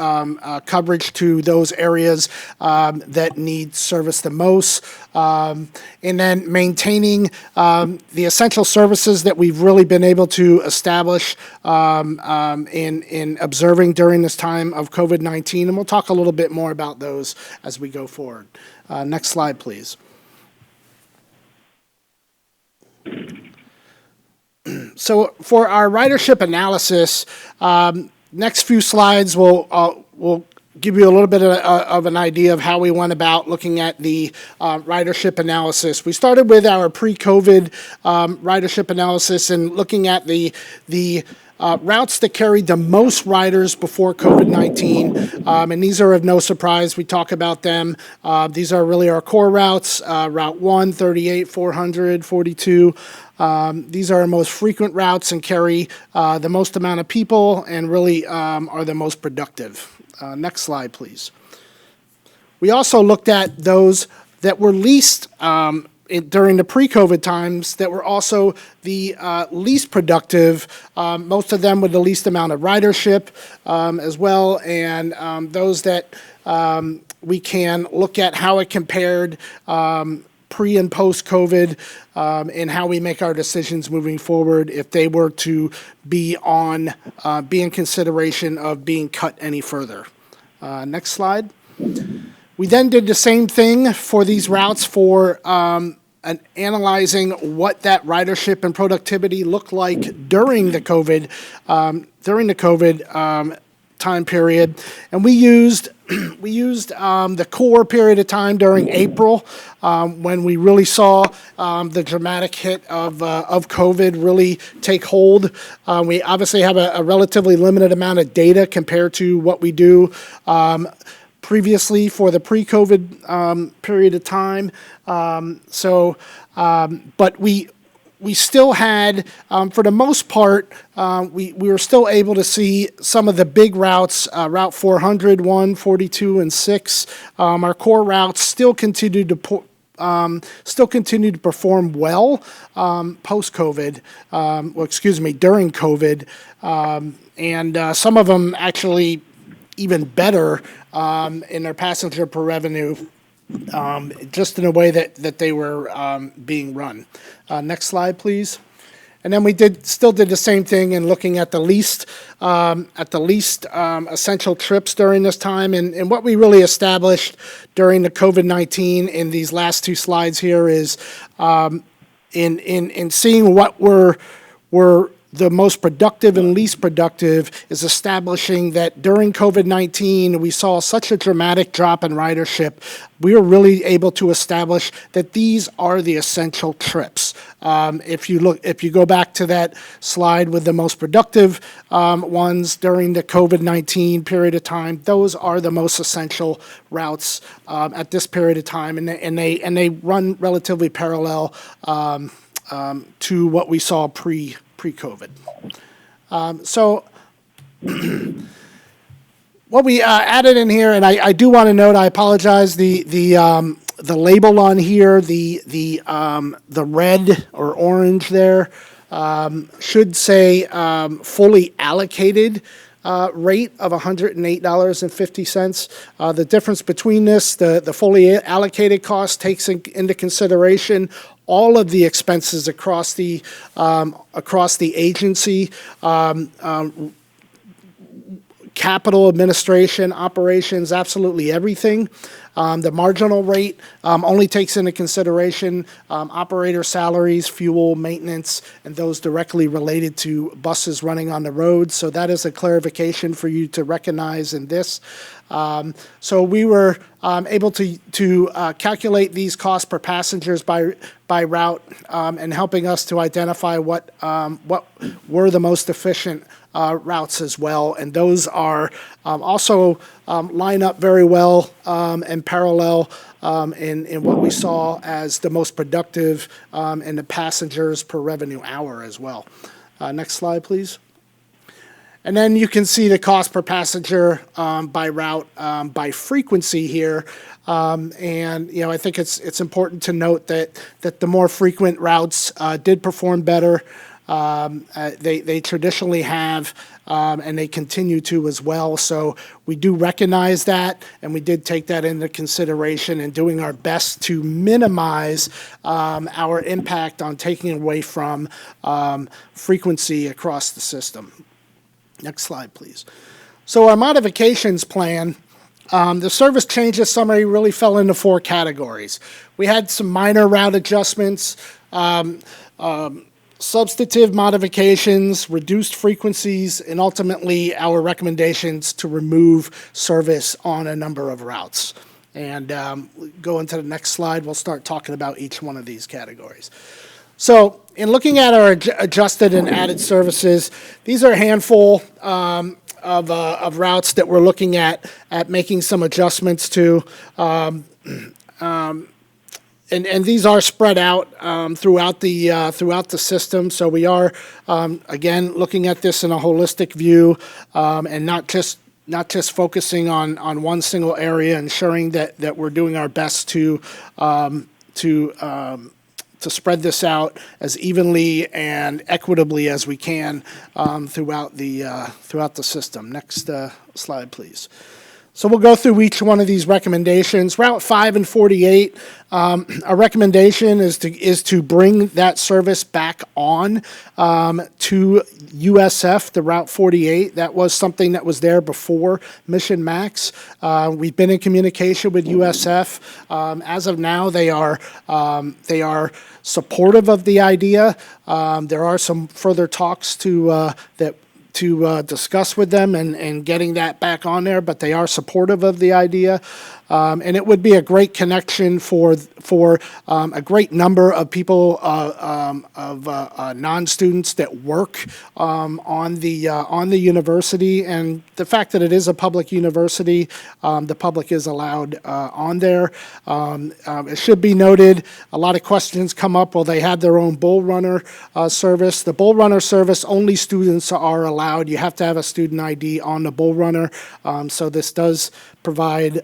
coverage to those areas that need service the most, and then maintaining the essential services that we've really been able to establish in observing during this time of COVID-19, and we'll talk a little bit more about those as we go forward. Next slide, please. So for our ridership analysis, next few slides will give you a little bit of an idea of how we went about looking at the ridership analysis. We started with our pre-COVID ridership analysis and looking at the routes that carried the most riders before COVID-19, and these are of no surprise. We talk about them. These are really our core routes, Route 1, 38, 400, 42. These are our most frequent routes and carry the most amount of people and really are the most productive. Next slide, please. We also looked at those that were least during the pre-COVID times that were also the least productive, most of them with the least amount of ridership as well, and those that we can look at how it compared pre and post-COVID and how we make our decisions moving forward if they were to be in consideration of being cut any further. Next slide. We then did the same thing for these routes for analyzing what that ridership and productivity looked like during the COVID time period, and we used the core period of time during April when we really saw the dramatic hit of COVID really take hold. We obviously have a relatively limited amount of data compared to what we do previously for the pre-COVID period of time. But we still had, for the most part, we were still able to see some of the big routes, Route 400, 1, 42, and 6. Our core routes still continued to perform well post-COVID, during COVID, and some of them actually even better in their passenger per revenue, just in a way that they were being run. Next slide, please. And then we still did the same thing in looking at the least essential trips during this time. And what we really established during the COVID-19 in these last two slides here is in seeing what were the most productive and least productive is establishing that during COVID-19, we saw such a dramatic drop in ridership. We were really able to establish that these are the essential trips. If you go back to that slide with the most productive ones during the COVID-19 period of time, those are the most essential routes at this period of time, and they run relatively parallel to what we saw pre-COVID. So what we added in here, and I do want to note, I apologize, the label on here, the red or orange there should say fully allocated rate of $108.50. The difference between this, the fully allocated cost takes into consideration all of the expenses across the agency, capital, administration, operations, absolutely everything. The marginal rate only takes into consideration operator salaries, fuel, maintenance, and those directly related to buses running on the road. So that is a clarification for you to recognize in this. So we were able to calculate these costs per passengers by route, and helping us to identify what were the most efficient routes as well. And those are also line up very well and parallel in what we saw as the most productive in the passengers per revenue hour as well. Next slide, please. And then you can see the cost per passenger by route, by frequency here. And I think it's important to note that the more frequent routes did perform better. They traditionally have, and they continue to as well. So we do recognize that, and we did take that into consideration in doing our best to minimize our impact on taking away from frequency across the system. Next slide, please. So our modifications plan, the service changes summary really fell into 4 categories. We had some minor route adjustments, substantive modifications, reduced frequencies, and ultimately our recommendations to remove service on a number of routes. And go into the next slide, we'll start talking about each one of these categories. So in looking at our adjusted and added services, these are a handful of routes that we're looking at making some adjustments to. And these are spread out throughout the system. So we are again looking at this in a holistic view, and not just focusing on one single area, ensuring that we're doing our best to spread this out as evenly and equitably as we can throughout the system. Next slide, please. So we'll go through each one of these recommendations. Route 5 and 48, our recommendation is to bring that service back on to USF, the Route 48. That was something that was there before Mission Max. We've been in communication with USF. As of now, they are supportive of the idea. There are some further talks to discuss with them and getting that back on there, but they are supportive of the idea. And it would be a great connection for a great number of people, of non-students that work on the university. And the fact that it is a public university, the public is allowed on there. It should be noted, a lot of questions come up, well, they have their own Bull Runner service. The Bull Runner service, only students are allowed. You have to have a student ID on the Bull Runner. So this does provide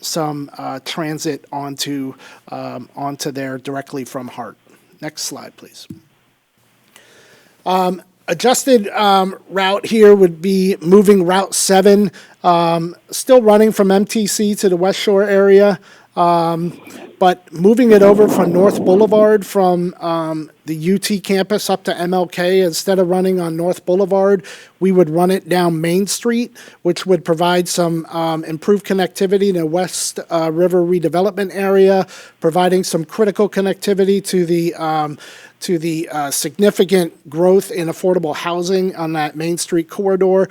some transit onto there directly from HART. Next slide, please. Adjusted route here would be moving Route 7, still running from MTC to the West Shore area, but moving it over from North Boulevard from the UT campus up to MLK. Instead of running on North Boulevard, we would run it down Main Street, which would provide some improved connectivity in the West River redevelopment area, providing some critical connectivity to the significant growth in affordable housing on that Main Street corridor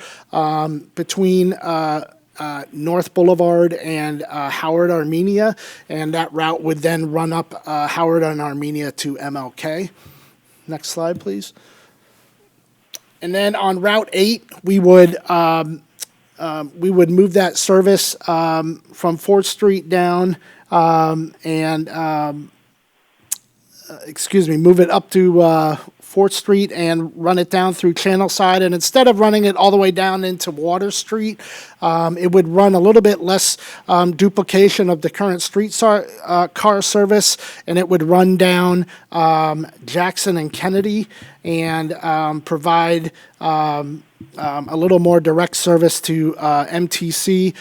between North Boulevard and Howard Armenia, and that route would then run up Howard and Armenia to MLK. Next slide, please. And then on Route 8, we would move that service from 4th Street down move it up to 4th Street and run it down through Channelside. And instead of running it all the way down into Water Street, it would run a little bit less duplication of the current car service, and it would run down Jackson and Kennedy and provide a little more direct service to MTC.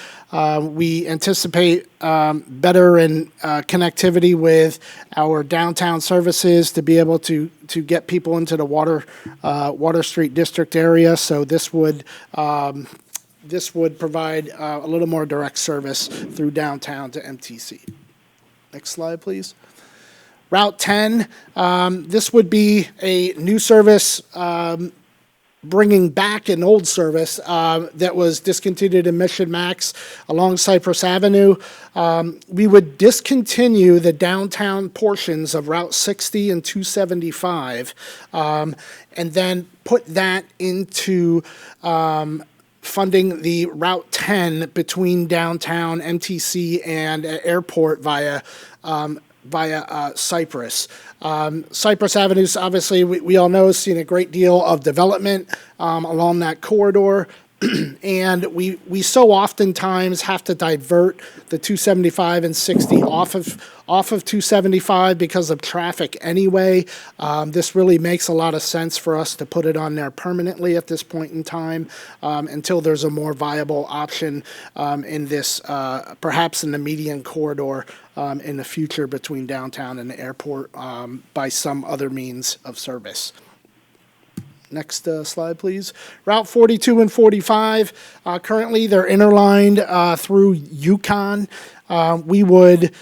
We anticipate better connectivity with our downtown services to be able to get people into the Water Street district area. So this would this would provide a little more direct service through downtown to MTC. Next slide, please. Route 10, this would be a new service bringing back an old service that was discontinued in Mission Max along Cypress Avenue. We would discontinue the downtown portions of Route 60 and 275 and then put that into funding the Route 10 between downtown MTC and airport via Cypress. Cypress Avenue, obviously, we all know, has seen a great deal of development along that corridor. And we so oftentimes have to divert the 275 and 60 off of 275 because of traffic anyway. This really makes a lot of sense for us to put it on there permanently at this point in time until there's a more viable option in this, perhaps in the median corridor in the future between downtown and the airport by some other means of service. Next slide, please. Route 42 and 45, currently they're interlined through Yukon. We would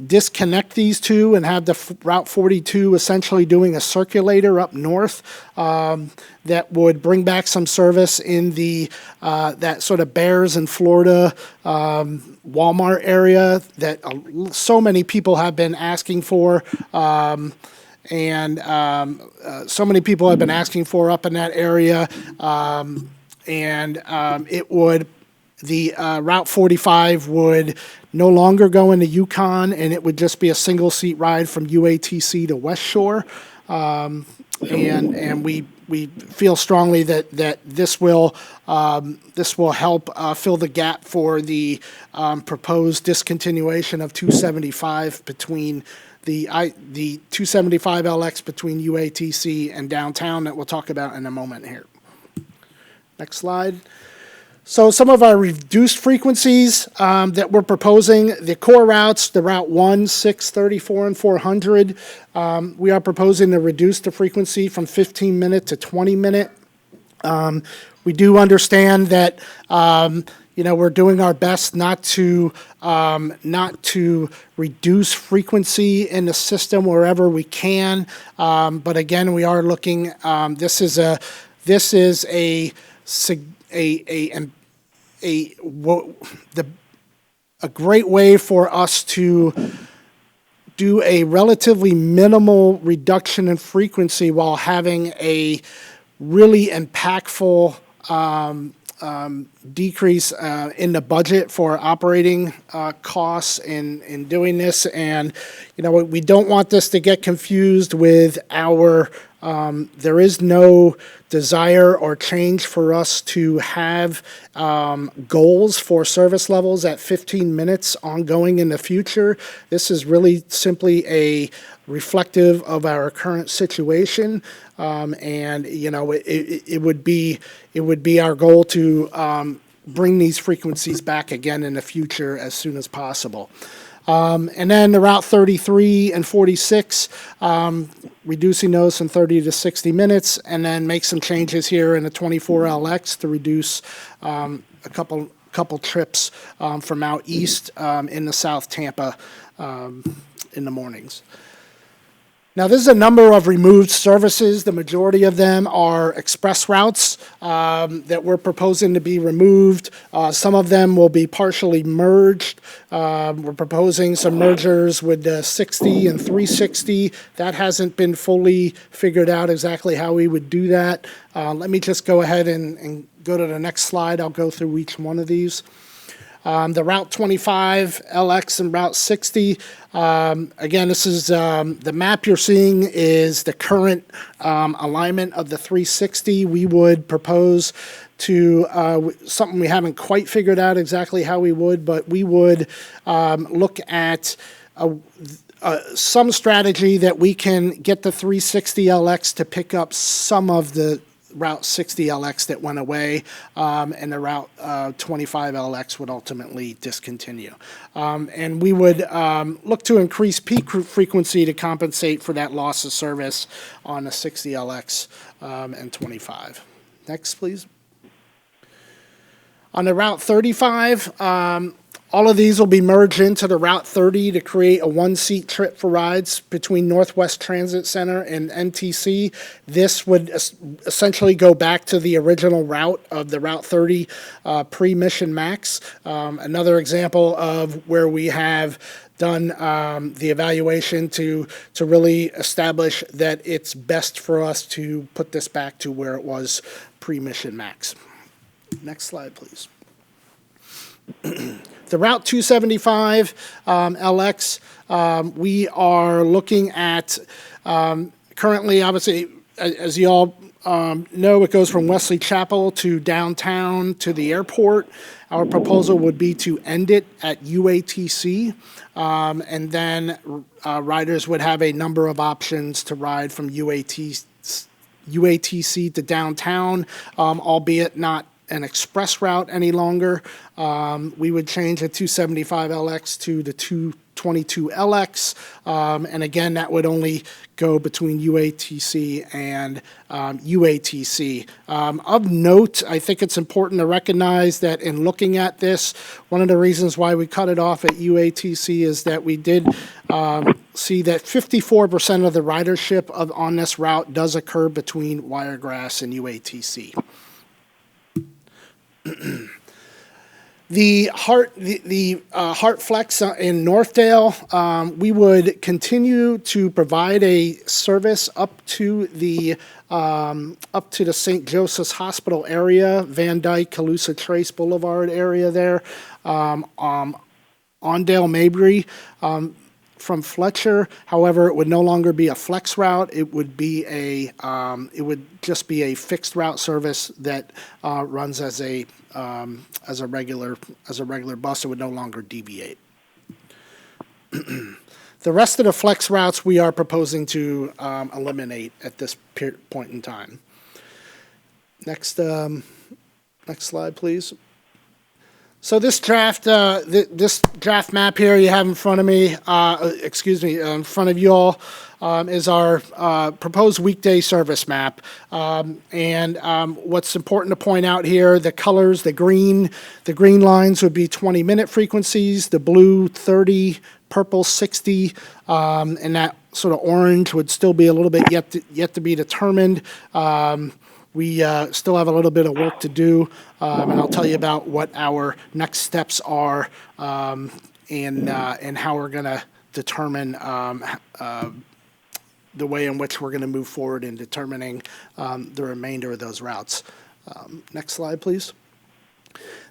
disconnect these two and have the Route 42 essentially doing a circulator up north that would bring back some service in the that sort of Bears in Florida Walmart area that so many people have been asking for. So many people have been asking for up in that area, it would, the Route 45 would no longer go into Yukon, and it would just be a single seat ride from UATC to West Shore, and we feel strongly that this will help fill the gap for the proposed discontinuation of 275 between the 275LX between UATC and downtown that we'll talk about in a moment here. Next slide. So some of our reduced frequencies that we're proposing, the core routes, the Route 1, 6, 34, and 400, we are proposing to reduce the frequency from 15-minute to 20-minute. We do understand that we're doing our best not to reduce frequency in the system wherever we can. But again, we are looking. This is a great way for us to do a relatively minimal reduction in frequency while having a really impactful decrease in the budget for operating costs in doing this. And, we don't want this to get confused with our, there is no desire or change for us to have goals for service levels at 15 minutes ongoing in the future. This is really simply a reflective of our current situation. It would be our goal to bring these frequencies back again in the future as soon as possible. And then the Route 33 and 46, reducing those from 30 to 60 minutes, and then make some changes here in the 24LX to reduce a couple trips from out east in the South Tampa in the mornings. Now, this is a number of removed services. The majority of them are express routes that we're proposing to be removed. Some of them will be partially merged. We're proposing some mergers with the 60 and 360. That hasn't been fully figured out exactly how we would do that. Let me just go ahead and go to the next slide. I'll go through each one of these. The Route 25, LX, and Route 60. Again, this is the map you're seeing is the current alignment of the 360. We would propose to something we haven't quite figured out exactly how we would, but we would look at some strategy that we can get the 360 LX to pick up some of the Route 60 LX that went away, and the Route 25 LX would ultimately discontinue. And we would look to increase peak frequency to compensate for that loss of service on the 60 LX and 25. Next, please. On the Route 35, all of these will be merged into the Route 30 to create a one-seat trip for rides between Northwest Transit Center and NTC. This would essentially go back to the original route of the Route 30 pre-Mission Max. Another example of where we have done the evaluation to really establish that it's best for us to put this back to where it was pre-Mission Max. Next slide, please. The Route 275 LX, we are looking at currently, obviously, as you all know, it goes from Wesley Chapel to downtown to the airport. Our proposal would be to end it at UATC, and then riders would have a number of options to ride from UATC to downtown, albeit not an express route any longer. We would change the 275LX to the 222LX, and again, that would only go between UATC and UATC. Of note, I think it's important to recognize that in looking at this, one of the reasons why we cut it off at UATC is that we did see that 54% of the ridership on this route does occur between Wiregrass and UATC. The HART Flex in Northdale, we would continue to provide a service up to the St. Joseph's Hospital area, Van Dyke, Calusa Trace Boulevard area there, Ondale Mabry. From Fletcher, however, it would no longer be a flex route. It would be it would just be a fixed route service that runs as a regular bus. It would no longer deviate. The rest of the flex routes we are proposing to eliminate at this point in time. Next slide, please. So this draft map here you have in front of me, in front of you all, is our proposed weekday service map. And what's important to point out here, the colors, the green lines would be 20-minute frequencies, the blue 30, purple 60, and that sort of orange would still be a little bit yet to be determined. We still have a little bit of work to do, and I'll tell you about what our next steps are and how we're going to determine the way in which we're going to move forward in determining the remainder of those routes. Next slide, please.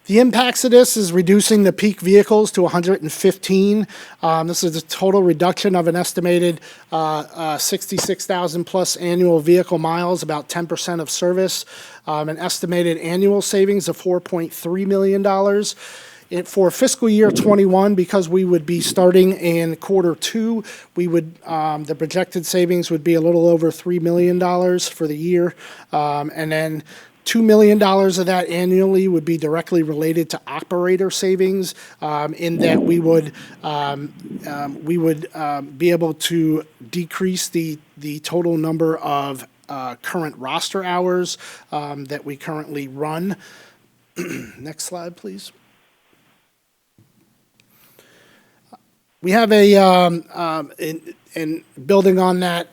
The impacts of this is reducing the peak vehicles to 115. This is a total reduction of an estimated 66,000 plus annual vehicle miles, about 10% of service, an estimated annual savings of $4.3 million. For fiscal year 21, because we would be starting in Q2, we would the projected savings would be a little over $3 million for the year, and then $2 million of that annually would be directly related to operator savings, in that we would be able to decrease the total number of current roster hours that we currently run. Next slide, please. We have in building on that,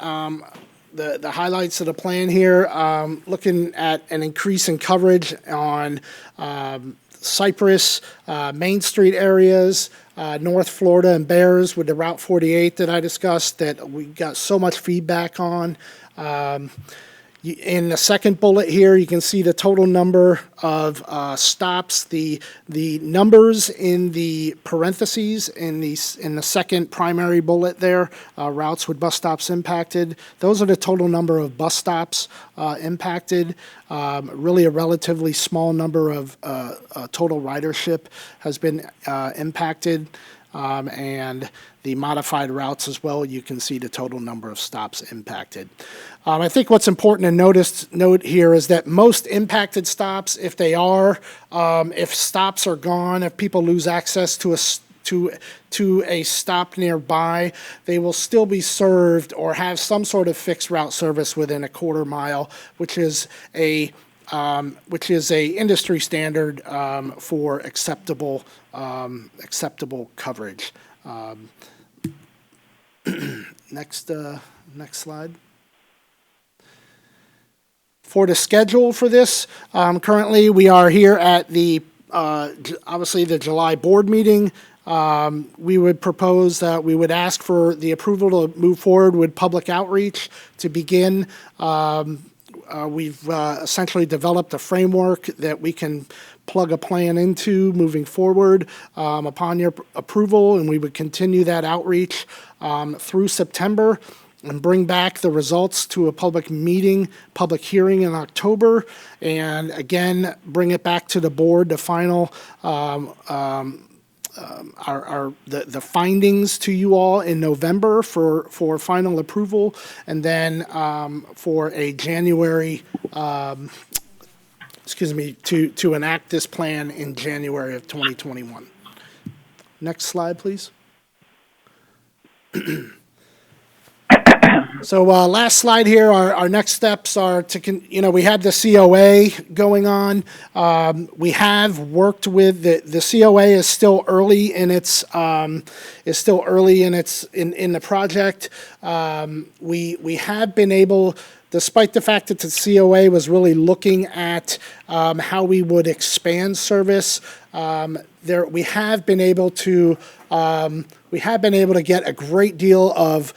the highlights of the plan here, looking at an increase in coverage on Cypress, Main Street areas, North Florida and Bears with the Route 48 that I discussed that we got so much feedback on. In the second bullet here, you can see the total number of stops. The numbers in the parentheses in the second primary bullet there, routes with bus stops impacted. Those are the total number of bus stops impacted. Really a relatively small number of total ridership has been impacted. And the modified routes as well, you can see the total number of stops impacted. I think what's important to note here is that most impacted stops, if stops are gone, if people lose access to a stop nearby, they will still be served or have some sort of fixed route service within a quarter mile, which is a which is a industry standard for acceptable coverage. Next slide. For the schedule for this, currently we are here at the obviously the July board meeting. We would propose that we would ask for the approval to move forward with public outreach to begin. We've essentially developed a framework that we can plug a plan into moving forward upon your approval, and we would continue that outreach through September and bring back the results to a public hearing in October, and again, bring it back to the board, the final the findings to you all in November for final approval, and then for a January, to enact this plan in January of 2021. Next slide, please. So last slide here, our next steps are to, we had the COA going on. We have worked with the COA is still early in its in the project. We have been able, despite the fact that the COA was really looking at how we would expand service, we have been able to get a great deal of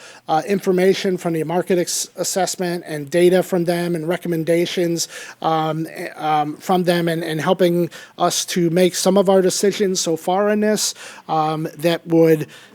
information from the market assessment and data from them and recommendations from them, and helping us to make some of our decisions so far in this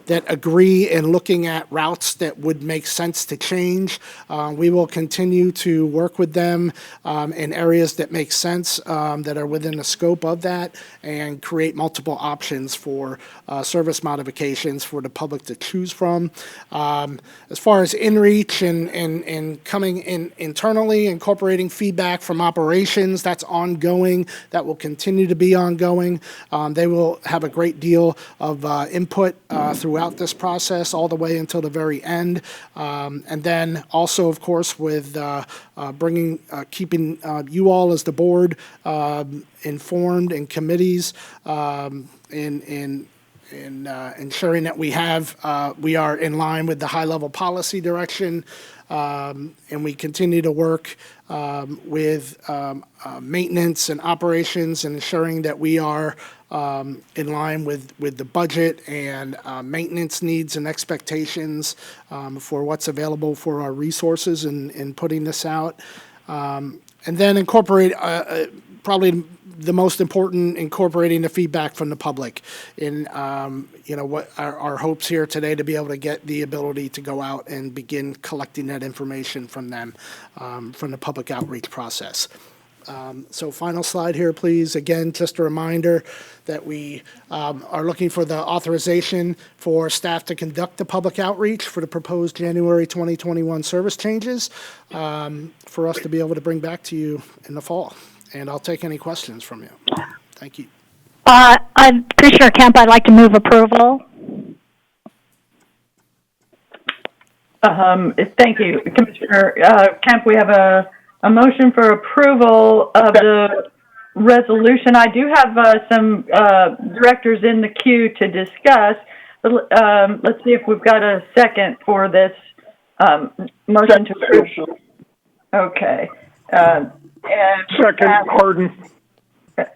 that agree in looking at routes that would make sense to change. We will continue to work with them in areas that make sense, that are within the scope of that, and create multiple options for service modifications for the public to choose from. As far as inReach and coming in internally, incorporating feedback from operations, that's ongoing. That will continue to be ongoing. They will have a great deal of input throughout this process all the way until the very end. And then also, of course, with keeping you all as the board informed, and committees in ensuring that we are in line with the high-level policy direction, and we continue to work with maintenance and operations, and ensuring that we are in line with the budget and maintenance needs and expectations for what's available for our resources in putting this out. And then incorporate, probably the most important, incorporating the feedback from the public in, what our hopes here today, to be able to get the ability to go out and begin collecting that information from them, from the public outreach process. So final slide here, please. Again, just a reminder that we are looking for the authorization for staff to conduct the public outreach for the proposed January 2021 service changes, for us to be able to bring back to you in the fall. And I'll take any questions from you. Thank you. Commissioner Kemp, I'd like to move approval. Thank you, Commissioner Kemp. We have a motion for approval of the resolution. I do have some directors in the queue to discuss, but let's see if we've got a second for this motion to approve. Okay. Second, Harden.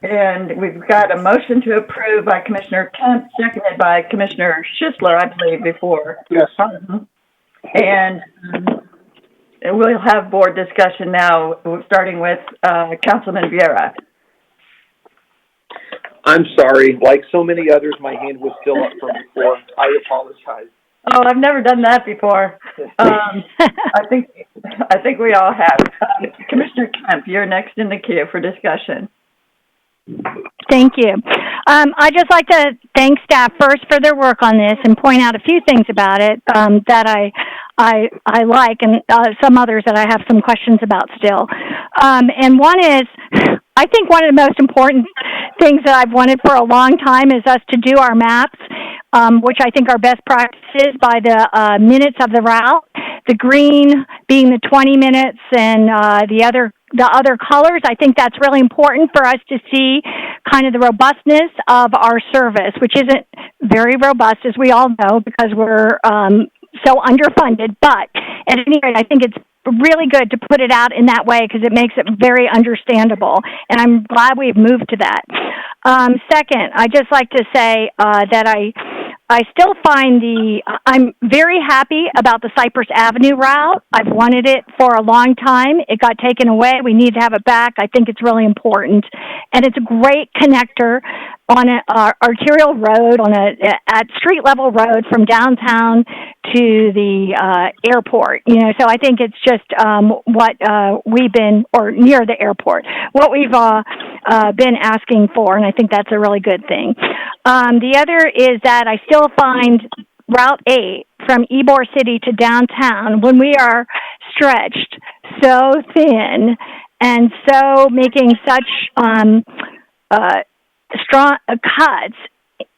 And we've got a motion to approve by Commissioner Kemp, seconded by Commissioner Schisler, I believe, before. Yes. And we'll have board discussion now, starting with Councilman Vieira. I'm sorry. Like so many others, my hand was still up from before. I apologize. Oh, I've never done that before. I think we all have. Commissioner Kemp, you're next in the queue for discussion. Thank you. I'd just like to thank staff first for their work on this, and point out a few things about it that I like, and some others that I have some questions about still. And one is, I think one of the most important things that I've wanted for a long time is us to do our maps, which I think are best practices by the minutes of the route. The green being the 20 minutes, and the other the other colors. I think that's really important for us to see kind of the robustness of our service, which isn't very robust, as we all know, because we're so underfunded. But at any rate, I think it's really good to put it out in that way because it makes it very understandable, and I'm glad we've moved to that. Second, I'd just like to say that I still find I'm very happy about the Cypress Avenue route. I've wanted it for a long time. It got taken away. We need to have it back. I think it's really important. And it's a great connector on an arterial road, at street level road from downtown to the airport. So I think it's just what we've been, or near the airport, what we've been asking for, and I think that's a really good thing. The other is that I still find Route 8 from Ybor City to downtown, when we are stretched so thin and so making such strong cuts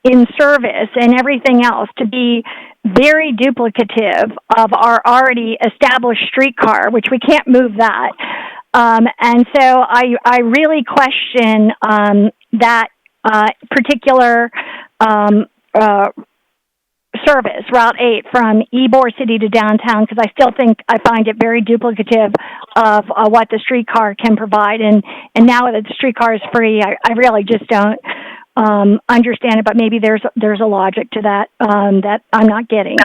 in service and everything else, to be very duplicative of our already established streetcar, which we can't move that. And so I really question that particular service, Route 8, from Ybor City to downtown, because I still think I find it very duplicative of what the streetcar can provide. And now that the streetcar is free, I really just don't understand it, but maybe there's a logic to that that I'm not getting.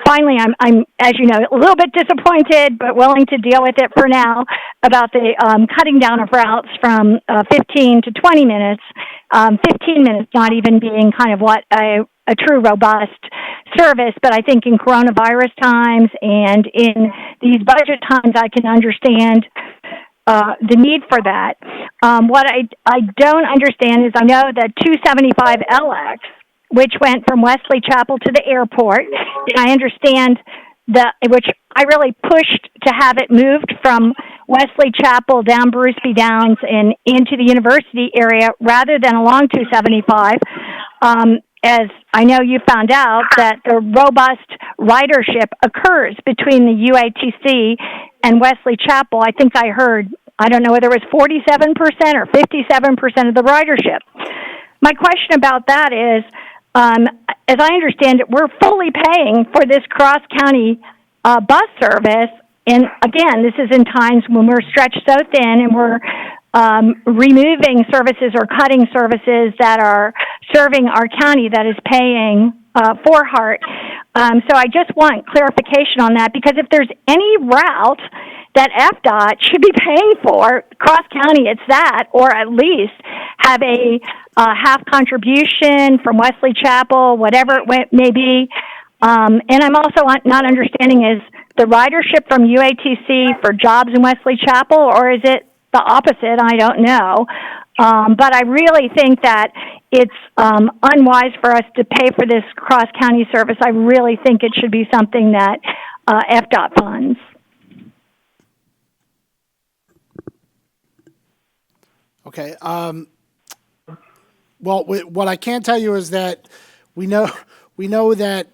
Finally, I'm, as you know, a little bit disappointed, but willing to deal with it for now, about the cutting down of routes from 15 to 20 minutes, 15 minutes not even being kind of what a true robust service. But I think in coronavirus times and in these budget times, I can understand the need for that. What I don't understand is, I know that 275LX, which went from Wesley Chapel to the airport, and I understand which I really pushed to have it moved from Wesley Chapel down Bruceby Downs and into the university area rather than along 275. As I know you found out that the robust ridership occurs between the UATC and Wesley Chapel. I think I heard, I don't know whether it was 47% or 57% of the ridership. My question about that is, as I understand it, we're fully paying for this cross-county bus service. And again, this is in times when we're stretched so thin and we're removing services or cutting services that are serving our county that is paying for HART. So I just want clarification on that, because if there's any route that FDOT should be paying for, cross-county, it's that, or at least have a half contribution from Wesley Chapel, whatever it may be. And I'm also not understanding, is the ridership from UATC for jobs in Wesley Chapel, or is it the opposite? I don't know. But I really think that it's unwise for us to pay for this cross-county service. I really think it should be something that FDOT funds. Okay. Well, what I can tell you is that we know that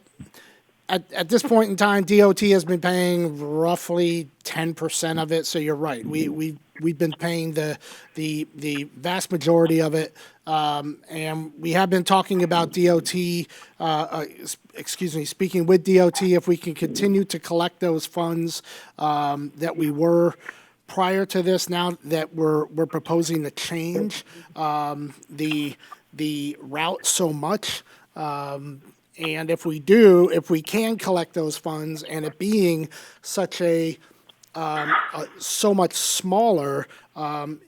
at this point in time, DOT has been paying roughly 10% of it. So you're right. We've been paying the vast majority of it, and we have been talking about DOT. Speaking with DOT, if we can continue to collect those funds that we were prior to this. Now that we're proposing to change the route so much. And if we can collect those funds, and it being such so much smaller,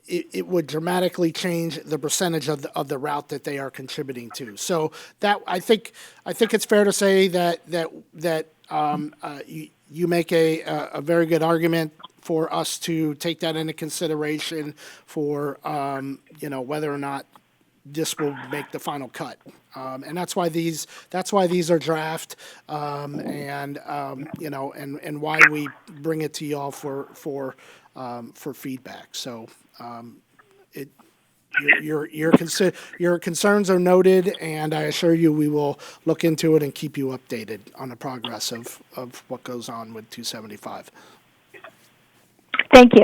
it would dramatically change the percentage of the route that they are contributing to. So that I think it's fair to say that you make a very good argument for us to take that into consideration for whether or not this will make the final cut. And that's why these are draft, and why we bring it to y'all for feedback. So your concerns are noted, and I assure you we will look into it and keep you updated on the progress of what goes on with 275. Thank you.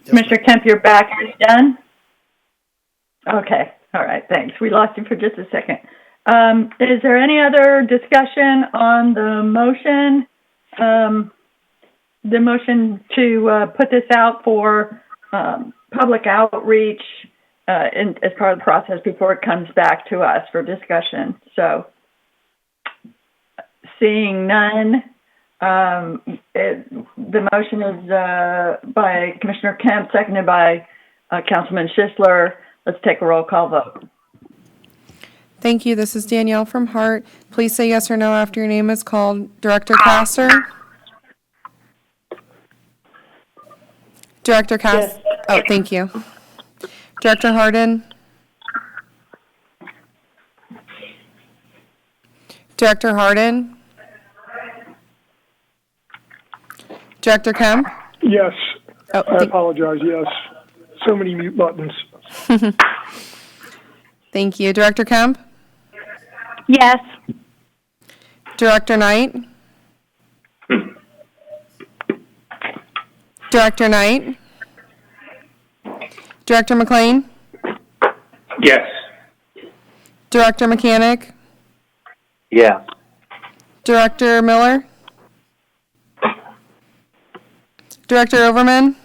Commissioner Kemp, you're back. Are you done? Okay. All right. Thanks. We lost you for just a second. Is there any other discussion on the motion? The motion to put this out for public outreach as part of the process before it comes back to us for discussion. So, seeing none, the motion is by Commissioner Kemp, seconded by Councilman Schisler. Let's take a roll call vote. Thank you. This is Danielle from HART. Please say yes or no after your name is called. Director Castor? Director Castor? Yes. Oh, thank you. Director Harden? Director Harden? Director Kemp? Yes. Oh, I apologize. Yes. So many mute buttons. Thank you. Director Kemp? Yes. Director Knight? Director Knight? Director McLean? Yes. Director Mechanic? Yes. Director Miller? Director Overman?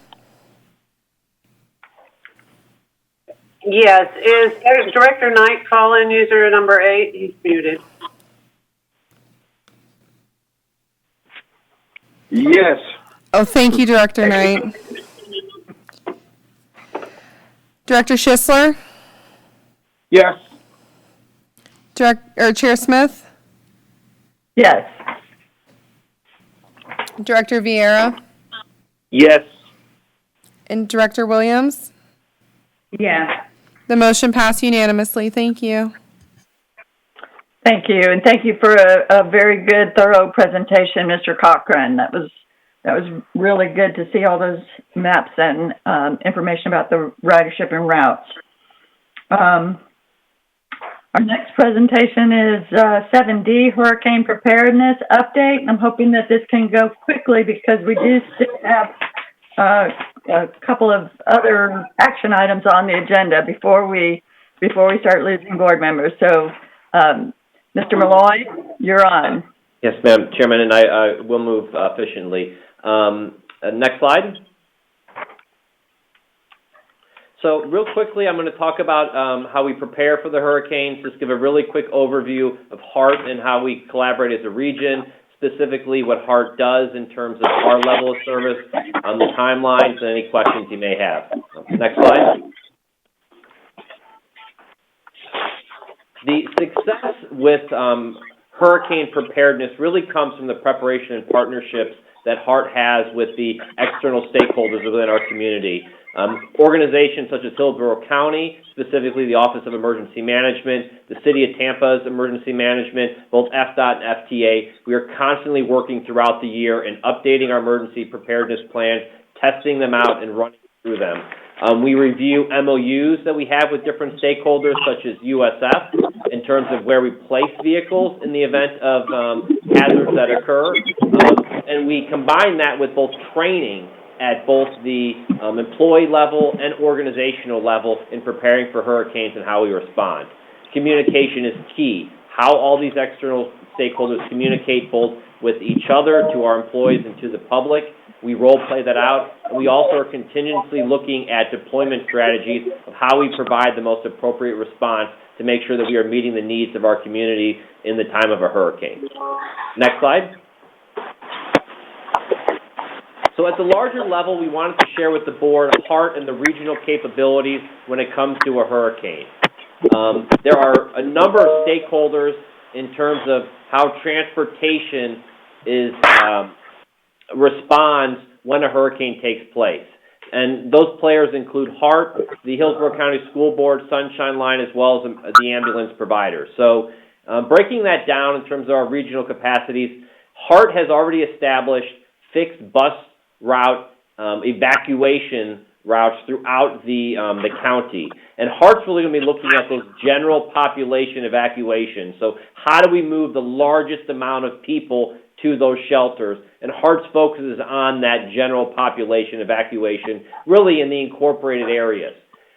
Yes. Is Director Knight call-in user number 8? He's muted. Yes. Oh, thank you, Director Knight. Director Schisler? Yes. Chair Smith? Yes. Director Vieira? Yes. And Director Williams? Yes. The motion passed unanimously. Thank you. Thank you, and thank you for a very good, thorough presentation, Mr. Cochran. That was really good to see all those maps and information about the ridership and routes. Our next presentation is 7D, Hurricane Preparedness Update. I'm hoping that this can go quickly because we do still have a couple of other action items on the agenda before we start losing board members. So, Mr. Malloy, you're on. Yes, ma'am, Chairman, and I will move efficiently. Next slide. So real quickly, I'm going to talk about how we prepare for the hurricanes, just give a really quick overview of HART and how we collaborate as a region, specifically what HART does in terms of our level of service, the timelines, and any questions you may have. Next slide. The success with hurricane preparedness really comes from the preparation and partnerships that HART has with the external stakeholders within our community. Organizations such as Hillsborough County, specifically the Office of Emergency Management, the City of Tampa's Emergency Management, both FDOT and FTA. We are constantly working throughout the year and updating our emergency preparedness plans, testing them out, and running through them. We review MOUs that we have with different stakeholders, such as USF, in terms of where we place vehicles in the event of hazards that occur. And we combine that with both training at both the employee level and organizational level in preparing for hurricanes and how we respond. Communication is key. How all these external stakeholders communicate both with each other, to our employees, and to the public. We role play that out. And we also are continuously looking at deployment strategies of how we provide the most appropriate response to make sure that we are meeting the needs of our community in the time of a hurricane. Next slide. So at the larger level, we wanted to share with the board HART and the regional capabilities when it comes to a hurricane. There are a number of stakeholders in terms of how transportation is responds when a hurricane takes place. And those players include HART, the Hillsborough County School Board, Sunshine Line, as well as the ambulance providers. So breaking that down in terms of our regional capacities, HART has already established fixed bus route evacuation routes throughout the county. And HART's really going to be looking at those general population evacuations. So how do we move the largest amount of people to those shelters. And HART's focuses on that general population evacuation, really in the incorporated areas.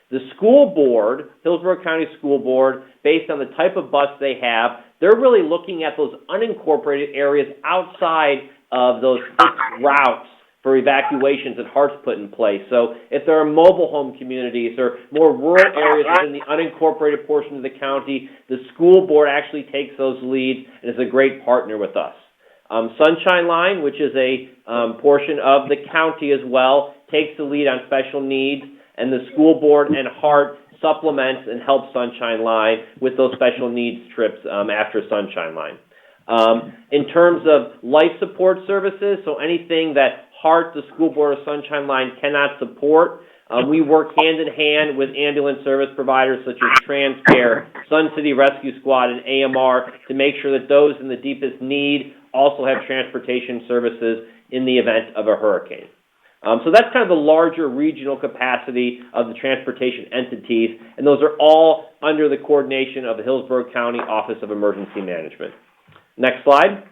The school board, Hillsborough County School Board, based on the type of bus they have, they're really looking at those unincorporated areas outside of those fixed routes for evacuations that HART's put in place. So if there are mobile home communities or more rural areas within the unincorporated portion of the county, the school board actually takes those leads and is a great partner with us. Sunshine Line, which is a portion of the county as well, takes the lead on special needs, and the school board and HART supplements and helps Sunshine Line with those special needs trips after Sunshine Line. In terms of life support services, so anything that HART, the school board, or Sunshine Line cannot support, we work hand in hand with ambulance service providers such as TransCare, Sun City Rescue Squad, and AMR to make sure that those in the deepest need also have transportation services in the event of a hurricane. So that's kind of the larger regional capacity of the transportation entities, and those are all under the coordination of the Hillsborough County Office of Emergency Management. Next slide.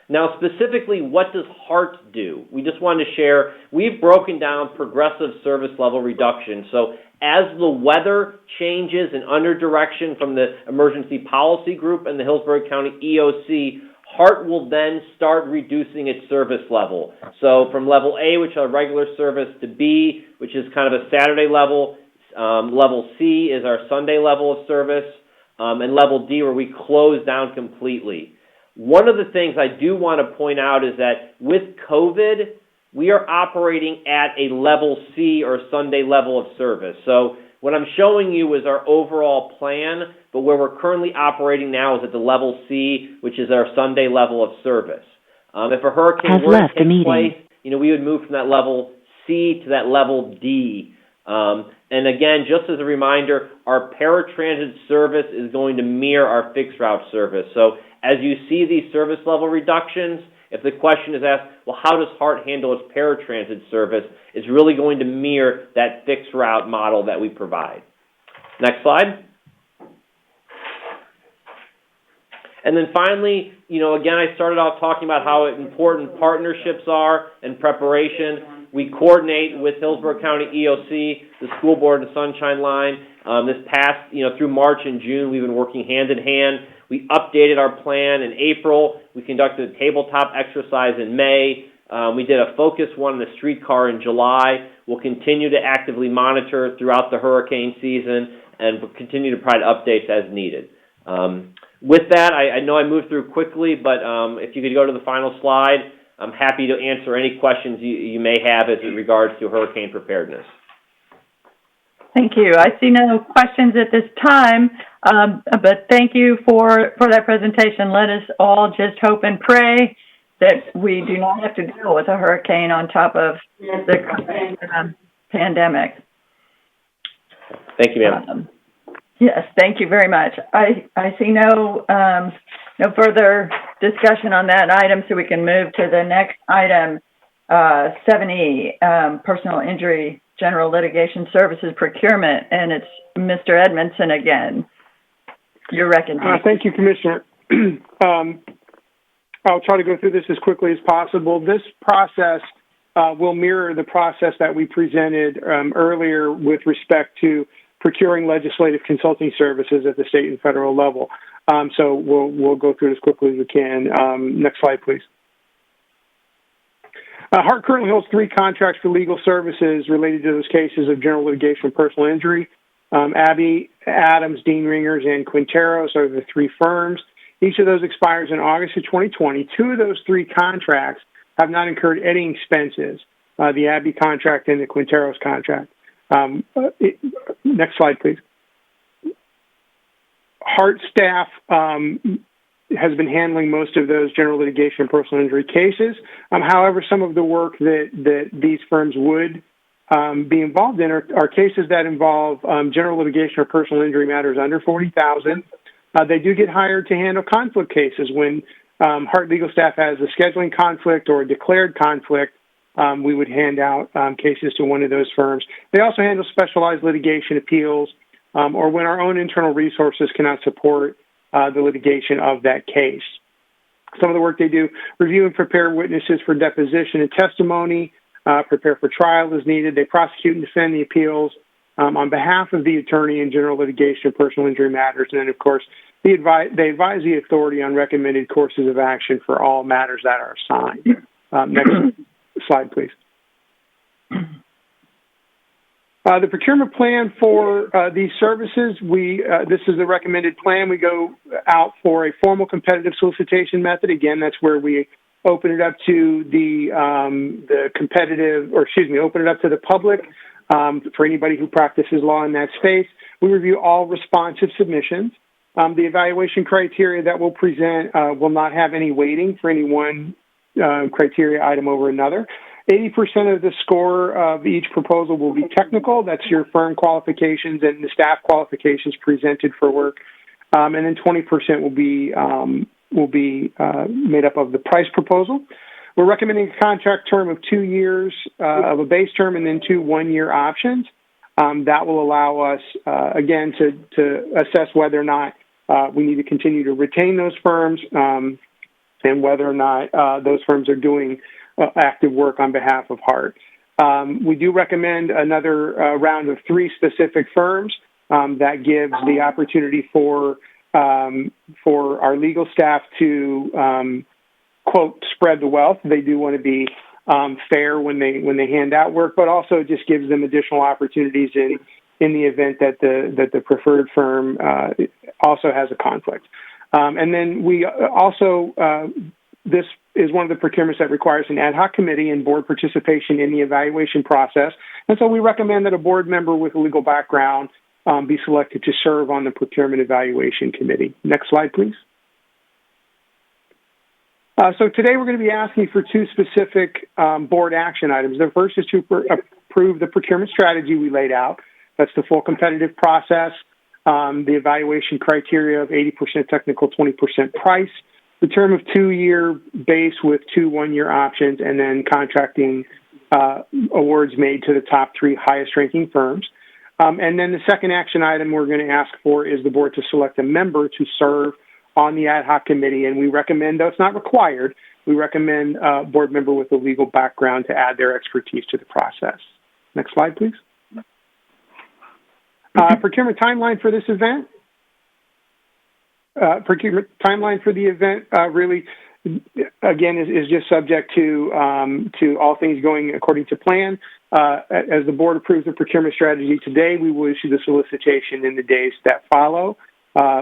Now, specifically, what does HART do? We just wanted to share, we've broken down progressive service level reduction. So as the weather changes and under direction from the Emergency Policy Group and the Hillsborough County EOC, HART will then start reducing its service level. So from level A, which is our regular service, to B, which is kind of a Saturday level, level C is our Sunday level of service, and level D where we close down completely. One of the things I do want to point out is that with COVID, we are operating at a level C or Sunday level of service. So what I'm showing you is our overall plan, but where we're currently operating now is at the level C, which is our Sunday level of service. If a hurricane were to take place, we would move from that level C to that level D. And again, just as a reminder, our paratransit service is going to mirror our fixed route service. So as you see these service level reductions, if the question is asked, well, how does HART handle its paratransit service? It's really going to mirror that fixed route model that we provide. Next slide. And then finally, again, I started off talking about how important partnerships are and preparation. We coordinate with Hillsborough County EOC, the school board, and Sunshine Line. This past, through March and June, we've been working hand in hand. We updated our plan in April. We conducted a tabletop exercise in May. We did a focus one in the streetcar in July. We'll continue to actively monitor throughout the hurricane season and we'll continue to provide updates as needed. With that, I know I moved through quickly, but if you could go to the final slide, I'm happy to answer any questions you may have as it regards to hurricane preparedness. Thank you. I see no questions at this time, but thank you for that presentation. Let us all just hope and pray that we do not have to deal with a hurricane on top of the pandemic. Thank you, ma'am. Yes, thank you very much. I see no further discussion on that item, so we can move to the next item, 7E, personal injury general litigation services procurement, and it's Mr. Edmondson again. Your recommendation. Thank you, Commissioner. I'll try to go through this as quickly as possible. This process will mirror the process that we presented earlier with respect to procuring legislative consulting services at the state and federal level. So we'll go through it as quickly as we can. Next slide, please. HART currently holds 3 contracts for legal services related to those cases of general litigation and personal injury. Abbey, Adams, Dean Ringers, and Quinteros are the 3 firms. Each of those expires in August of 2020. 2 of those 3 contracts have not incurred any expenses, the Abbey contract and the Quinteros contract. Next slide, please. HART staff has been handling most of those general litigation and personal injury cases. However, some of the work that these firms would be involved in are cases that involve general litigation or personal injury matters under $40,000. They do get hired to handle conflict cases when HART legal staff has a scheduling conflict or a declared conflict. We would hand out cases to one of those firms. They also handle specialized litigation appeals or when our own internal resources cannot support the litigation of that case. Some of the work they do: review and prepare witnesses for deposition and testimony, prepare for trial as needed. They prosecute and defend the appeals on behalf of the attorney in general litigation, personal injury matters, and then, of course, they advise the authority on recommended courses of action for all matters that are assigned. Next slide, please. The procurement plan for these services, this is the recommended plan. We go out for a formal competitive solicitation method. Again, that's where we open it up to open it up to the public for anybody who practices law in that space. We review all responsive submissions. The evaluation criteria that we'll present will not have any weighting for any one criteria item over another. 80% of the score of each proposal will be technical. That's your firm qualifications and the staff qualifications presented for work. And then 20% will be made up of the price proposal. We're recommending a contract term of 2 years of a base term and then 2 one-year options. That will allow us, again, to assess whether or not we need to continue to retain those firms and whether or not those firms are doing active work on behalf of HART. We do recommend another round of 3 specific firms that gives the opportunity for our legal staff to, quote, spread the wealth. They do want to be fair when they hand out work, but also just gives them additional opportunities in the event that the preferred firm also has a conflict. And then we also, this is one of the procurements that requires an ad hoc committee and board participation in the evaluation process. And so we recommend that a board member with a legal background be selected to serve on the procurement evaluation committee. Next slide, please. So today we're going to be asking for 2 specific board action items. The first is to approve the procurement strategy we laid out. That's the full competitive process, the evaluation criteria of 80% technical, 20% price, the term of 2-year base with 2 one-year options, and then contracting awards made to the top 3 highest ranking firms. And then the second action item we're going to ask for is the board to select a member to serve on the ad hoc committee. And we recommend, though it's not required, we recommend a board member with a legal background to add their expertise to the process. Next slide, please. Procurement timeline for this event. Procurement timeline for the event really, again, is just subject to all things going according to plan. As the board approves the procurement strategy today, we will issue the solicitation in the days that follow.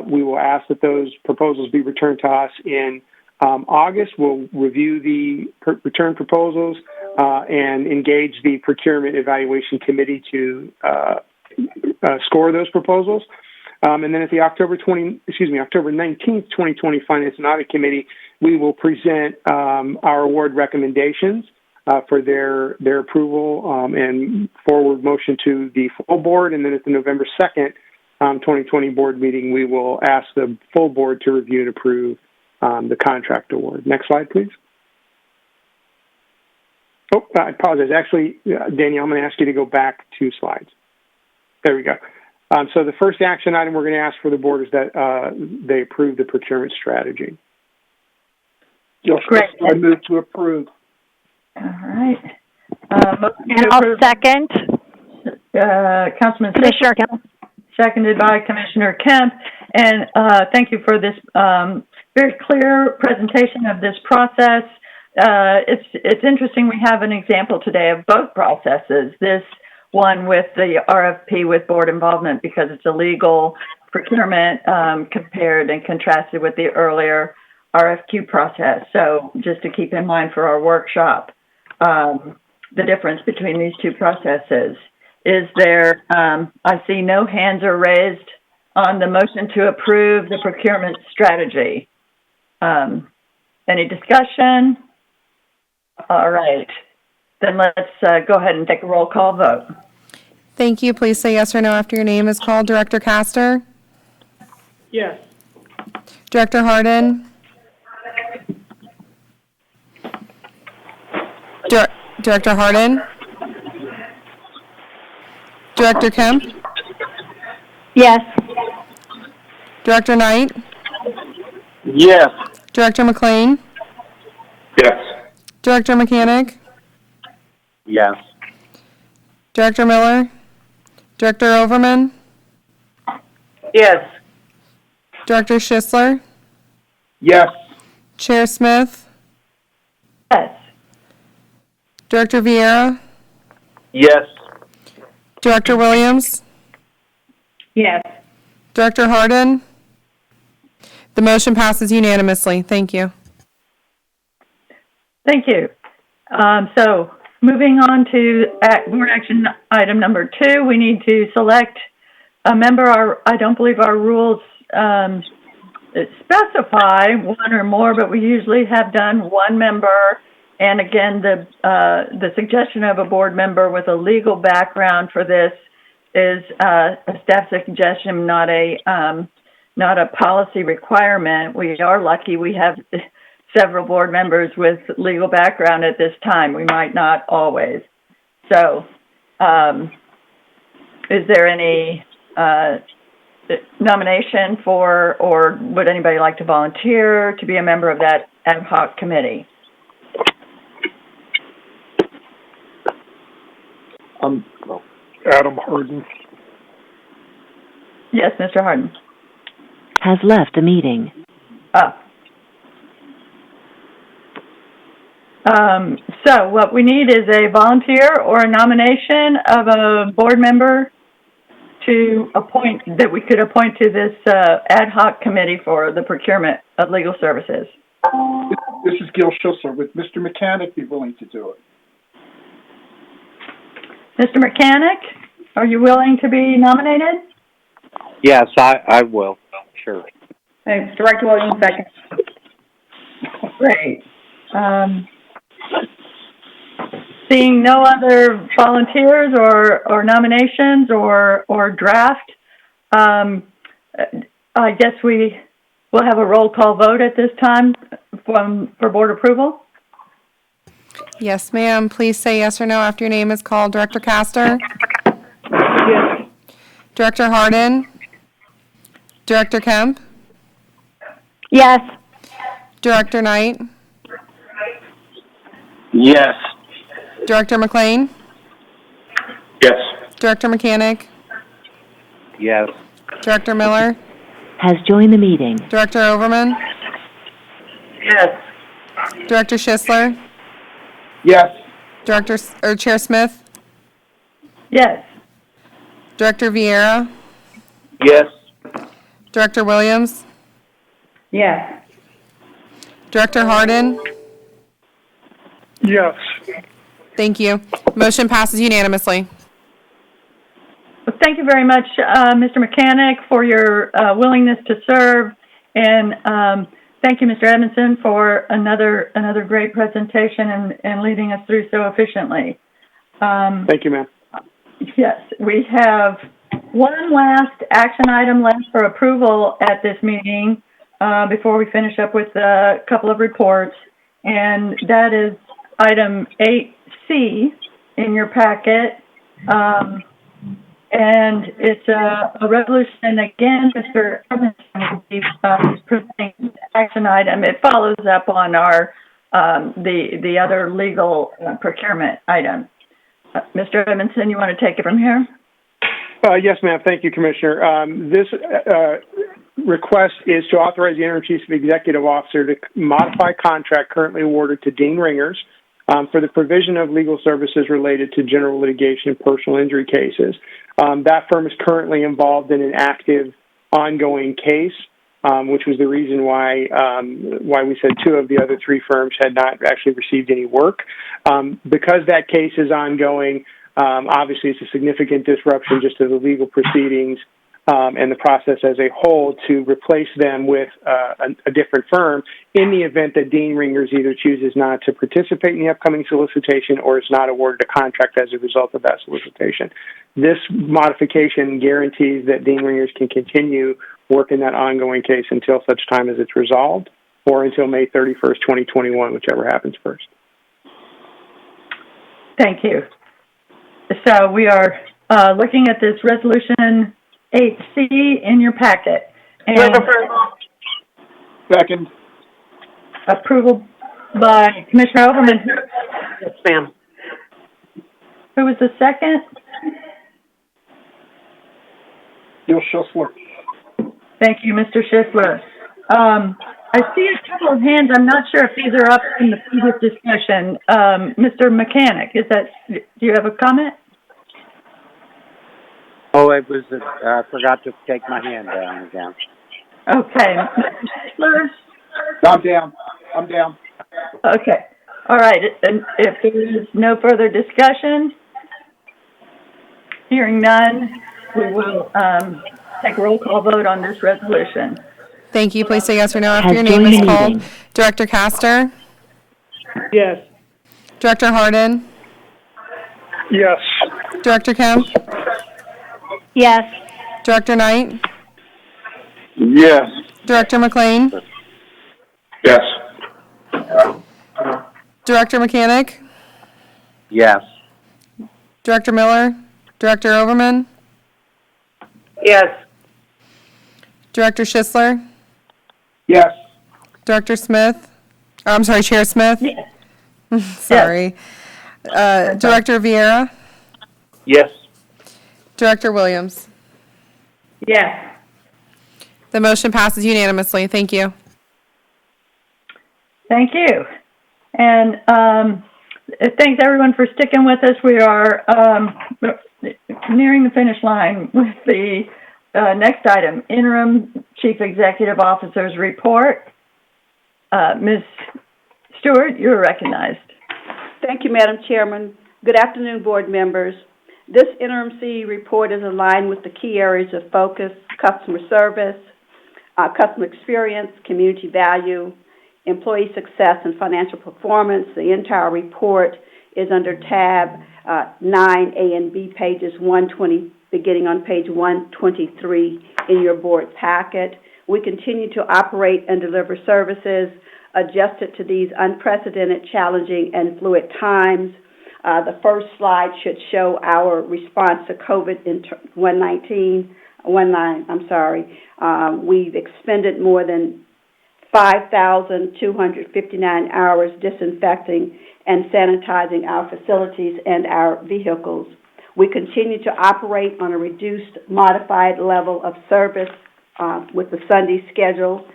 We will ask that those proposals be returned to us in August. We'll review the return proposals and engage the procurement evaluation committee to score those proposals. And then at the October 19th, 2020 Finance and Audit Committee, we will present our award recommendations for their approval and forward motion to the full board. And then at the November 2nd, 2020 board meeting, we will ask the full board to review and approve the contract award. Next slide, please. Oh, I apologize. Actually, Danielle, I'm going to ask you to go back 2 slides. There we go. So the first action item we're going to ask for the board is that they approve the procurement strategy. Yes, great. I move to approve. All right. And I'll second. Councilman Commissioner Kemp. Seconded by Commissioner Kemp. And thank you for this very clear presentation of this process. It's interesting we have an example today of both processes. This one with the RFP with board involvement because it's a legal procurement compared and contrasted with the earlier RFQ process. So just to keep in mind for our workshop, the difference between these 2 processes. Is there, I see no hands are raised on the motion to approve the procurement strategy. Any discussion? All right. Then let's go ahead and take a roll call vote. Thank you. Please say yes or no after your name is called. Director Castor? Yes. Director Harden? Director Harden? Director Kemp? Yes. Director Knight? Yes. Director McLean? Yes. Director Mechanic? Yes. Director Miller? Director Overman? Yes. Director Schisler? Yes. Chair Smith? Yes. Director Vieira? Yes. Director Williams? Yes. Director Harden? The motion passes unanimously. Thank you. Thank you. So moving on to board action item number 2, we need to select a member. I don't believe our rules specify one or more, but we usually have done one member. And again, the suggestion of a board member with a legal background for this is a staff suggestion, not a policy requirement. We are lucky we have several board members with legal background at this time. We might not always. So, is there any nomination for, or would anybody like to volunteer to be a member of that ad hoc committee? Adam Harden. Yes, Mr. Harden. Has left the meeting. So what we need is a volunteer or a nomination of a board member to appoint, that we could appoint to this ad hoc committee for the procurement of legal services. This is Gil Schussler. Would Mr. Mechanic be willing to do it? Mr. Mechanic, are you willing to be nominated? Yes, I will. Sure. Thanks. Director Williams, second. Great. Seeing no other volunteers or nominations or draft, I guess we will have a roll call vote at this time for board approval. Yes, ma'am. Please say yes or no after your name is called. Director Castor? Yes. Director Harden? Director Kemp? Yes. Director Knight? Yes. Director McLean? Yes. Director Mechanic? Yes. Director Miller? Has joined the meeting. Director Overman? Yes. Director Schisler? Yes. Chair Smith? Yes. Director Vieira? Yes. Director Williams? Yes. Director Harden? Yes. Thank you. Motion passes unanimously. Well, thank you very much, Mr. Mechanic, for your willingness to serve, and thank you, Mr. Edmondson, for another great presentation and leading us through so efficiently. Thank you, ma'am. Yes, we have one last action item left for approval at this meeting before we finish up with a couple of reports, and that is item 8C in your packet. And it's a resolution, again, Mr. Edmondson will be presenting the action item. It follows up on our the other legal procurement item. Mr. Edmondson, you want to take it from here? Yes, ma'am. Thank you, Commissioner. This request is to authorize the interim chief executive officer to modify contract currently awarded to Dean Ringers for the provision of legal services related to general litigation and personal injury cases. That firm is currently involved in an active, ongoing case, which was the reason why we said two of the other three firms had not actually received any work. Because that case is ongoing, obviously it's a significant disruption just to the legal proceedings and the process as a whole to replace them with a different firm in the event that Dean Ringers either chooses not to participate in the upcoming solicitation or is not awarded a contract as a result of that solicitation. This modification guarantees that Dean Ringers can continue working that ongoing case until such time as it's resolved or until May 31st, 2021, whichever happens first. Thank you. So we are looking at this resolution 8C in your packet. And Second. Approval by Commissioner Overman. Yes, ma'am. Who was the second? Bill Schussler. Thank you, Mr. Schiffler. I see a couple of hands. I'm not sure if these are up in the previous discussion. Mr. Mechanic, do you have a comment? Oh, it was, forgot to take my hand down again. Okay. Mr. Schiffler? I'm down. Okay. All right. And if there is no further discussion, hearing none, we will take a roll call vote on this resolution. Thank you. Please say yes or no after your name is called. Director Castor? Yes. Director Harden? Yes. Director Kemp? Yes. Director Knight? Yes. Director McLean? Yes. Director Mechanic? Yes. Director Miller? Director Overman? Yes. Director Schisler? Yes. Director Smith? Oh, I'm sorry, Chair Smith? Yes. Sorry. Director Vieira? Yes. Director Williams? Yes. The motion passes unanimously. Thank you. Thank you. And thanks everyone for sticking with us. We are nearing the finish line with the next item, Interim Chief Executive Officer's Report. Ms. Stewart, you're recognized. Thank you, Madam Chairman. Good afternoon, board members. This interim CE report is aligned with the key areas of focus: customer service, customer experience, community value, employee success, and financial performance. The entire report is under tab 9, A and B, pages 120, beginning on page 123 in your board packet. We continue to operate and deliver services adjusted to these unprecedented, challenging, and fluid times. The first slide should show our response to COVID-19. We've expended more than 5,259 hours disinfecting and sanitizing our facilities and our vehicles. We continue to operate on a reduced, modified level of service with the Sunday schedule,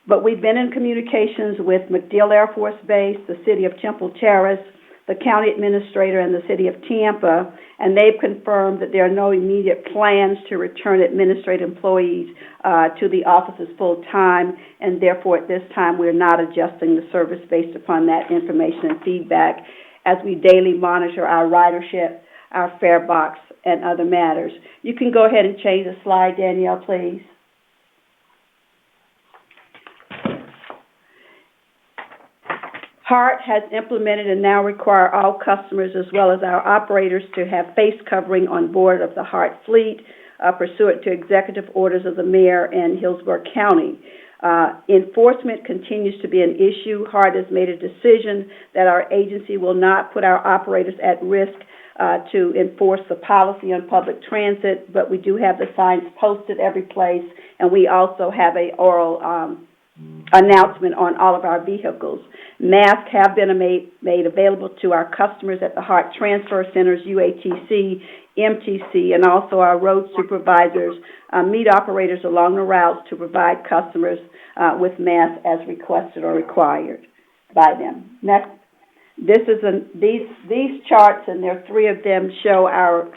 but we've been in communications with MacDill Air Force Base, the City of Temple Terrace, the County Administrator, and the City of Tampa, and they've confirmed that there are no immediate plans to return administrative employees to the offices full-time, and therefore at this time we're not adjusting the service based upon that information and feedback as we daily monitor our ridership, our fare box, and other matters. You can go ahead and change the slide, Danielle, please. HART has implemented and now require all customers as well as our operators to have face covering on board of the HART fleet pursuant to executive orders of the mayor and Hillsborough County. Enforcement continues to be an issue. HART has made a decision that our agency will not put our operators at risk to enforce the policy on public transit, but we do have the signs posted every place, and we also have a oral announcement on all of our vehicles. Masks have been made available to our customers at the HART transfer centers, UATC, MTC, and also our road supervisors meet operators along the routes to provide customers with masks as requested or required by them. Next, these charts, and there are three of them, show our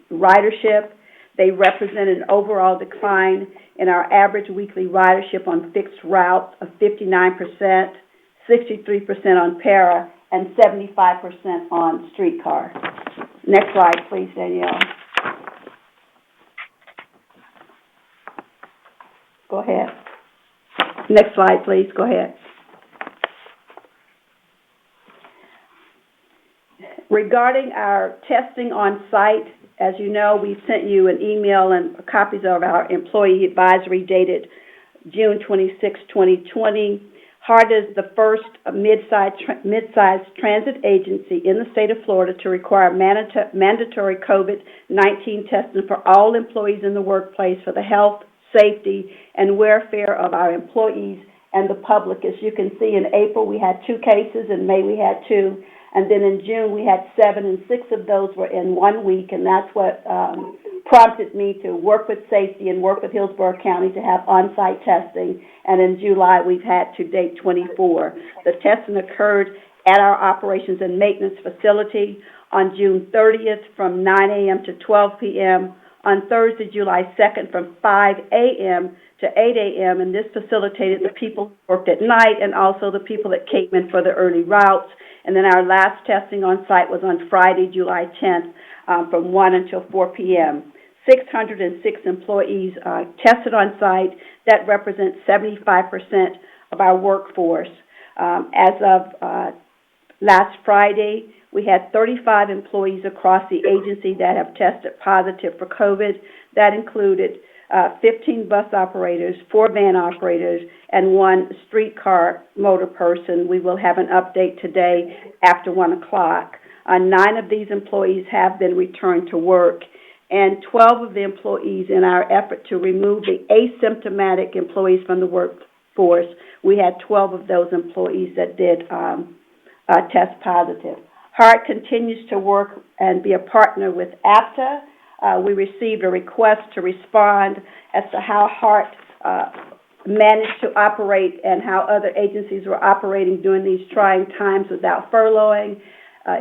ridership. They represent an overall decline in our average weekly ridership on fixed routes of 59%, 63% on para, and 75% on streetcar. Next slide, please, Danielle. Go ahead. Next slide, please. Go ahead. Regarding our testing on site, as you know, we sent you an email and copies of our employee advisory dated June 26, 2020. HART is the first mid-sized transit agency in the state of Florida to require mandatory COVID-19 testing for all employees in the workplace for the health, safety, and welfare of our employees and the public. As you can see, in April we had 2 cases, in May we had 2, and then in June we had 7, and 6 of those were in 1 week, and that's what prompted me to work with safety and work with Hillsborough County to have on-site testing. And in July we've had to date 24. The testing occurred at our operations and maintenance facility on June 30th from 9 a.m. to 12 p.m., on Thursday, July 2nd from 5 a.m. to 8 a.m., and this facilitated the people who worked at night and also the people that came in for the early routes. And then our last testing on site was on Friday, July 10th from 1 until 4 p.m. 606 employees tested on site. That represents 75% of our workforce. As of last Friday, we had 35 employees across the agency that have tested positive for COVID. That included 15 bus operators, 4 van operators, and 1 streetcar motor person. We will have an update today after 1 o'clock. 9 of these employees have been returned to work, and 12 of the employees, in our effort to remove the asymptomatic employees from the workforce, we had 12 of those employees that did test positive. HART continues to work and be a partner with APTA. We received a request to respond as to how HART managed to operate and how other agencies were operating during these trying times without furloughing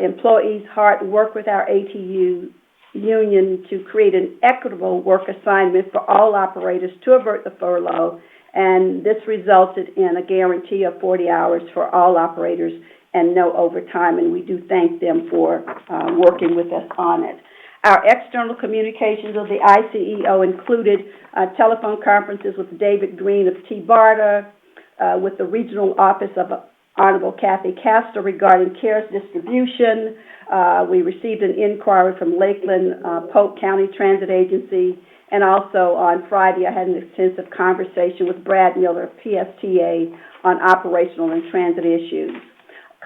employees. HART worked with our ATU union to create an equitable work assignment for all operators to avert the furlough, and this resulted in a guarantee of 40 hours for all operators and no overtime, and we do thank them for working with us on it. Our external communications of the ICEO included telephone conferences with David Green of T-BARTA, with the regional office of Honorable Kathy Castor regarding CARES distribution. We received an inquiry from Lakeland Polk County Transit Agency, and also on Friday I had an extensive conversation with Brad Miller of PSTA on operational and transit issues.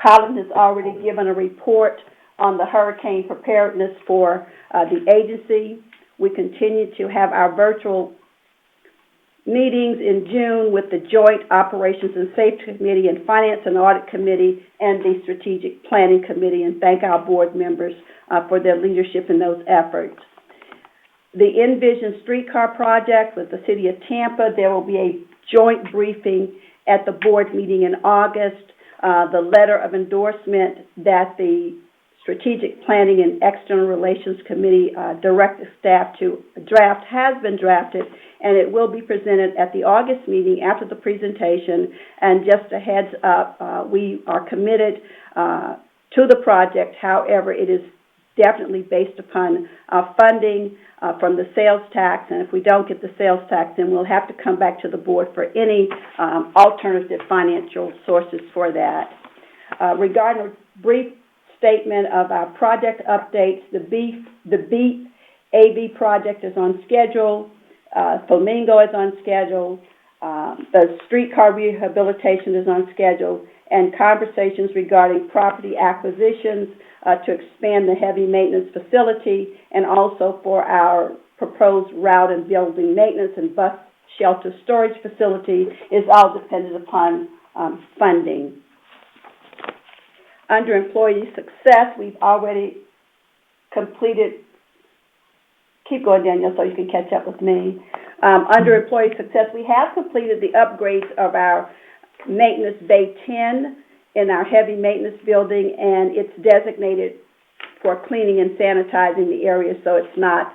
Colin has already given a report on the hurricane preparedness for the agency. We continue to have our virtual meetings in June with the Joint Operations and Safety Committee and Finance and Audit Committee and the Strategic Planning Committee, and thank our board members for their leadership in those efforts. The Envision Streetcar Project with the City of Tampa, there will be a joint briefing at the board meeting in August. The letter of endorsement that the Strategic Planning and External Relations Committee directed staff to draft has been drafted, and it will be presented at the August meeting after the presentation. And just a heads up, we are committed to the project. However, it is definitely based upon funding from the sales tax, and if we don't get the sales tax, then we'll have to come back to the board for any alternative financial sources for that. Regarding a brief statement of our project updates, the BEAT AV project is on schedule. Flamingo is on schedule. The streetcar rehabilitation is on schedule, and conversations regarding property acquisitions to expand the heavy maintenance facility, and also for our proposed route and building maintenance and bus shelter storage facility is all dependent upon funding. Under employee success, we've already completed, keep going, Daniel, so you can catch up with me. Under employee success, we have completed the upgrades of our maintenance bay 10 in our heavy maintenance building, and it's designated for cleaning and sanitizing the area, so it's not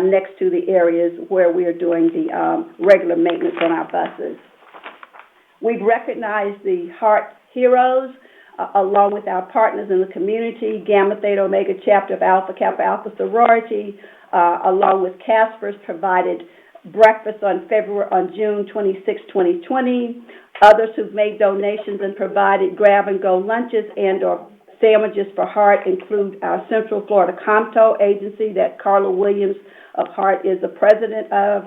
next to the areas where we are doing the regular maintenance on our buses. We've recognized the HART Heroes along with our partners in the community, Gamma Theta Omega Chapter of Alpha Kappa Alpha Sorority, along with Casper's provided breakfast on June 26, 2020. Others who've made donations and provided grab-and-go lunches and or sandwiches for HART include our Central Florida Comto agency that Carla Williams of HART is the president of.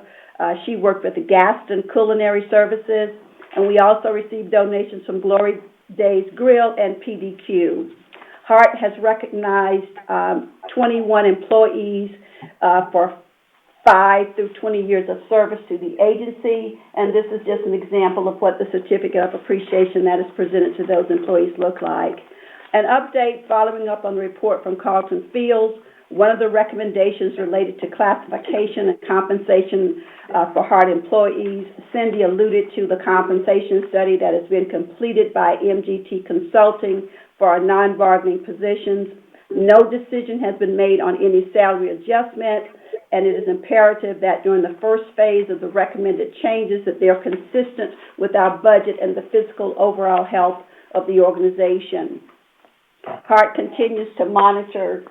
She worked with the Gaston Culinary Services, and we also received donations from Glory Days Grill and PDQ. HART has recognized 21 employees for 5 through 20 years of service to the agency, and this is just an example of what the certificate of appreciation that is presented to those employees look like. An update following up on the report from Carlton Fields. One of the recommendations related to classification and compensation for HART employees. Cindy alluded to the compensation study that has been completed by MGT Consulting for our non-bargaining positions. No decision has been made on any salary adjustment, and it is imperative that during the first phase of the recommended changes that they are consistent with our budget and the fiscal overall health of the organization. HART continues to monitor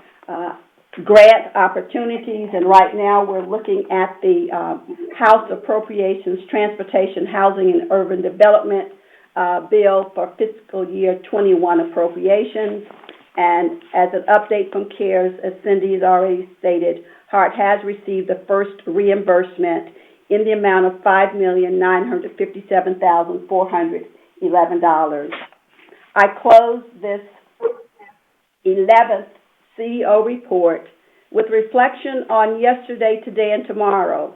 grant opportunities, and right now we're looking at the House Appropriations, Transportation, Housing, and Urban Development bill for fiscal year 21 appropriations. And as an update from CARES, as Cindy has already stated, HART has received the first reimbursement in the amount of $5,957,411. I close this 11th CEO report with reflection on yesterday, today, and tomorrow.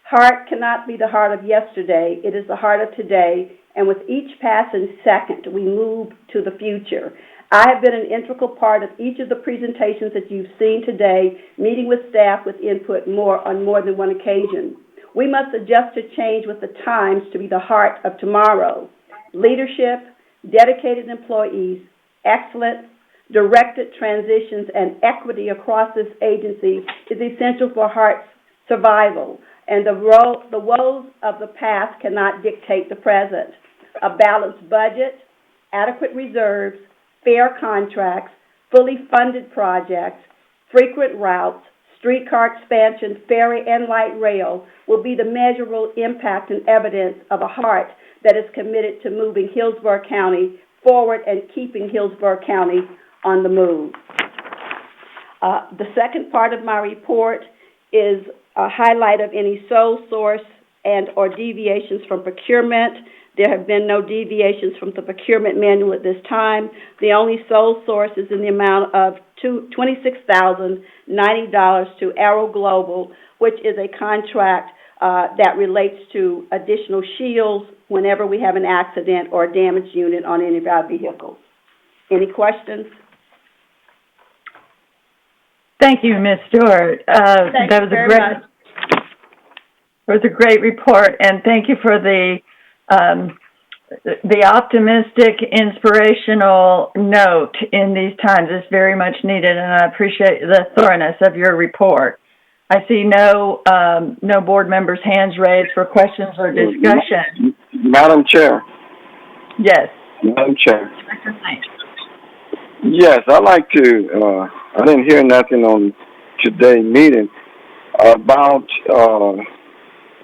HART cannot be the heart of yesterday. It is the heart of today, and with each passing second, we move to the future. I have been an integral part of each of the presentations that you've seen today, meeting with staff with input on more than one occasion. We must adjust to change with the times to be the heart of tomorrow. Leadership, dedicated employees, excellence, directed transitions, and equity across this agency is essential for HART's survival, and the woes of the past cannot dictate the present. A balanced budget, adequate reserves, fair contracts, fully funded projects, frequent routes, streetcar expansion, ferry, and light rail will be the measurable impact and evidence of a HART that is committed to moving Hillsborough County forward and keeping Hillsborough County on the move. The second part of my report is a highlight of any sole source and or deviations from procurement. There have been no deviations from the procurement manual at this time. The only sole source is in the amount of $26,090 to Aero Global, which is a contract that relates to additional shields whenever we have an accident or a damaged unit on any of our vehicles. Any questions? Thank you, Ms. Stewart. That was a great report, and thank you for the optimistic, inspirational note in these times. It's very much needed, and I appreciate the thoroughness of your report. I see no board members' hands raised for questions or discussion. Madam Chair. Yes. Madam Chair. Yes, I'd like to, I didn't hear nothing on today's meeting about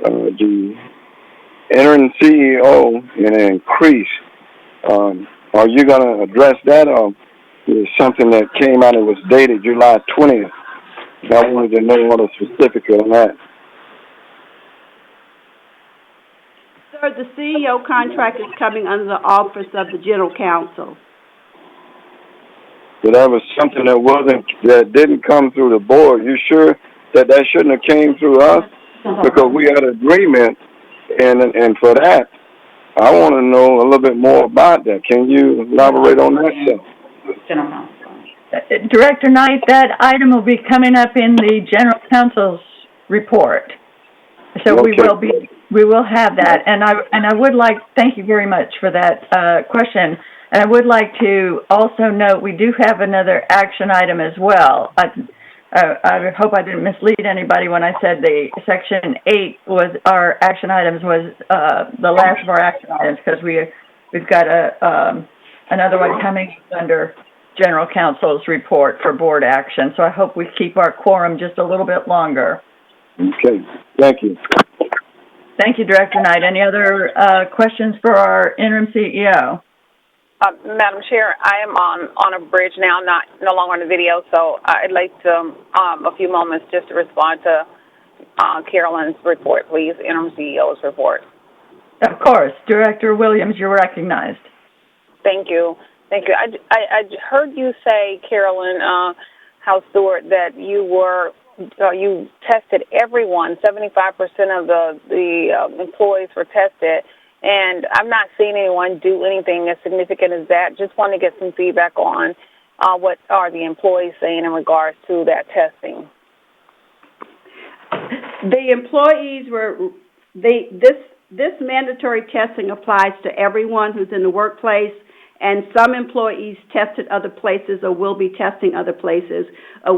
the interim CEO and an increase. Are you going to address that, or is something that came out, it was dated July 20th? I wanted to know what the specifics on that. Sir, the CEO contract is coming under the office of the General Counsel. So that was something that didn't come through the board. You sure that shouldn't have came through us? Because we had an agreement, and for that, I want to know a little bit more about that. Can you elaborate on that, sir? General Counsel. Director Knight, that item will be coming up in the General Counsel's report. So okay. we will have that, and I would like, thank you very much for that question. And I would like to also note we do have another action item as well. I hope I didn't mislead anybody when I said the Section 8 was our action items was the last of our action items, because we've got another one coming under General Counsel's report for board action. So I hope we keep our quorum just a little bit longer. Okay. Thank you. Thank you, Director Knight. Any other questions for our interim CEO? Madam Chair, I am on a bridge now, no longer on the video, so I'd like to a few moments just to respond to Carolyn's report, please, interim CEO's report. Of course, Director Williams, you're recognized. Thank you. I heard you say, Carolyn House Stewart, that you were you tested everyone. 75% of the employees were tested, and I've not seen anyone do anything as significant as that. Just want to get some feedback on what are the employees saying in regards to that testing. The employees this mandatory testing applies to everyone who's in the workplace, and some employees tested other places or will be testing other places.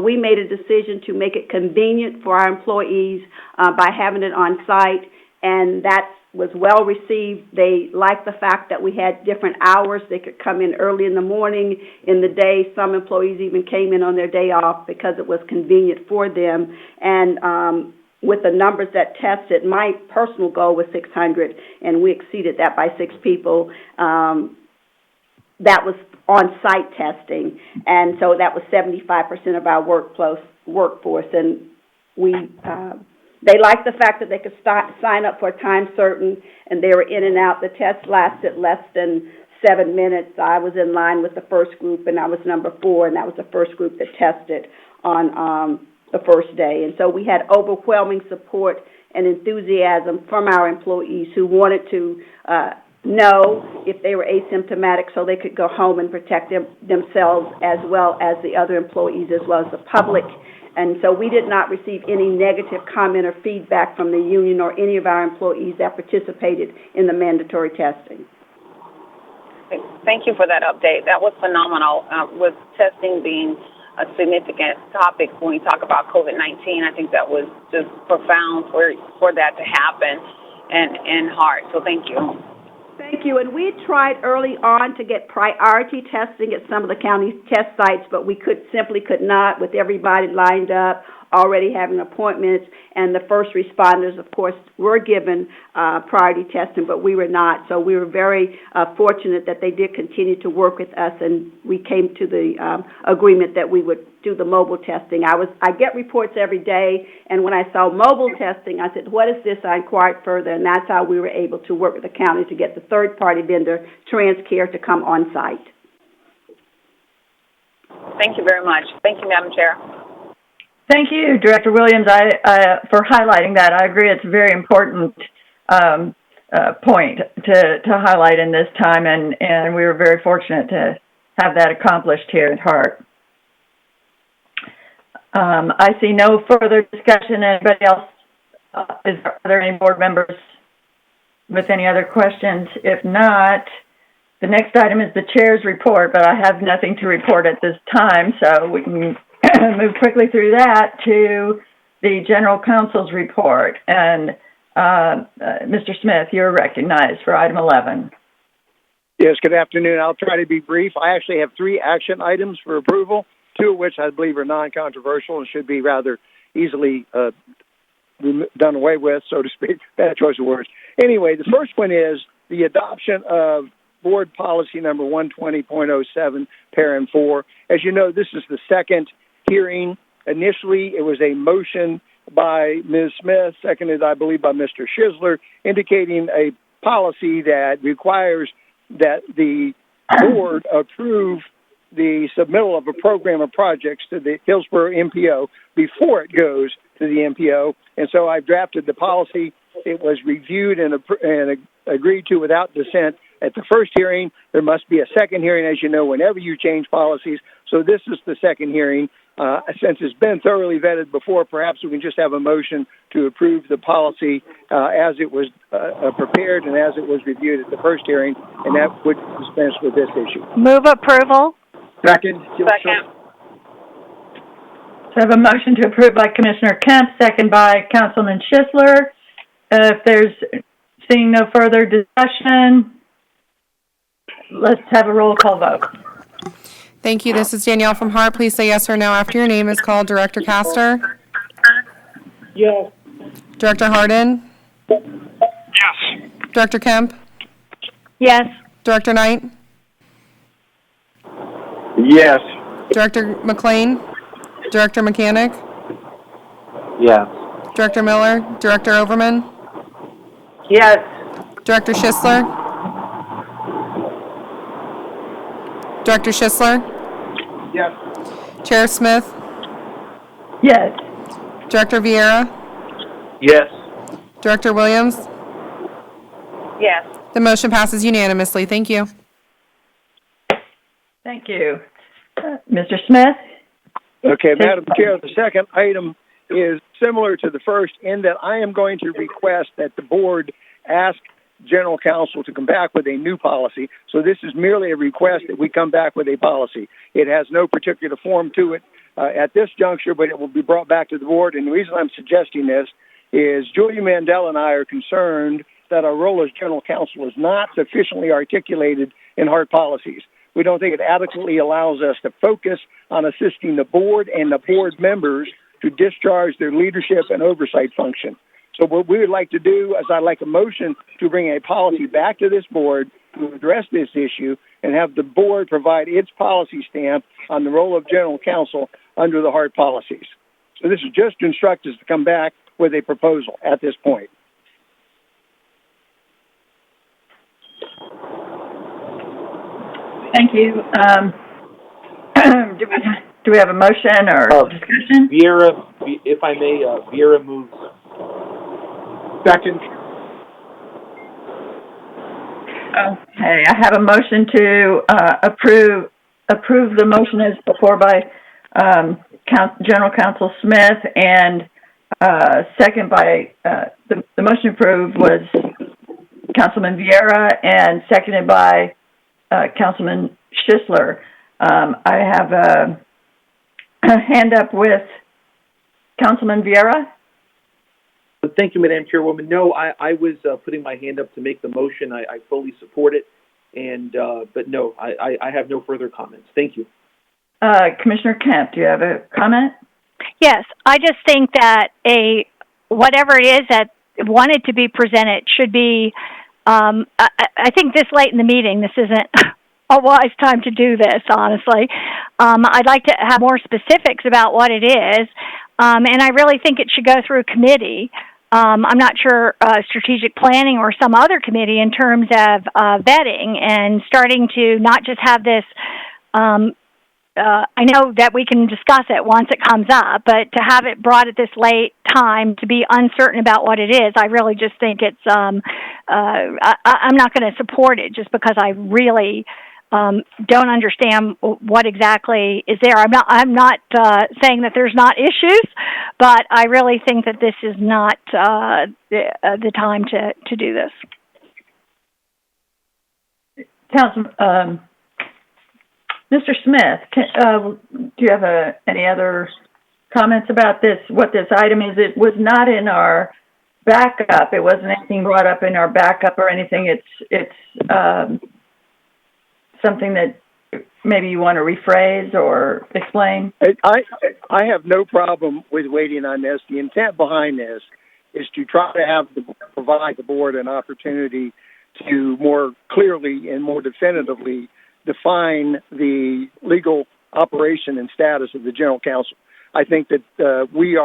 We made a decision to make it convenient for our employees by having it on site, and that was well received. They liked the fact that we had different hours. They could come in early in the morning, in the day. Some employees even came in on their day off because it was convenient for them. And with the numbers that tested, my personal goal was 600, and we exceeded that by 6 people. That was on-site testing, and so that was 75% of our workforce. And they liked the fact that they could sign up for a time certain, and they were in and out. The test lasted less than 7 minutes. I was in line with the first group, and I was number 4, and that was the first group that tested on the first day. And so we had overwhelming support and enthusiasm from our employees who wanted to know if they were asymptomatic so they could go home and protect themselves as well as the other employees as well as the public. And so we did not receive any negative comment or feedback from the union or any of our employees that participated in the mandatory testing. Thank you for that update. That was phenomenal. With testing being a significant topic when we talk about COVID-19, I think that was just profound for that to happen and HART. So thank you. Thank you. And we tried early on to get priority testing at some of the county test sites, but we could not, with everybody lined up, already having appointments, and the first responders, of course, were given priority testing, but we were not. So we were very fortunate that they did continue to work with us, and we came to the agreement that we would do the mobile testing. I get reports every day, and when I saw mobile testing, I said, what is this? I inquired further, and that's how we were able to work with the county to get the third-party vendor, TransCare, to come on site. Thank you very much. Thank you, Madam Chair. Thank you, Director Williams, for highlighting that. I agree it's a very important point to highlight in this time, and we were very fortunate to have that accomplished here at HART. I see no further discussion. Anybody else? Are there any board members with any other questions? If not, the next item is the chair's report, but I have nothing to report at this time, so we can move quickly through that to the general counsel's report. And Mr. Smith, you're recognized for item 11. Yes, good afternoon. I'll try to be brief. I actually have 3 action items for approval, 2 of which I believe are non-controversial and should be rather easily done away with, so to speak. Bad choice of words. Anyway, the first one is the adoption of board policy number 120.07, parent 4. As you know, this is the second hearing. Initially, it was a motion by Ms. Smith, seconded, I believe, by Mr. Schisler, indicating a policy that requires that the board approve the submittal of a program of projects to the Hillsborough MPO before it goes to the MPO. And so I've drafted the policy. It was reviewed and agreed to without dissent at the first hearing. There must be a second hearing, as you know, whenever you change policies. So this is the second hearing. Since it's been thoroughly vetted before, perhaps we can just have a motion to approve the policy as it was prepared and as it was reviewed at the first hearing, and that would dispense with this issue. Move approval. Second. Second. So I have a motion to approve by Commissioner Kemp, second by Councilman Schisler. If there's seeing no further discussion, let's have a roll call vote. Thank you. This is Danielle from HART. Please say yes or no after your name is called. Director Castor? Yes. Director Hardin? Yes. Director Kemp? Yes. Director Knight? Yes. Director McLean? Director Mechanic? Yes. Director Miller? Director Overman? Yes. Director Schisler? Director Schisler? Yes. Chair Smith? Yes. Director Vieira? Yes. Director Williams? Yes. The motion passes unanimously. Thank you. Thank you. Mr. Smith? Okay, Madam Chair, the second item is similar to the first in that I am going to request that the board ask General Counsel to come back with a new policy. So this is merely a request that we come back with a policy. It has no particular form to it at this juncture, but it will be brought back to the board. And the reason I'm suggesting this is Julia Mandel and I are concerned that our role as General Counsel is not sufficiently articulated in HART policies. We don't think it adequately allows us to focus on assisting the board and the board members to discharge their leadership and oversight function. So what we would like to do is I'd like a motion to bring a policy back to this board to address this issue and have the board provide its policy stamp on the role of General Counsel under the HART policies. So this is just to instruct us to come back with a proposal at this point. Thank you. Do we have a motion or discussion? Vieira, if I may, Vieira moves. Second. Okay, I have a motion to approve the motion as before by General Counsel Smith, and second by the motion approved was Councilman Vieira and seconded by Councilman Schisler. I have a hand up with Councilman Vieira. Thank you, Madam Chairwoman. No, I was putting my hand up to make the motion. I fully support it, and but no, I have no further comments. Thank you. Commissioner Kemp, do you have a comment? Yes, I just think that whatever it is that wanted to be presented should be, I think this late in the meeting, this isn't a wise time to do this, honestly. I'd like to have more specifics about what it is, and I really think it should go through a committee. I'm not sure strategic planning or some other committee in terms of vetting and starting to not just have this, I know that we can discuss it once it comes up, but to have it brought at this late time to be uncertain about what it is, I really just think it's, I'm not going to support it just because I really don't understand what exactly is there. I'm not saying that there's not issues, but I really think that this is not the time to do this. Mr. Smith, do you have any other comments about this? What this item is? It was not in our backup. It wasn't anything brought up in our backup or anything. It's something that maybe you want to rephrase or explain? I have no problem with waiting on this. The intent behind this is to try to provide the board an opportunity to more clearly and more definitively define the legal operation and status of the General Counsel. I think that we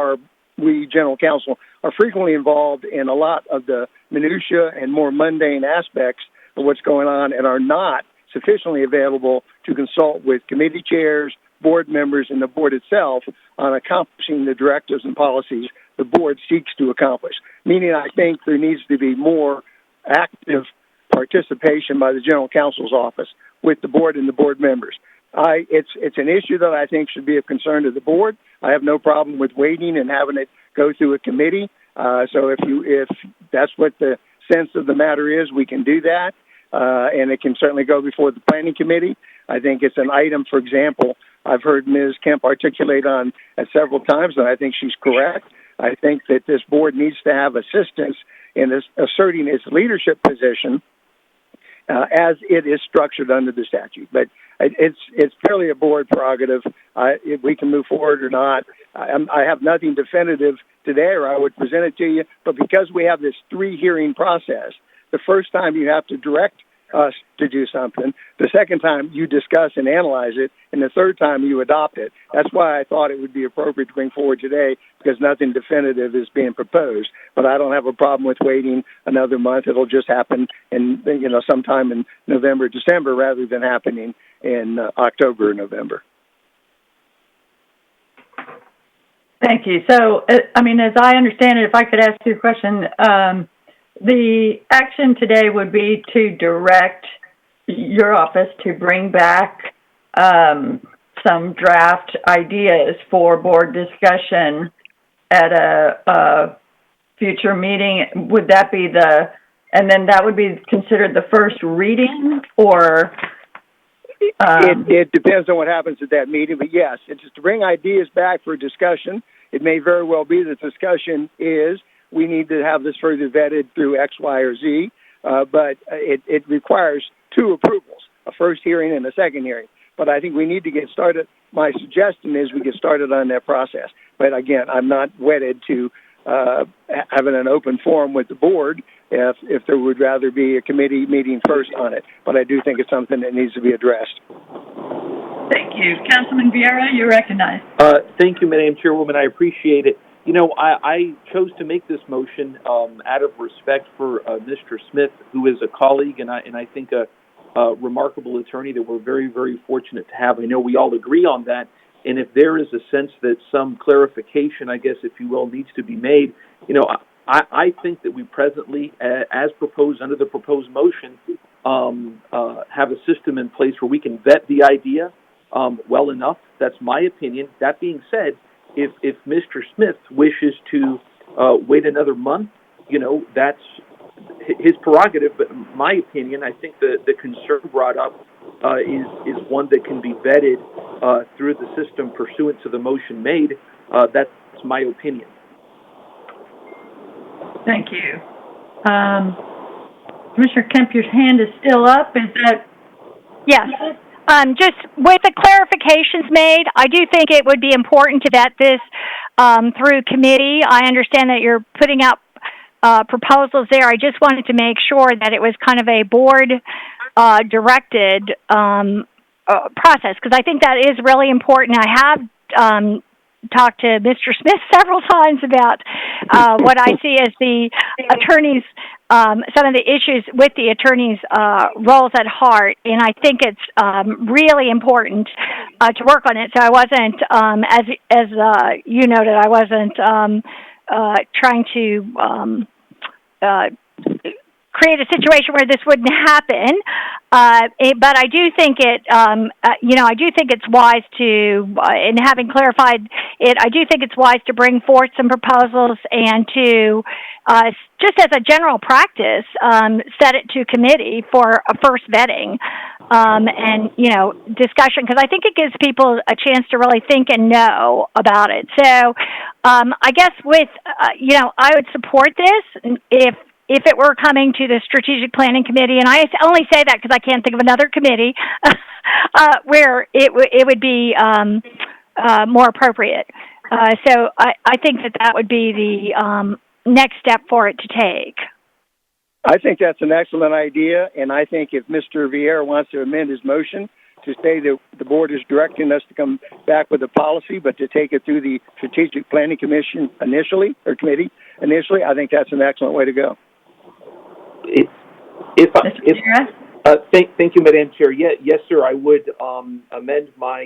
General Counsel are frequently involved in a lot of the minutia and more mundane aspects of what's going on and are not sufficiently available to consult with committee chairs, board members, and the board itself on accomplishing the directives and policies the board seeks to accomplish. Meaning, I think there needs to be more active participation by the General Counsel's office with the board and the board members. It's an issue that I think should be of concern to the board. I have no problem with waiting and having it go through a committee. So if that's what the sense of the matter is, we can do that. And it can certainly go before the planning committee. I think it's an item, for example, I've heard Ms. Kemp articulate on several times, and I think she's correct. I think that this board needs to have assistance in asserting its leadership position as it is structured under the statute. But it's purely a board prerogative. If we can move forward or not. I have nothing definitive today, or I would present it to you. But because we have this 3-hearing process, the first time you have to direct us to do something. The second time you discuss and analyze it, and the third time you adopt it. That's why I thought it would be appropriate to bring forward today, because nothing definitive is being proposed. But I don't have a problem with waiting another month. It'll just happen in sometime in November, December, rather than happening in October or November. Thank you. So, I mean, as I understand it, if I could ask you a question, the action today would be to direct your office to bring back some draft ideas for board discussion at a future meeting. Would that be and then that would be considered the first reading, or? It depends on what happens at that meeting, but yes, it's just to bring ideas back for discussion. It may very well be that discussion is we need to have this further vetted through X, Y, or Z, but it requires two approvals, a first hearing and a second hearing. But I think we need to get started. My suggestion is we get started on that process. But again, I'm not wedded to having an open forum with the board if there would rather be a committee meeting first on it. But I do think it's something that needs to be addressed. Thank you. Councilman Vieira, you're recognized. Thank you, Madam Chairwoman. I appreciate it. You know, I chose to make this motion out of respect for Mr. Smith, who is a colleague and I think a remarkable attorney that we're very, very fortunate to have. I know we all agree on that. And if there is a sense that some clarification, I guess, if you will, needs to be made, you know, I think that we presently, as proposed under the proposed motion, have a system in place where we can vet the idea well enough. That's my opinion. That being said, if Mr. Smith wishes to wait another month, you know, that's his prerogative. But in my opinion, I think the concern brought up is one that can be vetted through the system pursuant to the motion made. That's my opinion. Thank you. Commissioner Kemp, your hand is still up. Is that? Yes. Just with the clarifications made, I do think it would be important to vet this through committee. I understand that you're putting out proposals there. I just wanted to make sure that it was kind of a board directed process, because I think that is really important. I have talked to Mr. Smith several times about what I see as the attorneys, some of the issues with the attorneys' roles at HART, and I think it's really important to work on it. So I wasn't, as you noted, I wasn't trying to create a situation where this wouldn't happen. But I do think I do think it's wise to, in having clarified it, I do think it's wise to bring forth some proposals and to, just as a general practice, set it to committee for a first vetting, and, you know, discussion, because I think it gives people a chance to really think and know about it. So, I guess with, I would support this if it were coming to the Strategic Planning Committee, and I only say that because I can't think of another committee where it would be more appropriate. So I think that would be the next step for it to take. I think that's an excellent idea, and I think if Mr. Vieira wants to amend his motion to say that the board is directing us to come back with a policy, but to take it through the Strategic Planning Commission initially, I think that's an excellent way to go. Thank you, Madam Chair. Yes, sir. I would amend my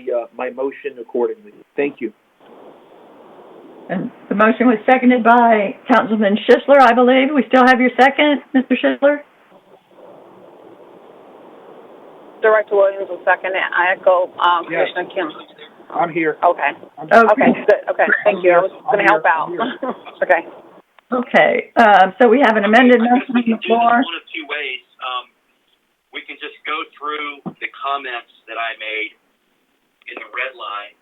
motion accordingly. Thank you. And the motion was seconded by Councilman Schisler, I believe. We still have your second, Mr. Schisler? Director Williams will second it. I echo Commissioner Kim. I'm here. Okay. Okay, good. Okay, thank you. I was going to help out. Okay. Okay, so we have an amended motion on the floor. One of two ways. We can just go through the comments that I made in the red line,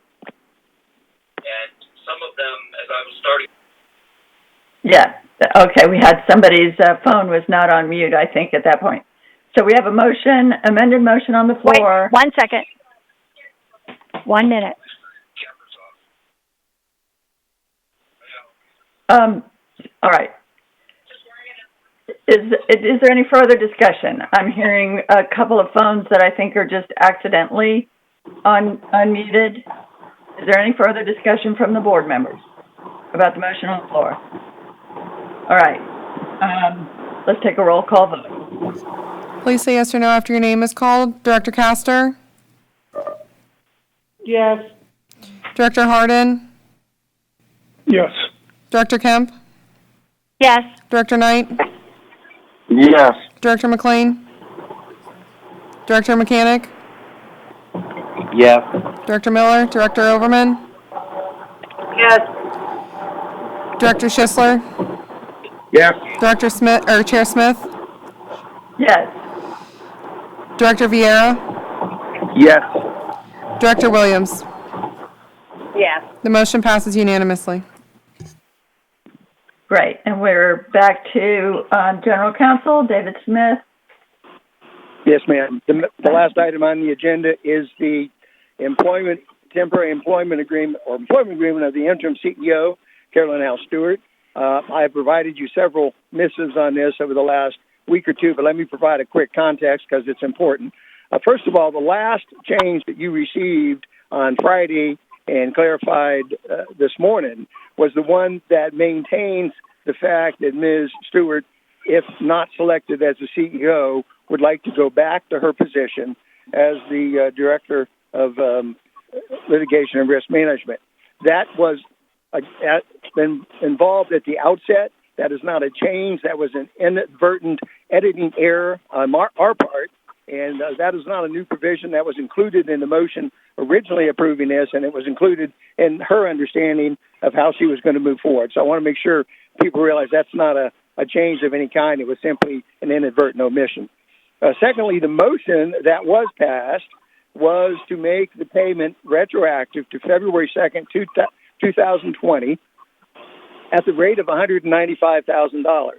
and some of them, as I was starting. Yeah, okay, we had somebody's phone was not on mute, I think, at that point. So we have a motion, amended motion on the floor. Wait, 1 second. 1 minute. All right. Is there any further discussion? I'm hearing a couple of phones that I think are just accidentally unmuted. Is there any further discussion from the board members about the motion on the floor? All right. Let's take a roll call vote. Please say yes or no after your name is called. Director Castor? Yes. Director Harden? Yes. Director Kemp? Yes. Director Knight? Yes. Director McLean? Director Mechanic? Yes. Director Miller? Director Overman? Yes. Director Schisler? Yes. Director Smith, or Chair Smith? Yes. Director Vieira? Yes. Director Williams? Yes. The motion passes unanimously. Great. And we're back to General Counsel, David Smith. Yes, ma'am. The last item on the agenda is the temporary employment agreement of the interim CEO, Carolyn House Stewart. I have provided you several missives on this over the last week or two, but let me provide a quick context because it's important. First of all, the last change that you received on Friday and clarified this morning was the one that maintains the fact that Ms. Stewart, if not selected as the CEO, would like to go back to her position as the Director of Litigation and Risk Management. That was been involved at the outset. That is not a change. That was an inadvertent editing error on our part, and that is not a new provision. That was included in the motion originally approving this, and it was included in her understanding of how she was going to move forward. So I want to make sure people realize that's not a change of any kind. It was simply an inadvertent omission. Secondly, the motion that was passed was to make the payment retroactive to February 2nd, 2020 at the rate of $195,000.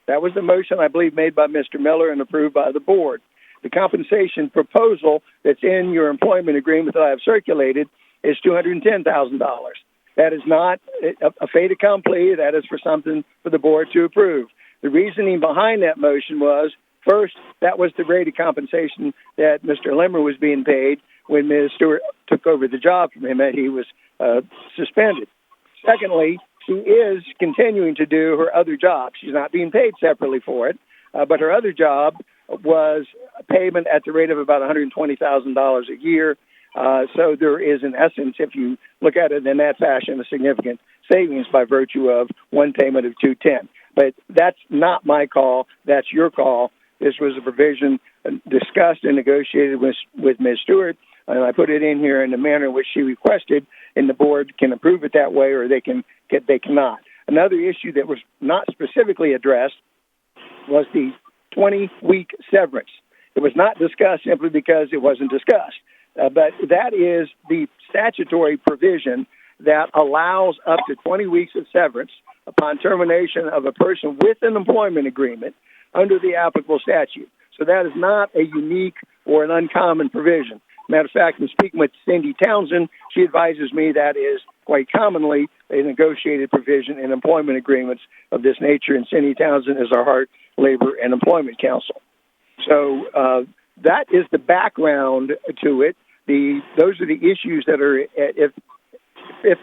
That was the motion, I believe, made by Mr. Miller and approved by the board. The compensation proposal that's in your employment agreement that I have circulated is $210,000. That is not a fait accompli. That is for something for the board to approve. The reasoning behind that motion was, first, that was the rate of compensation that Mr. Limmer was being paid when Ms. Stewart took over the job from him and he was suspended. Secondly, she is continuing to do her other job. She's not being paid separately for it, but her other job was a payment at the rate of about $120,000 a year. So there is, in essence, if you look at it in that fashion, a significant savings by virtue of one payment of $210,000. But that's not my call. That's your call. This was a provision discussed and negotiated with Ms. Stewart, and I put it in here in the manner in which she requested, and the board can approve it that way, or they cannot. Another issue that was not specifically addressed was the 20-week severance. It was not discussed simply because it wasn't discussed, but that is the statutory provision that allows up to 20 weeks of severance upon termination of a person with an employment agreement under the applicable statute. So that is not a unique or an uncommon provision. Matter of fact, in speaking with Cindy Townsend, she advises me that is quite commonly a negotiated provision in employment agreements of this nature, and Cindy Townsend is our HART Labor and Employment Counsel. So that is the background to it. Those are the issues that are, if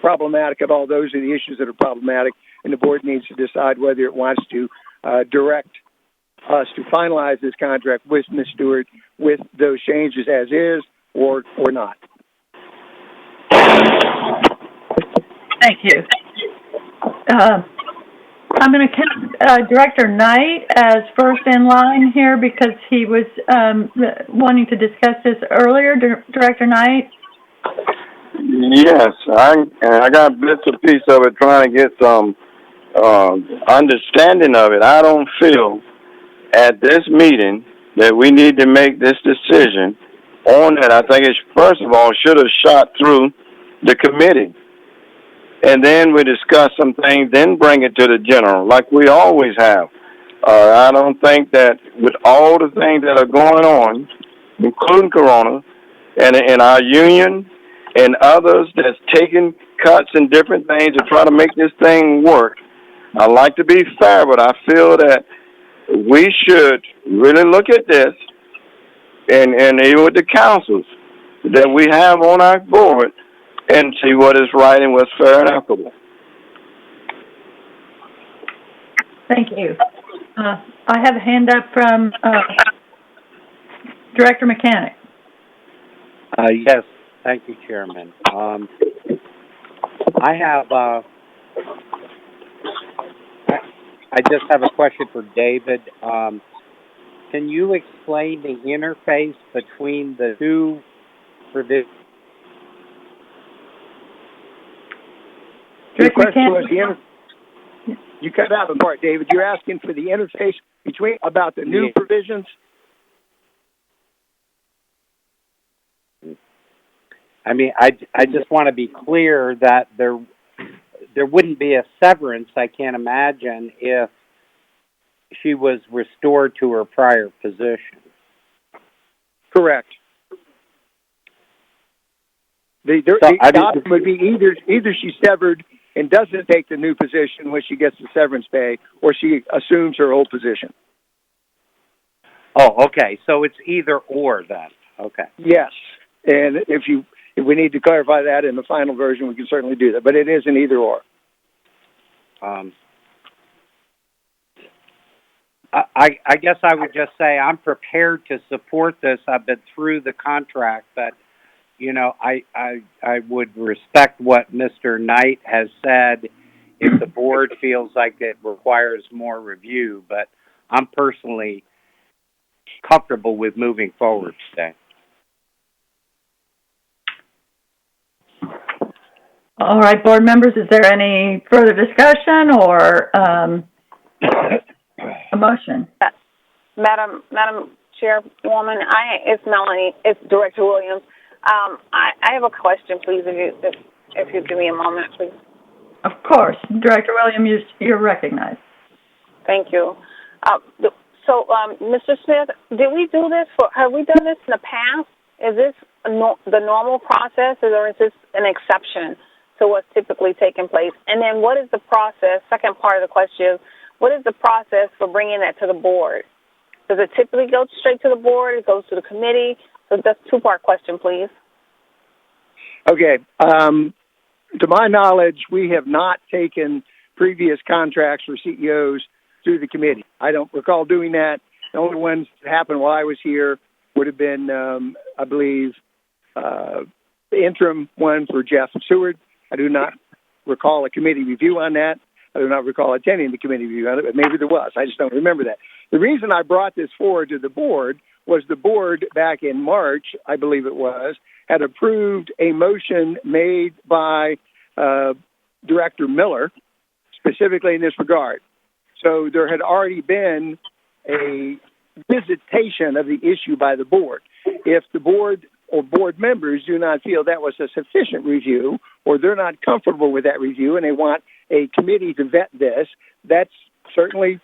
problematic at all, those are the issues that are problematic, and the board needs to decide whether it wants to direct us to finalize this contract with Ms. Stewart with those changes as is or not. Thank you. I'm going to count Director Knight as first in line here because he was wanting to discuss this earlier. Director Knight? Yes, I got bits and pieces of it trying to get some understanding of it. I don't feel at this meeting that we need to make this decision on it. I think it, first of all, should have shot through the committee. And then we discuss some things, then bring it to the general, like we always have. I don't think that with all the things that are going on, including Corona, and in our union and others that's taking cuts and different things to try to make this thing work, I like to be fair, but I feel that we should really look at this, and even with the councils that we have on our board, and see what is right and what's fair and equitable. Thank you. I have a hand up from Director Mechanic. Yes, thank you, Chairman. I have I just have a question for David. Can you explain the interface between the two provisions? Rick, Your question was you cut out the part, David. You're asking for the interface between about the new provisions? I mean, I just want to be clear that there wouldn't be a severance, I can't imagine, if she was restored to her prior position. Correct. The option would be either she's severed and doesn't take the new position when she gets the severance pay, or she assumes her old position. Oh, okay. So it's either or then. Okay. Yes. And if we need to clarify that in the final version, we can certainly do that. But it is an either or. I guess I would just say I'm prepared to support this. I've been through the contract, but you know, I would respect what Mr. Knight has said if the board feels like it requires more review, but I'm personally comfortable with moving forward today. All right, board members, is there any further discussion or a motion? Madam Chairwoman, it's Melanie, it's Director Williams. I have a question, please, if you give me a moment, please. Of course. Director Williams, you're recognized. Thank you. So, Mr. Smith, have we done this in the past? Is this the normal process, or is this an exception to what's typically taking place? And then what is the process, second part of the question is, what is the process for bringing that to the board? Does it typically go straight to the board? It goes to the committee? So that's a two-part question, please. Okay. To my knowledge, we have not taken previous contracts for CEOs through the committee. I don't recall doing that. The only ones that happened while I was here would have been, I believe, the interim one for Jeff Seward. I do not recall a committee review on that. I do not recall attending the committee review on it, but maybe there was. I just don't remember that. The reason I brought this forward to the board was the board back in March, I believe it was, had approved a motion made by Director Miller, specifically in this regard. So there had already been a visitation of the issue by the board. If the board or board members do not feel that was a sufficient review, or they're not comfortable with that review and they want a committee to vet this, that's certainly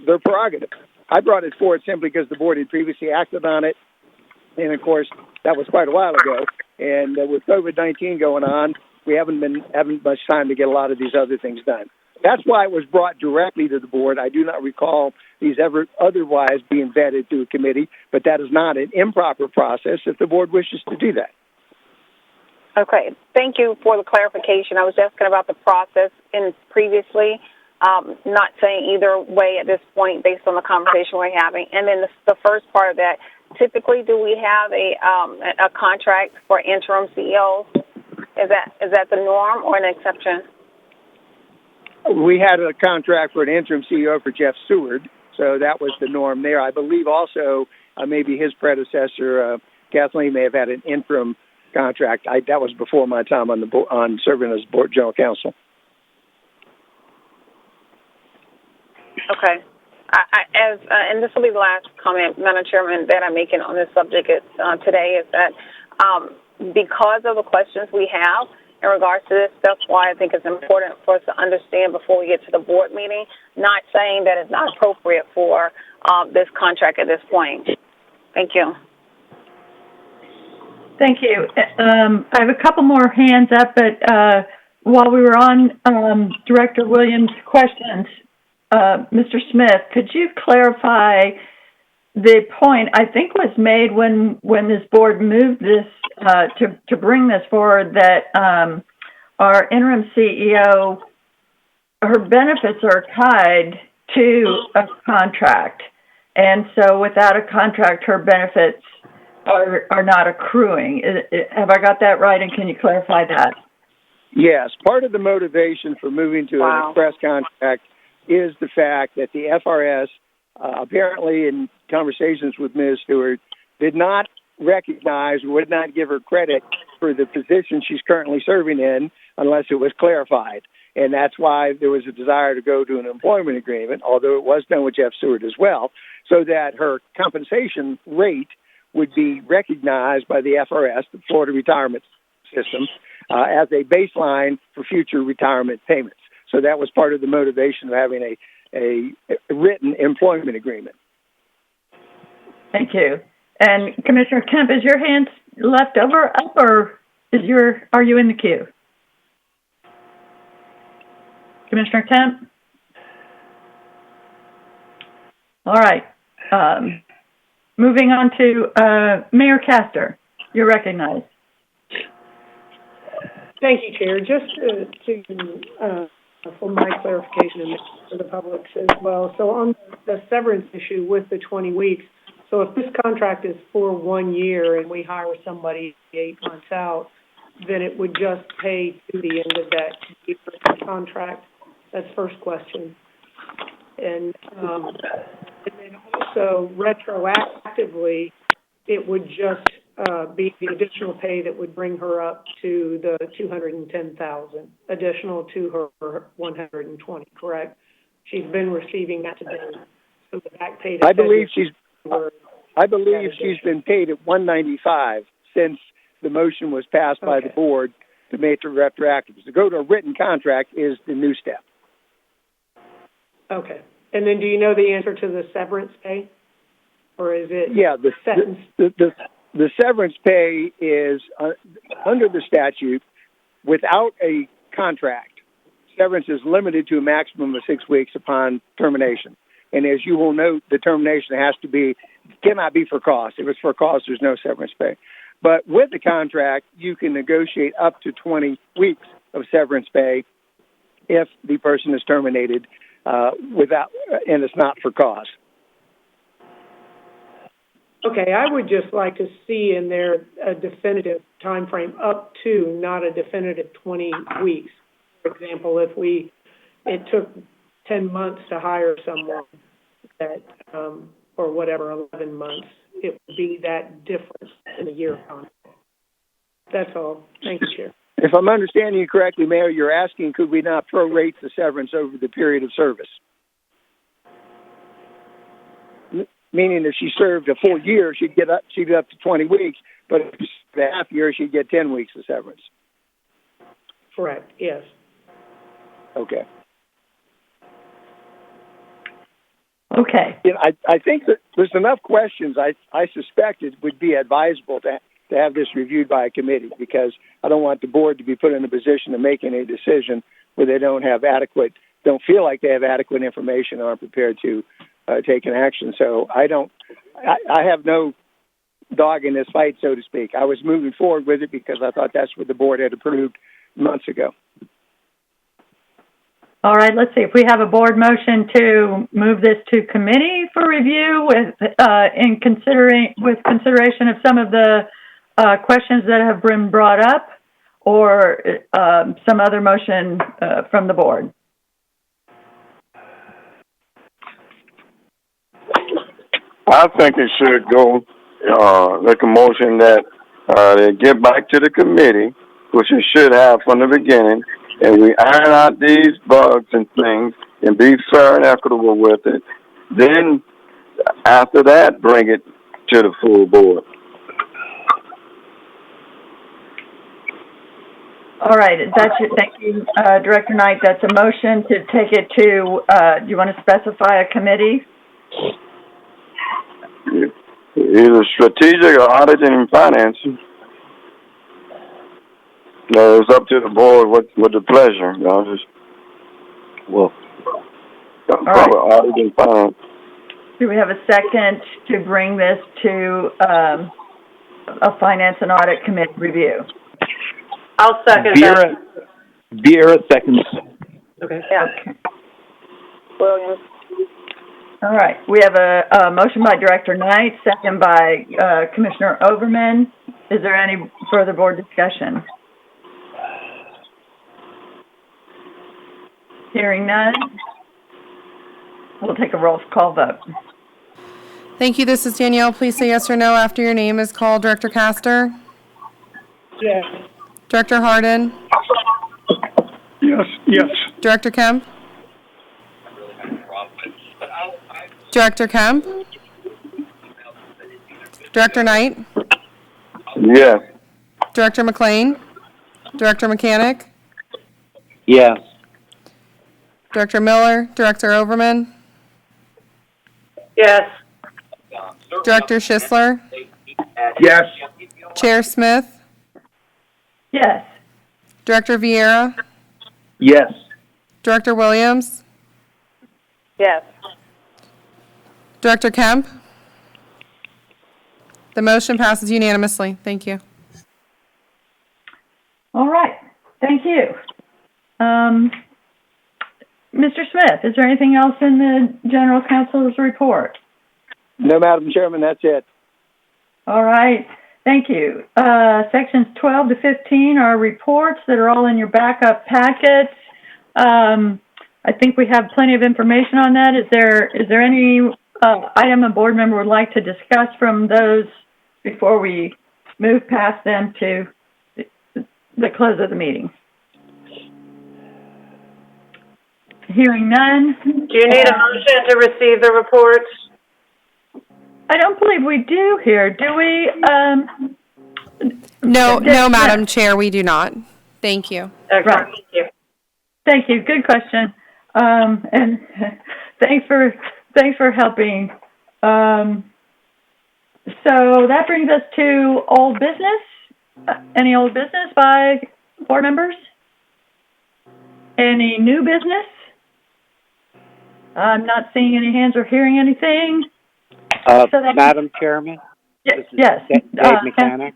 their prerogative. I brought it forward simply because the board had previously acted on it, and of course that was quite a while ago. And with COVID-19 going on, we haven't much time to get a lot of these other things done. That's why it was brought directly to the board. I do not recall these ever otherwise being vetted through a committee, but that is not an improper process if the board wishes to do that. Okay. Thank you for the clarification. I was asking about the process previously, not saying either way at this point based on the conversation we're having. And then the first part of that, typically do we have a contract for interim CEOs? Is that the norm or an exception? We had a contract for an interim CEO for Jeff Seward, so that was the norm there. I believe also maybe his predecessor, Kathleen, may have had an interim contract. That was before my time on serving as board general counsel. Okay. And this will be the last comment, Madam Chairman, that I'm making on this subject today is that because of the questions we have in regards to this, that's why I think it's important for us to understand before we get to the board meeting, not saying that it's not appropriate for this contract at this point. Thank you. Thank you. I have a couple more hands up, but while we were on Director Williams' questions, Mr. Smith, could you clarify the point I think was made when this board moved this to bring this forward, that our interim CEO, her benefits are tied to a contract, and so without a contract, her benefits are not accruing. Have I got that right, and can you clarify that? Yes. Part of the motivation for moving to an express contract is the fact that the FRS, apparently in conversations with Ms. Stewart, did not recognize, would not give her credit for the position she's currently serving in unless it was clarified. And that's why there was a desire to go to an employment agreement, although it was done with Jeff Stewart as well, so that her compensation rate would be recognized by the FRS, the Florida Retirement System, as a baseline for future retirement payments. So that was part of the motivation of having a written employment agreement. Thank you. And Commissioner Kemp, is your hand left over up, or are you in the queue? Commissioner Kemp? All right. Moving on to Mayor Castor. You're recognized. Thank you, Chair. Just for my clarification and for the public as well. So on the severance issue with the 20 weeks, so if this contract is for 1 year and we hire somebody 8 months out, then it would just pay to the end of that year contract. That's first question. And then also retroactively, it would just be the additional pay that would bring her up to the $210,000 additional to her 120. Correct? She's been receiving that today. So the back pay. I believe she's been paid at $195 since the motion was passed by the board to make it retroactive. To go to a written contract is the new step. Okay. And then do you know the answer to the severance pay? Or is it the severance pay is under the statute without a contract. Severance is limited to a maximum of 6 weeks upon termination. And as you will note, the termination cannot be for cause. If it's for cause, there's no severance pay. But with the contract, you can negotiate up to 20 weeks of severance pay if the person is terminated and it's not for cause. Okay, I would just like to see in there a definitive time frame up to, not a definitive 20 weeks. For example, if it took 10 months to hire someone that, or whatever, 11 months, it would be that difference in a year contract. That's all. Thank you, Chair. If I'm understanding you correctly, Mayor, you're asking could we not prorate the severance over the period of service? Meaning if she served a full year, she'd get up to 20 weeks, but if she served a half year, she'd get 10 weeks of severance. Correct, yes. Okay. Okay. I think that there's enough questions. I suspect it would be advisable to have this reviewed by a committee, because I don't want the board to be put in a position of making a decision where they don't feel like they have adequate information or aren't prepared to take an action. So I have no dog in this fight, so to speak. I was moving forward with it because I thought that's what the board had approved months ago. All right, let's see if we have a board motion to move this to committee for review with consideration of some of the questions that have been brought up, or some other motion from the board. I think it should go, make a motion that they get back to the committee, which it should have from the beginning, and we iron out these bugs and things and be fair and equitable with it. Then, after that, bring it to the full board. All right, thank you, Director Knight. That's a motion to take it to, do you want to specify a committee? Either strategic or auditing and finance. No, it's up to the board with the pleasure. Probably auditing and finance. Do we have a second to bring this to a finance and audit committee review? I'll second that. Viera seconds. Okay. Yeah. Okay. Williams. All right. We have a motion by Director Knight, second by Commissioner Overman. Is there any further board discussion? Hearing none. We'll take a roll call vote. Thank you. This is Danielle. Please say yes or no after your name is called. Director Castor? Yes. Director Harden? Yes, yes. Director Kemp? Director Kemp? Director Knight? Yes. Director McLean? Director Mechanic? Yes. Director Miller? Director Overman? Yes. Director Schisler? Yes. Chair Smith? Yes. Director Vieira? Yes. Director Williams? Yes. Director Kemp? The motion passes unanimously. Thank you. All right. Thank you. Mr. Smith, is there anything else in the General Counsel's report? No, Madam Chairman, that's it. All right. Thank you. Sections 12 to 15 are reports that are all in your backup packets. I think we have plenty of information on that. Is there any item a board member would like to discuss from those before we move past them to the close of the meeting? Hearing none. Do you need a motion to receive the reports? I don't believe we do here, do we? No, Madam Chair, we do not. Thank you. Right. Thank you. Thank you. Good question. And thanks for helping. So that brings us to old business. Any old business by board members? Any new business? I'm not seeing any hands or hearing anything. Madam Chairman? Yes. Dave Mechanic.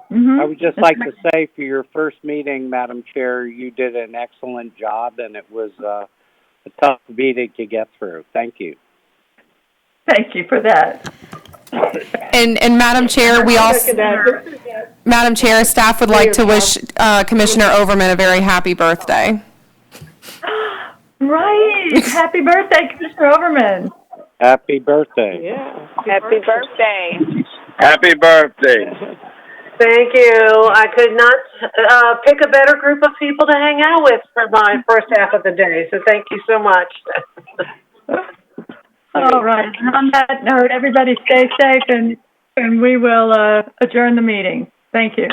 Mm-hmm. I would just like to say for your first meeting, Madam Chair, you did an excellent job, and it was a tough meeting to get through. Thank you. Thank you for that. And Madam Chair, Madam Chair, staff would like to wish Commissioner Overman a very happy birthday. Right. Happy birthday, Commissioner Overman. Happy birthday. Yeah. Happy birthday. Happy birthday. Thank you. I could not pick a better group of people to hang out with for my first half of the day, so thank you so much. All right. On that note, everybody stay safe, and we will adjourn the meeting. Thank you.